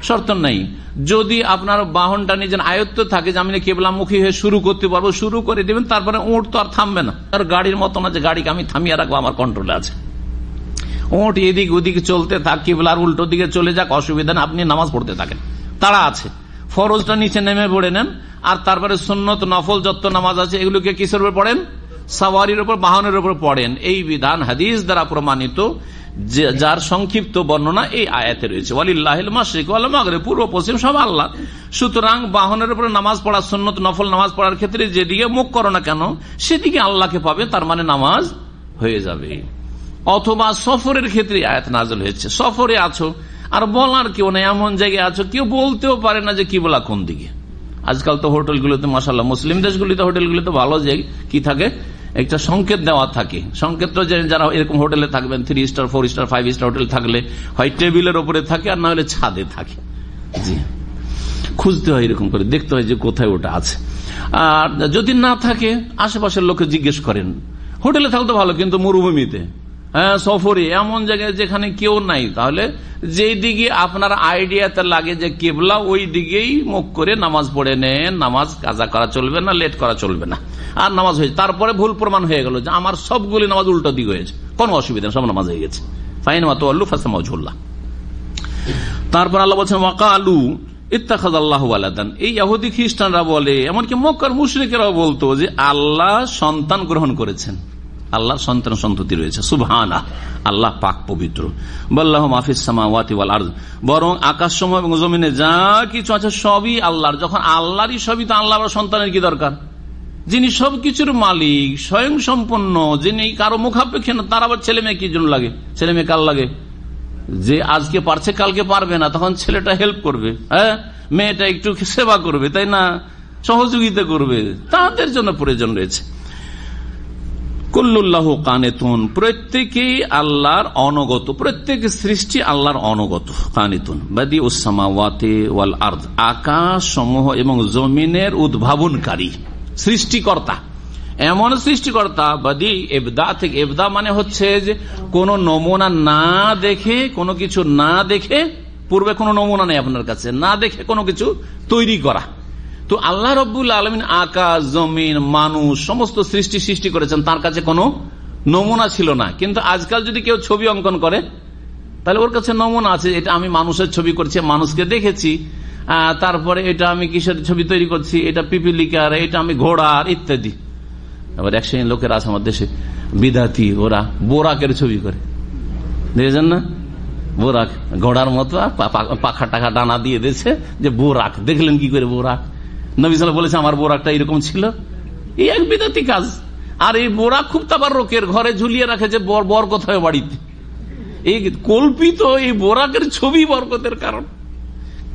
Speaker 4: শর্ত নাই। যদি আপনার বাহনটা নিজের আয়ত্ত থাকে যে আমি কিবলামুখী হয়ে শুরু করতে পারবো, শুরু করে দেবেন, তারপরে উট তো আর থামবে না। আর গাড়ির মতো না যে গাড়িকে আমি থামিয়ে রাখবো, আমার কন্ট্রোলে আছে। উট এদিক ওদিকে চলতে থাক, কিবলার উল্টো দিকে চলে যাক, অসুবিধা না, আপনি নামাজ পড়তে থাকেন, তারা আছে। ফরজটা নিচে নেমে পড়ে নেন, আর তারপরে সুন্নত নফল যত নামাজ আছে এগুলোকে কিসের উপর পড়েন, সাওয়ারির উপর, বাহনের উপর পড়েন। এই বিধান হাদিস দ্বারা প্রমাণিত, যার সংক্ষিপ্ত বর্ণনা এই আয়াতে রয়েছে। ওয়ালিল্লাহিল মাশরিক ওয়াল মাগরিব, পূর্ব পশ্চিম সব আল্লাহ। সুতরাং বাহনের উপরে নামাজ পড়া, সুন্নত নফল নামাজ পড়ার ক্ষেত্রে যেদিকে মুখ করো না কেন সেদিকে আল্লাহকে পাবে, তার মানে নামাজ হয়ে যাবে। অথবা সফরের ক্ষেত্রে আয়াত নাযিল হয়েছে, সফরে আছো আর বলার কেউ নেই, এমন জায়গায় আছো কেউ বলতেও পারে না যে কিবলা কোন দিকে। আজকাল তো হোটেলগুলোতে মাশাআল্লাহ, মুসলিম দেশগুলিতে হোটেলগুলিতে ভালো যে কি থাকে, একটা সংকেত দেওয়া থাকে। সংকেত যারা এরকম হোটেলে থাকবেন, 3 স্টার 4 স্টার 5 স্টার হোটেল থাকলে হয় টেবিলের উপরে থাকে আর না হলে ছাদে থাকে। জি, খুঁজতে হয়, এরকম করে দেখতে হয় যে কোথায় ওটা আছে। আর যদি না থাকে আশেপাশের লোকে জিজ্ঞেস করেন। হোটেলে থাকলে তো ভালো, কিন্তু মরুভূমিতে, সফরে, এমন জায়গায় যেখানে কেউ নাই, তাহলে যেই দিকে আপনার আইডিয়াতে লাগে যে কেবলা, ওই দিকেই মুখ করে নামাজ পড়ে নেন। নামাজ কাজা করা চলবে না, লেট করা চলবে না। আর নামাজ হয়েছে, তারপরে ভুল প্রমাণ হয়ে গেল যে আমার সবগুলি নামাজ উল্টো দিকে হয়েছে, কোনো অসুবিধা, সব নামাজ হয়ে গেছে। ফাইন মাতওয়াল্লু ফাসামাউজুল্লাহ। তারপর আল্লাহ বলছেন ওয়াকালু ইত্তাখাযাল্লাহু ওয়ালাদান। এই ইহুদি খ্রিস্টানরা বলে, এমনকি মক্কার মুশরিকেরাও বলতো যে আল্লাহ সন্তান গ্রহণ করেছেন, আল্লাহর সন্তান সন্ততি রয়েছে। সুবহানাহ, আল্লাহ পাক পবিত্র। বাল্লাহু মাফিস সামাওয়াতি ওয়াল আরদ, বরং আকাশসমূহ এবং জমিনে যা কিছু আছে সবই আল্লাহর। যখন আল্লাহরই সবই, তো আল্লাহ সন্তানের কি দরকার? যিনি সবকিছুর মালিক, স্বয়ং সম্পন্ন, যিনি কারো মুখাপেক্ষী না, তার আবার ছেলে মেয়ে কি জন্য লাগে? ছেলে মেয়ে কার লাগে? যে আজকে পারছে কালকে পারবে না, তখন ছেলেটা হেল্প করবে, মেয়েটা একটু সেবা করবে, তাই না, সহযোগিতা করবে, তাদের জন্য প্রয়োজন রয়েছে। কুল্লুল্লাহু কানিতুন, প্রত্যেকেই আল্লাহর অনুগত, প্রত্যেক সৃষ্টি আল্লাহর অনুগত। কানিতুন বাদিউস সামাওয়াতি ওয়াল আরদ, আকাশ সমূহ এবং জমিনের উদ্ভাবনকারী, সৃষ্টিকর্তা। এমন সৃষ্টিকর্তা, বাদি এবদা থেকে, এবদা মানে হচ্ছে যে কোন নমুনা না দেখে, কোনো কিছু না দেখে, পূর্বে কোনো নমুনা নেই আপনার কাছে, না দেখে কোনো কিছু তৈরি করা। তো আল্লাহ রাব্বুল আলামিন আকাশ, জমিন, মানুষ, সমস্ত সৃষ্টি করেছেন, তার কাছে কোনো নমুনা ছিল না। কিন্তু আজকাল যদি কেউ ছবি অঙ্কন করে, তাহলে ওর কাছে নমুনা আছে, এটা আমি মানুষের ছবি করছি, মানুষকে দেখেছি, তারপরে এটা আমি কিসের ছবি তৈরি করছি, এটা পিপিলিকার, এটা আমি ঘোড়ার, ইত্যাদি। আবার এক শ্রেণীর লোকের আছে আমার দেশে, বিদাতি, ওরা বোরাকের ছবি করে, দেখেছেন না? বোরাক, ঘোড়ার মতো পাখা টাকা ডানা দিয়ে দিয়েছে যে বোরাক। দেখলেন কি করে বোরাক? নবী সাল্লাল্লাহু আলাইহি ওয়াসাল্লাম বলেছে আমার বোরাকটা এরকম ছিল। এই এক বিদাতি কাজ। আর এই বোরাক খুব তাবাররুকের, ঘরে ঝুলিয়ে রাখে যে বরকত হয় বাড়িতে। এই কল্পিত এই বোরাকের ছবি বরকতের কারণ।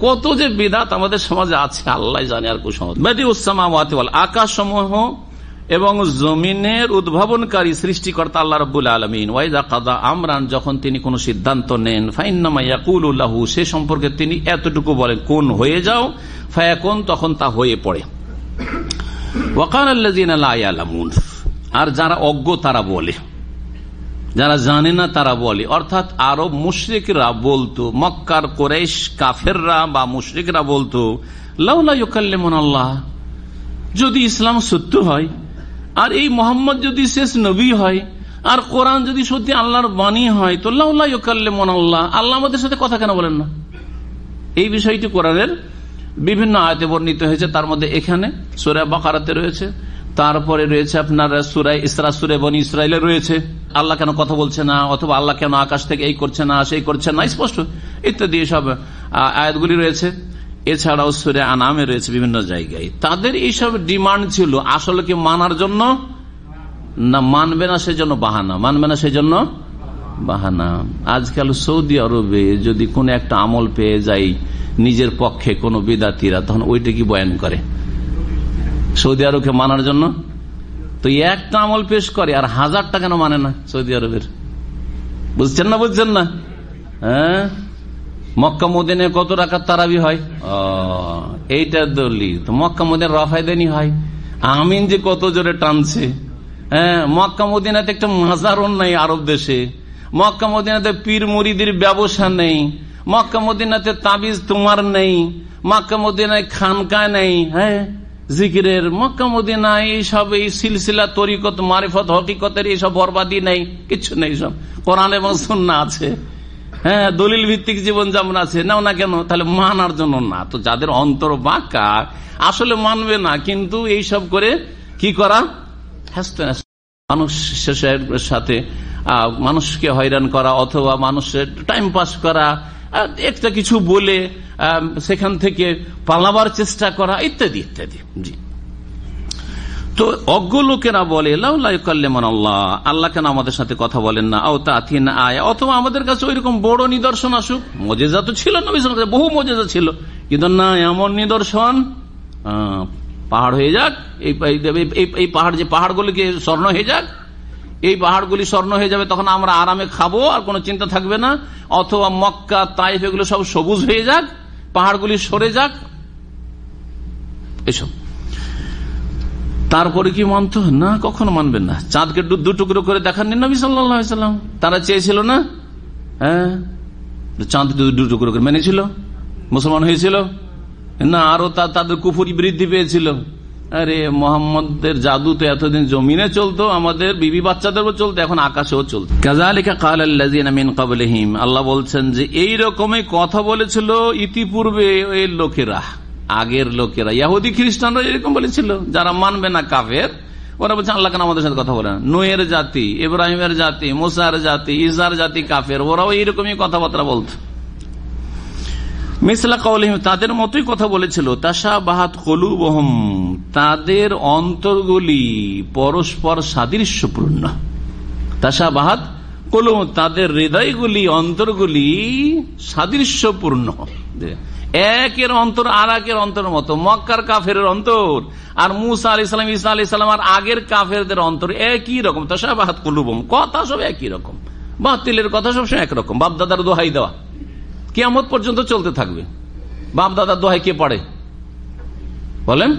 Speaker 4: কত যে বিদাত আমাদের সমাজে আছে আল্লাহ জানে। আর কুসংস্কার, বাদিউস সামাওয়াতি ওয়াল, আকাশ সমূহ এবং জমিনের উদ্ভাবনকারী সৃষ্টিকর্তা আল্লাহ রাব্বুল আলামিন। ওয়াইযা কাদা আমরান, যখন তিনি কোন সিদ্ধান্ত নেন, ফাইন্নামা ইয়াকুলু লাহু, সে সম্পর্কে তিনি এতটুকু বলেন, কোন হয়ে যাও, ফায়াকুন, তখন তা হয়ে পড়ে। ওয়াকালাল্লাযিনা লা ইয়ালামুন, আর যারা অজ্ঞ তারা বলে, যারা জানে না তারা বলে, অর্থাৎ আরব মুশরিকরা বলতো, মক্কার কুরাইশ কাফেররা বা মুশরিকরা বলতো, লাউলা ইউকাল্লিমুনাল্লাহ, যদি ইসলাম সত্য হয়, আর এই মোহাম্মদ যদি শেষ নবী হয়, আর কোরআন যদি সত্যি আল্লাহর বাণী হয়, তো লাউলা ইউকাল্লিমুনাল্লাহ, আল্লাহ আমাদের সাথে কথা কেন বলেন না? এই বিষয়টি কোরআনের বিভিন্ন আয়াতে বর্ণিত হয়েছে। তার মধ্যে এখানে সূরা বাকারাতে রয়েছে, তারপরে রয়েছে আপনার সূরা ইসরা, সূরা বনী ইসরাইলে রয়েছে, আল্লাহ কেন কথা বলছে না, অথবা আল্লাহ কেন আকাশ থেকে এই করছে না, সেই করছে না, স্পষ্ট ইত্যাদি সব আয়াতগুলি রয়েছে। এছাড়াও সূরা আনামে রয়েছে বিভিন্ন জায়গায়। তাদের এইসব ডিমান্ড ছিল আসলে কি মানার জন্য না, মানবে না সেজন্য বাহানা, মানবে না সেজন্য বাহানা। আজকাল সৌদি আরবে যদি কোন একটা আমল পেয়ে যায় নিজের পক্ষে কোন বিদাতিরা, তখন ওইটা কি বয়ান করে সৌদি আরবকে মানার জন্য। তো একটা আমল পেশ করে আর 1000টা কেন মানে না সৌদি আরবের? বুঝছেন না, বুঝছেন না? হ্যাঁ, মক্কা মদিনে কত রাকাত তারাবি হয়, এইটা দলিল। তো মক্কা মদিনে রফায়দানি হয়, আমিন যে কত জোরে টানছে। হ্যাঁ, মক্কা মদিনাতে একটা মাজারও নাই আরব দেশে, মক্কা মদিনাতে পীর মুরিদের ব্যবসা নেই, মক্কা মদিনাতে তাবিজ তোমার নেই, মক্কা মদিনায় খানকা নেই, হ্যাঁ জিকিরের, মক্কা মদিনায় এইসব এই সিলসিলা তরিকত মারিফত হকিকতের এইসব বরবাদি নেই, কিছু নেই, সব কোরআন এবং সুন্নাহ আছে। হ্যাঁ, দলিল ভিত্তিক জীবন যেমন আছে, নাও না কেন? তাহলে মানার জন্য না। তো যাদের অন্তর বাঁকা, আসলে মানবে না, কিন্তু এইসব করে কি করা, মানুষের সাথে মানুষকে হয়রান করা, অথবা মানুষের টাইম পাস করা, একটা কিছু বলে সেখান থেকে পালাবার চেষ্টা করা, ইত্যাদি ইত্যাদি। জি, তো অজ্ঞ লোকেরা বলে লাউলা ইউকাল্লিমুনাল্লাহ, আল্লাহ কেন আমাদের সাথে কথা বলেন না, আও তা'তিনা আয়া, অথবা আমাদের কাছে ওইরকম বড় নিদর্শন আসুক। মুজিজা তো ছিল নবী সাল্লাল্লাহু আলাইহি ওয়াসাল্লাম, বহু মুজিজা ছিল, কিন্তু না এমন নিদর্শন, পাহাড় হয়ে যাক, এই পাহাড়, যে পাহাড়গুলিকে স্বর্ণ হয়ে যাক, এই পাহাড়গুলি স্বর্ণ হয়ে যাবে, তখন আমরা আরামে খাবো, আর কোনো চিন্তা থাকবে না। অথবা মক্কা, তাইফ, এগুলো সব সবুজ হয়ে যাক, পাহাড়গুলি সরে যাক, এসব। তারপরে কি মানত না? কখনো মানবেন না। চাঁদকে দু টুকরো করে দেখাননি নবী সাল্লাল্লাহু আলাইহি ওয়াসাল্লাম? তারা চেয়েছিল না? হ্যাঁ, চাঁদ দু টুকরো করে মেনেছিল, মুসলমান হয়েছিল না? আরো তাদের কুফরি বৃদ্ধি পেয়েছিল। আরে মোহাম্মদের জাদু তো এতদিন জমিনে চলতো, আমাদের বিবি বাচ্চাদেরও চলতো, এখন আকাশেও চলতো। কাযালিকা ক্বালাল্লাযীনা মিন ক্বাবলিহিম, আল্লাহ বলছেন যে এই রকমই কথা বলেছিল ইতিপূর্বে ওই লোকেরা, আগের লোকেরা, ইহুদি খ্রিস্টানরা এরকম বলেছিল, যারা মানবে না কাফের। ওরা বলছে আল্লাহ কেন আমাদের সাথে কথা বলে না? নূহের জাতি, ইব্রাহিমের জাতি, মুসার জাতি, ঈসার জাতি কাফের, ওরাও এইরকমই কথাবার্তা বলতো। মিসলা কাউলিহিম, তাদের মতোই কথা বলেছিল। তাশাবাহাত কুলুবুহুম, তাদের অন্তরগুলি পরস্পর সাদৃশ্যপূর্ণ। তাশাবাহাত কুলুবুহুম, তাদের হৃদয়গুলি, অন্তরগুলি সাদৃশ্যপূর্ণ। একের অন্তর আর একের অন্তরের মতো। মক্কার কাফেরের অন্তর আর মুসা আলাইহিস সালাম, ঈসা আলাইহিস সালাম আর আগের কাফেরদের অন্তর একই রকম। তাশাবাহাত কুলুবুহুম, কথা সব একই রকম, বাতিলের কথা সবসময় একরকম। বাপদাদার দোহাই দেওয়া কিয়ামত পর্যন্ত চলতে থাকবে। বাপ দাদার দোহাই কে পড়ে বলেন?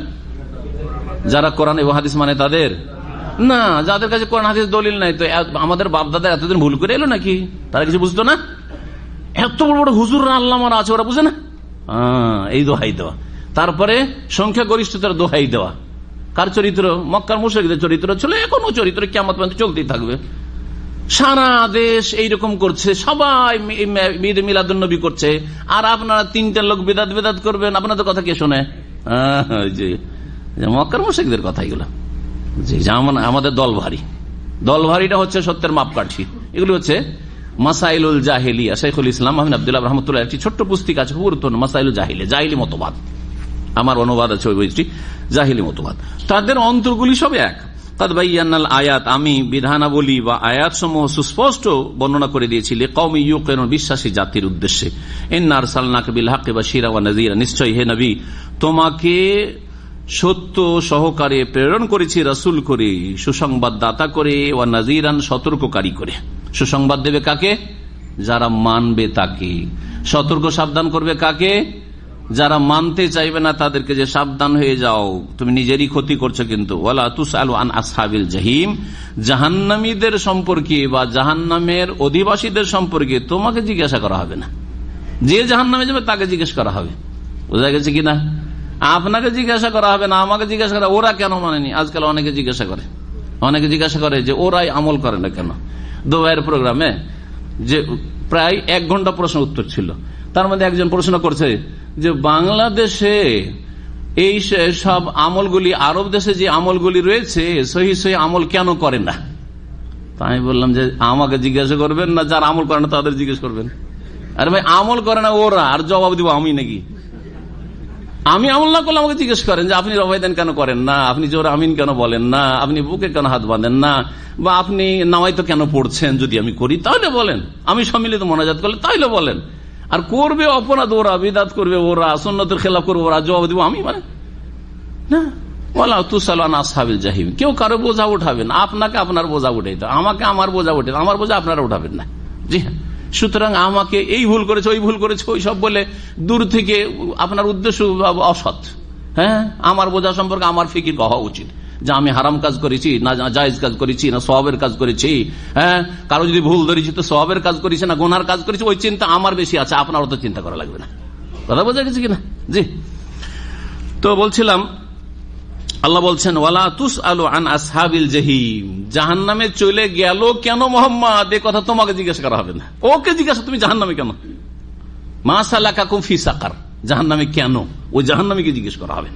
Speaker 4: যারা কোরআন এবং হাদিস মানে তাদের না, যাদের কাছে কোরআন হাদিস দলিল নাই। তো আমাদের বাপ দাদা এতদিন ভুল করে এলো নাকি? তারা কিছু বুঝতো না? এত বড় বড় হুজুররা আল্লামারা আছে, ওরা বুঝে না? এই দোহাই দেওয়া। তারপরে সংখ্যা গরিষ্ঠতার দোহাই দেওয়া। কার চরিত্র? মক্কার মুশরিকদের চরিত্র ছিল, এখনো চরিত্র কিয়ামত পর্যন্ত চলতেই থাকবে। সারা দেশ এইরকম করছে, সবাই মিলাদুন নবী করছে, আর আপনারা তিনটা লোক বেদাত করবেন। আপনাদের কথা কে শোনে? মক্কার মুশরিকদের কথা এগুলো। আমাদের দল ভারীটা হচ্ছে সত্যের মাপকাঠি। এগুলি হচ্ছে মাসাইলুল জাহেলিয়া। শাইখুল ইসলাম আহমদ আব্দুল্লাহ রহমতুল্লাহ একটি ছোট্ট পুস্তিকা আছে, পুরাতন মাসাইলুল জাহিলিয়া, জাহিলি মতবাদ। আমার অনুবাদ আছে ওই বইটি, জাহিলি মতবাদ। তাদের অন্তরগুলি সব এক। আয়াত, আমি বিধানাবলী বা আয়াত সমূহ সুস্পষ্ট বর্ণনা করে দিয়েছি লিকাওমি ইউকিনুন, বিশ্বাসী জাতির উদ্দেশ্যে। ইন্না আরসালনাকা বিল হাক্কি বাশীরা ওয়া নাযীরা, নিশ্চয়ই হে নবী তোমাকে সত্য সহকারে প্রেরণ করেছি, রাসূল করে, সুসংবাদদাতা করে, ওয়া নাযীরান, সতর্ককারী করে। সুসংবাদ দেবে কাকে? যারা মানবে তাকে। সতর্ক সাবধান করবে কাকে? যারা মানতে চাইবে না তাদেরকে, যে সাবধান হয়ে যাও, তুমি নিজেরই ক্ষতি করছো। কিন্তু ওয়ালা তুসআলু আন আসহাবিল জাহিম, জাহান্নামীদের সম্পর্কে বা জাহান্নামের অধিবাসীদের সম্পর্কে তোমাকে জিজ্ঞাসা করা হবে না। যে জাহান্নামে যাবে তাকে জিজ্ঞেস করা হবে। বোঝা গেছে কিনা? আপনাকে জিজ্ঞাসা করা হবে না, আমাকে জিজ্ঞাসা করা। ওরা কেন মানেনি? আজকাল অনেকে জিজ্ঞাসা করে যে ওরাই আমল করে না কেন। দুবাইয়ের প্রোগ্রামে যে প্রায় 1 ঘন্টা প্রশ্ন উত্তর ছিল, তার মধ্যে একজন প্রশ্ন করছে যে বাংলাদেশে এই সব আমলগুলি, আরব দেশে যে আমলগুলি রয়েছে, সহি আমল কেন করে না? আমি বললাম যে আমাকে জিজ্ঞাসা করবেন না, যারা আমল করে না তাদের জিজ্ঞেস করবেন। আরে ভাই, আমল করে না ওরা, আর জবাব দিব আমি নাকি? আমি আমল না করলে আমাকে জিজ্ঞেস করেন যে আপনি রবাইদান কেন করেন না, আপনি জোর আমিন কেন বলেন না, আপনি বুকে কেন হাত বাঁধেন না, বা আপনি নামাই তো কেন পড়ছেন? যদি আমি করি তাহলে বলেন, আমি সম্মিলিত মোনাজাত করলে তাহলে বলেন। আর করবে অপরাধ ওরা, বিদাত করবে ওরা, সুন্নতের খেলাফ করবে ওরা, জবাব দিব আমি মানে না। ওয়ালা তুসআলু আন আসহাবিল জাহিম, কেউ কারো বোঝা উঠাবেন, আপনাকে আপনার বোঝা উঠাইতে, আমাকে আমার বোঝা উঠে, আমার বোঝা আপনারা উঠাবেন না। জি হ্যাঁ, সুতরাং আমাকে এই ভুল করেছে, ওই ভুল করেছে, ওই সব বলে দূর থেকে আপনার উদ্দেশ্য অসৎ। হ্যাঁ, আমার বোঝা সম্পর্কে আমার ফিকির হওয়া উচিত যে আমি হারাম কাজ করেছি না জায়েজ কাজ করেছি না সওয়াবের কাজ করেছি। হ্যাঁ, কারো যদি ভুল ধরেছি তো সওয়াবের কাজ করেছি না গুনার কাজ করেছি, ওই চিন্তা আমার বেশি আছে, আপনার অত চিন্তা করা লাগবে না। কথা বোঝা গেছে কিনা? জি। তো বলছিলাম, আল্লাহ বলছেন ওয়ালা তুসআলু আন আসহাবিল জাহিম, জাহান্নামে চলে গেল কেন মুহাম্মদ, এই কথা তোমাকে জিজ্ঞাসা করা হবে না। ওকে জিজ্ঞাসা, তুমি জাহান্নামে কেন? মা সালাকাকুম ফি সাকার, জাহান্নামে কেন, ওই জাহান্নামীকে জিজ্ঞেস করা হবে।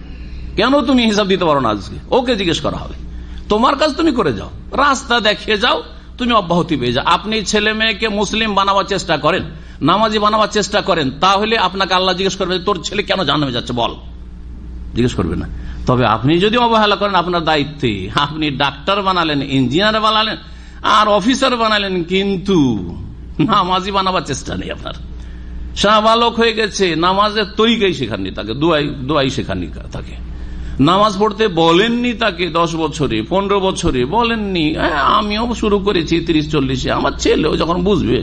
Speaker 4: কেন তুমি হিসাব দিতে পারো না আজকে, ওকে জিজ্ঞেস করা হবে। তোমার কাজ তুমি করে যাও, রাস্তা দেখিয়ে যাও, তুমি অব্যাহতি পেয়ে যাও। আপনি ছেলে মেয়েকে মুসলিম বানাবার চেষ্টা করেন, নামাজি বানাবার চেষ্টা করেন, তাহলে আপনাকে আল্লাহ জিজ্ঞেস করবে তোর ছেলে কেন জাহান্নামে যাচ্ছে বল, জিজ্ঞেস করবে না। তবে আপনি যদি অবহেলা করেন আপনার দায়িত্বে, আপনি ডাক্তার বানালেন, ইঞ্জিনিয়ার বানালেন, আর অফিসার বানালেন, কিন্তু নামাজি বানাবার চেষ্টা নেই আপনার। শাহবালক হয়ে গেছে, নামাজের তরিকাই শেখাননি তাকে, দোয়াই শেখাননি তাকে, নামাজ পড়তে বলেননি তাকে 10 বছরে 15 বছরে বলেননি। আমিও শুরু করেছি 30-40-এ, আমার ছেলেও যখন বুঝবে।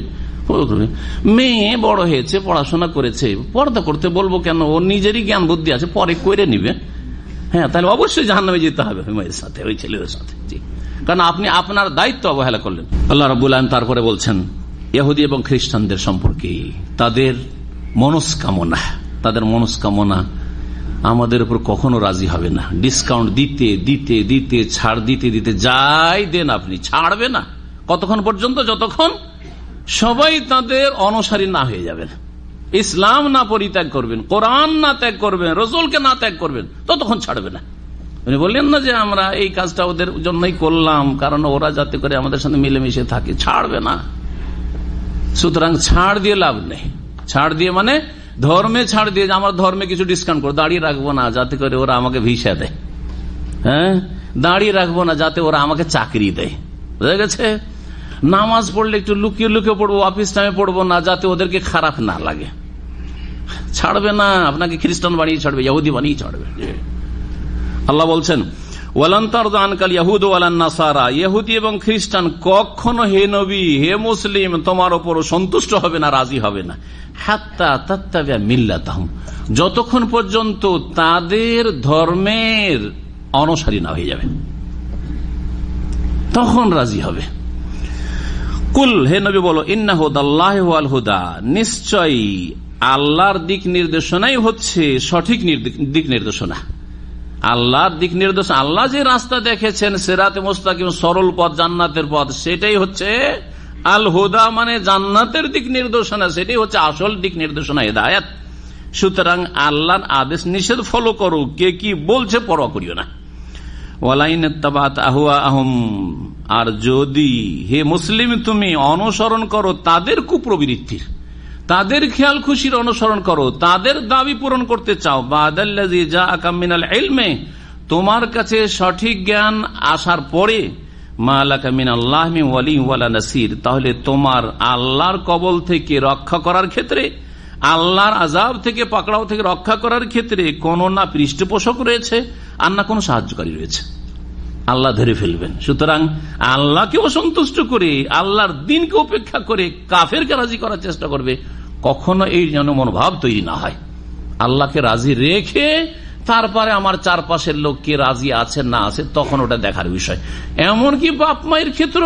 Speaker 4: মেয়ে বড় হয়েছে, পড়াশোনা করেছে, পর্দা করতে বলবো কেন? ওর নিজেরই জ্ঞান বুদ্ধি আছে, পরে করে নিবে। হ্যাঁ, তাহলে অবশ্যই জাহান্নামে যেতে হবে হুমায়ুনের সাথে, ওই ছেলের সাথে। কারণ আপনি আপনার দায়িত্ব অবহেলা করলেন। আল্লাহ রাব্বুল আলামিন তারপরে বলছেন ইহুদি এবং খ্রিস্টানদের সম্পর্কে, তাদের মনস্কামনা আমাদের উপর কখনো রাজি হবে না। ডিসকাউন্ট দিতে দিতে দিতে, ছাড় দিতে দিতে, যাই দেন আপনি ছাড়বে না। কতক্ষণ পর্যন্ত? যতক্ষণ সবাই তাদের অনুসারী না হয়ে যাবেন, ইসলাম না পরিত্যাগ করবেন, কোরআন না ত্যাগ করবেন, রসুলকে না ত্যাগ করবেন, ততক্ষণ ছাড়বে না। উনি বললেন না যে আমরা এই কাজটা ওদের জন্যই করলাম, কারণ ওরা যাতে করে আমাদের সাথে মিলেমিশে থাকে, ছাড়বে না। সুতরাং ছাড় দিয়ে লাভ নেই। ছাড় দিয়ে মানে ধর্মে ছাড় দিয়ে, আমার ধর্মে কিছু ডিসকাউন্ট করে, দাঁড়িয়ে রাখবো না যাতে করে ওরা আমাকে ভিসা দেয়, হ্যাঁ, দাঁড়িয়ে রাখবো না যাতে ওরা আমাকে চাকরি দেয়, বুঝা গেছে। নামাজ পড়লে একটু লুকিয়ে লুকিয়ে পড়বো, অফিস টাইমে পড়বো না যাতে ওদেরকে খারাপ না লাগে, ছাড়বে না। আপনাকে খ্রিস্টান বানিয়ে ছাড়বে, ইহুদি বানিয়ে ছাড়বে। আল্লাহ বলছেন ওয়ালান তারদা আনকাল ইয়াহুদ ওয়ালান নাসারা, ইহুদি এবং খ্রিস্টান কখনো হে নবী, হে মুসলিম, তোমার উপর সন্তুষ্ট হবে না, রাজি হবে না, হাত্তা তাত্তাবিয়া মিল্লাতাহুম, যতক্ষণ পর্যন্ত তাদের ধর্মের অনুসারী না হয়ে যাবে, তখন রাজি হবে। কুল, হে নবী বলো, ইন্না হুদাল্লাহি ওয়াল হুদা, নিশ্চয়ই আল্লাহর দিক নির্দেশনাই হচ্ছে সঠিক দিক নির্দেশনা। আল্লাহর দিক নির্দেশনা, আল্লাহ যে রাস্তা দেখেছেন সিরাতে মুস্তাকিম, সরল পথ, জান্নাতের পথ, সেটাই হচ্ছে আল হুদা, মানে জান্নাতের দিক নির্দেশনা, সেটাই হচ্ছে আসল দিক নির্দেশনা, হিদায়াত। সুতরাং আল্লাহর আদেশ নিষেধ ফলো করো, কে কি বলছে পরোয়া করিও না। ওয়ালাইন ইত্তাবাত আহওয়াহুম, আর যদি হে মুসলিম তুমি অনুসরণ করো তাদের কুপ্রবৃত্তির, তাদের খেয়াল খুশির অনুসরণ করো, তাদের দাবি পূরণ করতে চাও, বাদাল্লাযী জাআকা মিনাল ইলমি, তোমার কাছে সঠিক জ্ঞান আসার পরে, মা লাকা মিনাল্লাহি মিন ওয়ালি ওয়ালা নাসির, তাহলে তোমার আল্লাহর কবল থেকে রক্ষা করার ক্ষেত্রে, আল্লাহর আযাব থেকে, পাকড়াও থেকে রক্ষা করার ক্ষেত্রে কোন না পৃষ্ঠপোষক রয়েছে, আর না কোনো সাহায্যকারী রয়েছে, আল্লাহ ধরে ফেলবেন। সুতরাং আল্লাহকে অসন্তুষ্ট করে, আল্লাহর দিনকে উপেক্ষা করে কাফেরকে রাজি করার চেষ্টা করবে, কখনো এই যেন মনোভাব তৈরি না হয়। আল্লাহকে রাজি রেখে তারপরে আমার চারপাশের লোককে রাজি আছে না আছে তখন ওটা দেখার বিষয়। এমনকি বাপ মায়ের ক্ষেত্র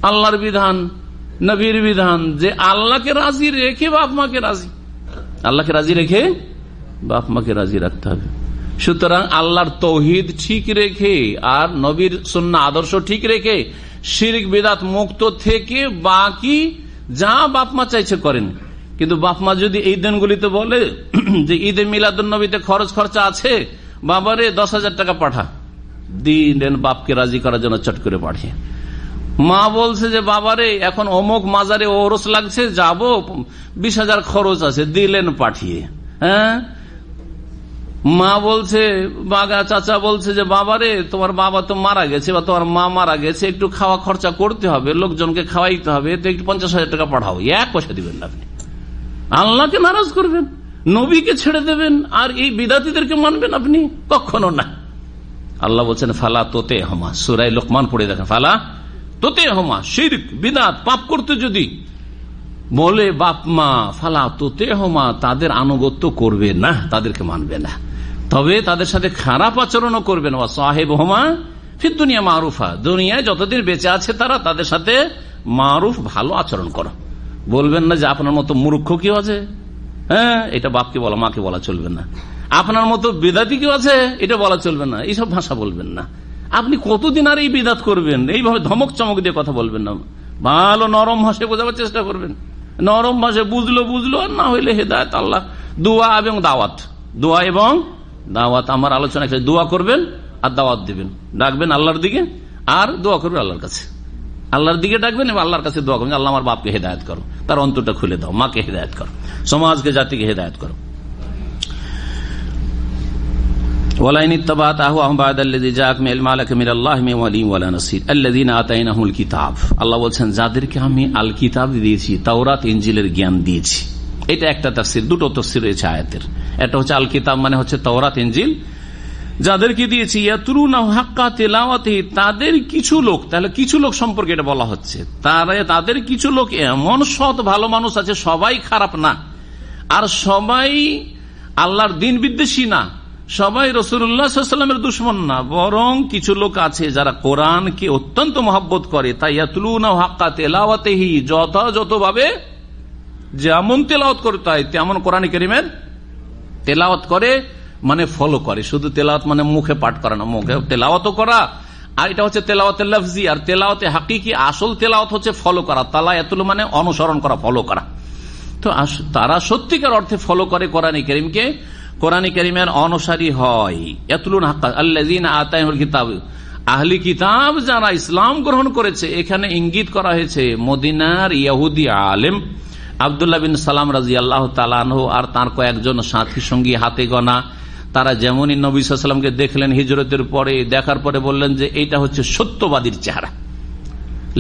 Speaker 4: আল্লাহর বিধান, নবীর বিধান, যে আল্লাহকে রাজি রেখে বাপ মাকে রাজি, আল্লাহকে রাজি রেখে বাপ মাকে রাজি রাখতে হবে। সুতরাং আল্লাহর তৌহিদ ঠিক রেখে আর নবীর সুন্নাহ আদর্শ ঠিক রেখে শিরক বিদআত মুক্ত থেকে বাকি যা বাপ মা চাইছে করেন। কিন্তু বাপ মা যদি এই দিনগুলিতে বলে যে ঈদে মিলাদুন নবীতে খরচ খরচা আছে, বাবারে 10,000 টাকা পাঠা, দিন বাপকে রাজি করার জন্য চট করে পাঠিয়ে। মা বলছে যে বাবারে এখন অমুক মাজারে ওরস লাগছে, যাবো, 20,000 খরচ আছে, দিলেন পাঠিয়ে। হ্যাঁ, মা বলছে, বাগা চাচা বলছে যে বাবারে তোমার বাবা তো মারা গেছে বা তোমার মা মারা গেছে, একটু খাওয়া খরচা করতে হবে, লোকজনকে খাওয়াইতে হবে, তো একটু 50,000 টাকা পাঠাও। 1 পয়সা দিবেন না আপনি, আল্লাহকে নারাজ করবেন, নবীকে ছেড়ে দেবেন, আর এই বিদাতীদেরকে মানবেন আপনি? কখনো না। আল্লাহ বলছেন ফালা তোতে হমা, সূরা লোকমান পড়ে দেখেন, ফালা তোতে হমা, শিরক বিদআত পাপ করতে যদি বলে বাপ মা, ফালা তোতে হমা, তাদের আনুগত্য করবে না, তাদেরকে মানবে না, তবে তাদের সাথে খারাপ আচরণও করবে না। সাহেব হোমা ফিদ দুনিয়া মারুফা, দুনিয়ায় যতদিন বেঁচে আছে তারা তাদের সাথে মারুফ, ভালো আচরণ করো। বলবেন না যে আপনার মতো মূর্খ কেউ আছে, হ্যাঁ, এটা বাপকে বলা, মাকে বলা চলবে না। আপনার মতো বিদাতি কেউ আছে, এটা বলা চলবে না, এইসব ভাষা বলবেন না। আপনি কতদিন আর এই বিদাত করবেন? এইভাবে ধমক চমক দিয়ে কথা বলবেন না, ভালো নরম ভাষায় বোঝাবার চেষ্টা করবেন। নরম ভাষায় বুঝলো, আর না হইলে হেদায়েত আল্লাহ। দোয়া এবং দাওয়াত, দোয়া এবং দাওয়াত, আমার আলোচনা দোয়া করবেন আর দাওয়াত দিবেন, ডাকবেন আল্লাহর দিকে আর দোয়া করবেন আল্লাহর কাছে। আল্লাহর দিকে ডাকবেন এবং আল্লাহর কাছে দোয়া করবেন, আল্লাহ আমার বাপকে হেদায়েত করো, তার অন্তরটা খুলে দাও, মাকে হেদায়েত করো, সমাজকে, জাতিকে হেদায়েত করো। আল্লাহ বলছেন যাদেরকে আমি আল কিতাব দিয়েছি, তাওরাত ইনজিলের জ্ঞান দিয়েছি। এটা একটা তাফসীর, দুটো তাফসীর রয়েছে আয়াতের। একটা হচ্ছে আল কিতাব মানে হচ্ছে তাওরাত ইনজিল, যাদেরকে দিয়েছি, ইয়াতলুনাহু হাক্কা তিলাওয়াতিহি, তাদের কিছু লোক, তাহলে কিছু লোক সম্পর্কে এটা বলা হচ্ছে, তাদের কিছু লোক এমন সৎ ভালো মানুষ আছে, সবাই খারাপ না, আর সবাই আল্লাহর দিন বিদ্বেষী না, সবাই রাসূলুল্লাহ সাল্লাল্লাহু আলাইহি ওয়াসাল্লামের দুশমন না, বরং কিছু লোক আছে যারা কোরআনকে অত্যন্ত মহব্বত করে, তাই ইয়াতলুনাহু হাক্কা তিলাওয়াতিহি, যথাযথভাবে যেমন তেলাওয়াত করতে হয় তেমন কোরআন কারীমের তেলাওয়াত করে, মানে ফলো করে। শুধু তেলাওয়াত মানে মুখে পাঠ করা না, মুখে তেলাওয়াতও করা, আর এটা হচ্ছে তেলাওয়াতে লফজি, আর তেলাওয়াতে হাকিকি আসল তেলাওয়াত হচ্ছে ফলো করা। তালায়াতুল মানে অনুসরণ করা, ফলো করা। তো তারা সত্যিকার অর্থে ফলো করে কোরআন কারীমকে, কোরআন কারীমের অনুসারী হয়। ইয়াতলুন হাক্কা আল্লাযীনা আতাইহুল কিতাব, আহলি কিতাব যারা ইসলাম গ্রহণ করেছে। এখানে ইঙ্গিত করা হয়েছে মদিনার ইহুদি আলেম আব্দুল্লাহ বিন সালাম রাদিয়াল্লাহু তাআলা আনহু আর তার কয়েকজন সাথী সঙ্গী হাতে গোনা, তারা যেমনই নবী সাল্লাল্লাহু আলাইহি ওয়াসাল্লামকে দেখলেন হিজরতের পরে, দেখার পরে বললেন যে এইটা হচ্ছে সত্যবাদীর চেহারা,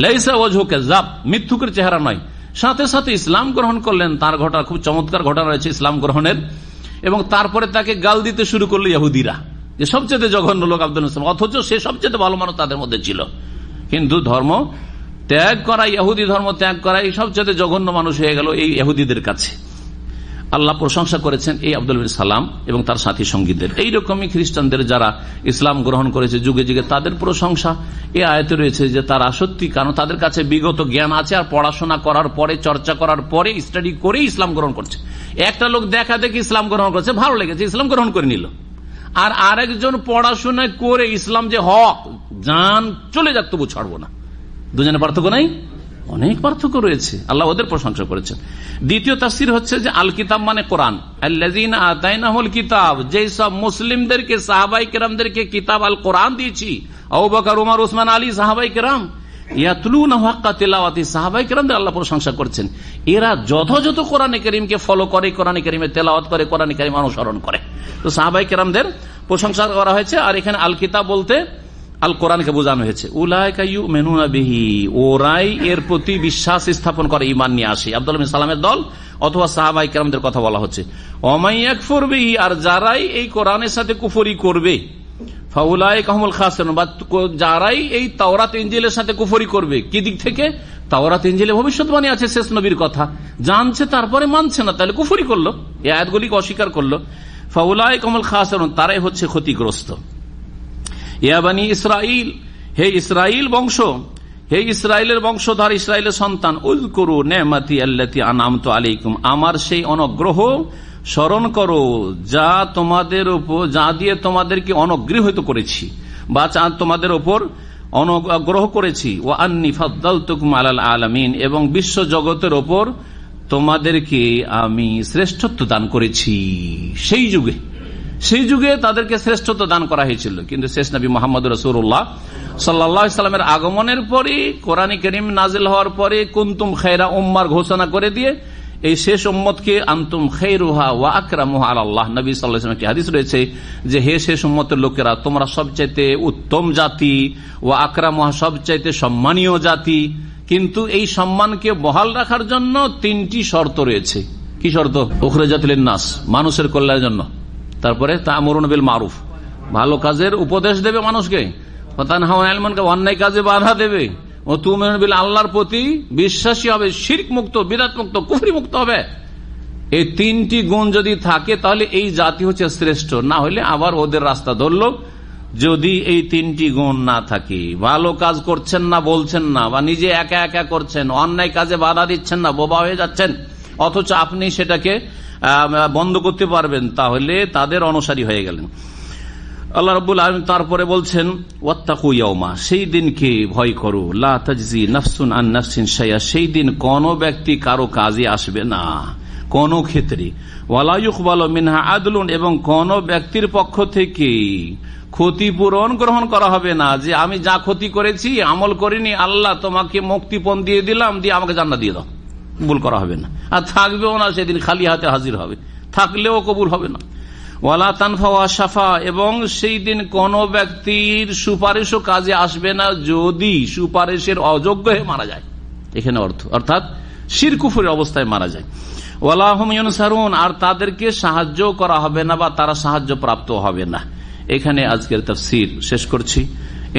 Speaker 4: লাইসা ওয়াজহু কাযাব, মিথ্যুকের চেহারা নয়। সাথে সাথে ইসলাম গ্রহণ করলেন। তার ঘটনা খুব চমৎকার ঘটনা রয়েছে ইসলাম গ্রহণের। এবং তারপরে তাকে গাল দিতে শুরু করলো ইহুদিরা, যে সবচেয়ে জঘন্য লোক আব্দুল্লাহ সালাম, অথচ সে সবচেয়ে ভালো মানুষ তাদের মধ্যে ছিল। কিন্তু ধর্ম ত্যাগ করা, ইহুদি ধর্ম ত্যাগ করা, এই সবচেয়ে জঘন্য মানুষ হয়ে গেল এই ইহুদিদের কাছে। আল্লাহ প্রশংসা করেছেন এই আব্দুল বিন সালাম এবং তার সাথী সঙ্গীদের। এইরকমই খ্রিস্টানদের যারা ইসলাম গ্রহণ করেছে যুগে যুগে, তাদের প্রশংসা এই আয়াতে রয়েছে যে তারা সত্যি, কারণ তাদের কাছে বিগত জ্ঞান আছে আর পড়াশোনা করার পরে, চর্চা করার পরে, স্টাডি করে ইসলাম গ্রহণ করছে। একটা লোক দেখা দেখি ইসলাম গ্রহণ করছে, ভালো লেগেছে, ইসলাম গ্রহণ করে নিল। আর আরেকজন পড়াশোনা করে ইসলাম যে হক, জান চলে যাক তবু ছাড়বো না। দুজনে পার্থক্য নাই? অনেক পার্থক্য রয়েছে। আল্লাহ ওদের প্রশংসা করেছেন। দ্বিতীয় তাফসীর হচ্ছে যে আল কিতাব মানে কোরআন, আল্লাযীনা আতাইনাহুল কিতাব, যেই সব মুসলিমদেরকে, সাহাবায়ে কেরামদেরকে কিতাব আল কোরআন দিয়েছি, আবু বকর, ওমর, ওসমান, আলী, সাহাবায়ে কেরাম, ইয়াতলুনাহু হাক্কা তিলাওয়াতি, সাহাবায়ে কেরামদের আল্লাহ প্রশংসা করছেন। এরা যথাযথ কোরআনে কারীমকে ফলো করে, কোরআনে কারীমের তেলাওয়াত করে, কোরআনে কারীম অনুসরণ করে। তো সাহাবায়ে কেরামদের প্রশংসা করা হয়েছে। আর এখানে আল কিতাব বলতে আল কোরআনকে বোঝানো হয়েছে। উলাইকা ইউমিনুনা বিহি, ওরাই এর প্রতি বিশ্বাস স্থাপন করে, ঈমান নিয়ে আসে। আব্দুল্লাহ বিন সালামের দল অথবা সাহাবায়ে কেরামদের কথা বলা হচ্ছে। ওমাই ইয়াকফুর বিহি, আর যারাই এই কোরআনের সাথে কুফরি করবে, ফাউলাইকা হুমুল খাসিরুন, বা যারাই এই তাওরাত ইনজিলের সাথে কুফরি করবে। কি দিক থেকে? তাওরাত ইনজিলে ভবিষ্যৎবাণী আছে শেষ নবীর কথা, জানছে তারপরে মানছে না, তাহলে কুফরি করলো, এই আয়াতগুলিকে অস্বীকার করলো। ফাউলাইকা হুমুল খাসিরুন, তারাই হচ্ছে ক্ষতিগ্রস্ত। ইয়া বানি ইসরাইল, হে ইসরাইল বংশ, হে ইসরাইলের বংশধর, ইসরাইলের সন্তান, উযকুরু নি'মাতি আল্লাতী আন'আমতু আলাইকুম, আমার সেই অনুগ্রহ স্মরণ করো যা তোমাদের উপর, যা দিয়ে তোমাদেরকে অনুগৃহীত করেছি বা তোমাদের উপর অনুগ্রহ করেছি। ওয়া আন্নী ফাদ্দালতুকুম আলাল আলামিন, এবং বিশ্ব জগতের উপর তোমাদেরকে আমি শ্রেষ্ঠত্ব দান করেছি। সেই যুগে তাদেরকে শ্রেষ্ঠত্ব দান করা হয়েছিল। কিন্তু শেষ নবী মুহাম্মদ রাসূলুল্লাহ সাল্লাল্লাহু আলাইহি সাল্লামের আগমনের পরে, কোরআন কারীম নাজিল হওয়ার পরে, কুনতুম খায়রা উম্মার ঘোষণা করে দিয়ে এই শেষ উম্মতকে আনতুম খায়রুহা ওয়া আকরামুহা আলাল্লাহ, নবী সাল্লাল্লাহু আলাইহি ওয়াসাল্লাম একটি হাদিস রয়েছে যে হে শেষ উম্মতের লোকেরা, তোমরা সবচাইতে উত্তম জাতি, ওয়া আকরামুহা সবচাইতে সম্মানীয় জাতি। কিন্তু এই সম্মানকে বহাল রাখার জন্য তিনটি শর্ত রয়েছে। কি শর্ত? উখরিজাত লিন-নাস, মানুষের কল্যাণের জন্য। তারপরে তা'মুরুনা বিল মারুফ, ভালো কাজের উপদেশ দেবে মানুষকে। ওয়া তানহাউনা আনিল মুনকার, অন্যায় কাজে বাধা দেবে। ও তুমিনুনা বিল, আল্লাহর প্রতি বিশ্বাসী হবে, শিরক মুক্ত, বিদআত মুক্ত, কুফরি মুক্ত হবে। এই তিনটি গুণ যদি থাকে তাহলে এই জাতি হচ্ছে শ্রেষ্ঠ। না হলে আবার ওদের রাস্তা ধরল। যদি এই তিনটি গুণ না থাকে, ভালো কাজ করছেন না, বলছেন না, বা নিজে একা একা করছেন, অন্যায় কাজে বাধা দিচ্ছেন না, বোবা হয়ে যাচ্ছেন, অথচ আপনি সেটাকে বন্ধ করতে পারবেন, তাহলে তাদের অনুসারী হয়ে গেলেন। আল্লাহ রাব্বুল আলামিন তারপরে বলছেন ওয়াত্তাকু ইয়াওমা, সেই দিনকে ভয় করো, লা তাজজি নাফসুন আন নাফসিন শাইআ, সেই দিন কোন ব্যক্তি কারো কাজে আসবে না কোন ক্ষেত্রে, ওয়ালা ইউকবালু মিনহা আদলুন, এবং কোন ব্যক্তির পক্ষ থেকে ক্ষতিপূরণ গ্রহণ করা হবে না। যে আমি যা ক্ষতি করেছি, আমল করিনি, আল্লাহ তোমাকে মুক্তিপণ দিয়ে দিলাম, দিয়ে আমাকে জান্নাত দিয়ে দাও, কবুল করা হবে না। আর থাকবেও না, সেদিন খালি হাতে হাজির হবে, থাকলেও কবুল হবে না। ওয়ালা তানফাওয়া শাফা, এবং সেই দিন কোন ব্যক্তির সুপারিশও কাজে আসবে না যদি সুপারিশের অযোগ্য হয়ে মারা যায়। এখানে অর্থাৎ শিরক কুফরের অবস্থায় মারা যায়। ওয়ালা হুম ইউনসারুন, আর তাদেরকে সাহায্য করা হবে না বা তারা সাহায্য প্রাপ্ত হবে না। এখানে আজকের তাফসীর শেষ করছি।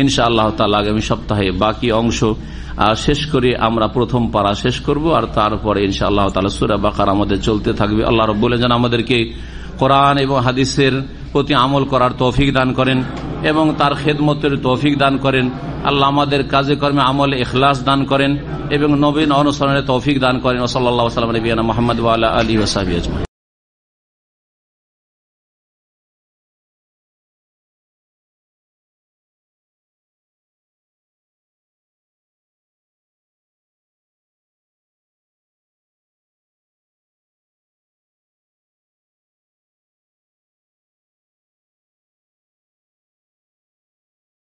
Speaker 4: ইনশাআল্লাহ তাআলা আগামী সপ্তাহে বাকি অংশ শেষ করে আমরা প্রথম পারা শেষ করব, আর তারপরে ইনশাআল্লাহ তাআলা সূরা বাকারা আমাদের চলতে থাকবে। আল্লাহ রাব্বুল আলামিন আমাদেরকে কোরআন এবং হাদিসের প্রতি আমল করার তৌফিক দান করেন এবং তার খেদমতের তৌফিক দান করেন। আল্লাহ আমাদের কাজে কর্মে আমলে ইখলাস দান করেন এবং নবীন অনুসরণের তৌফিক দান করেন। সাল্লাল্লাহু আলাইহি ওয়া সাল্লাম নবিয়ানা মুহাম্মদ ওয়া আলা আলিহি ওয়া সাহবিহি আজমাইন।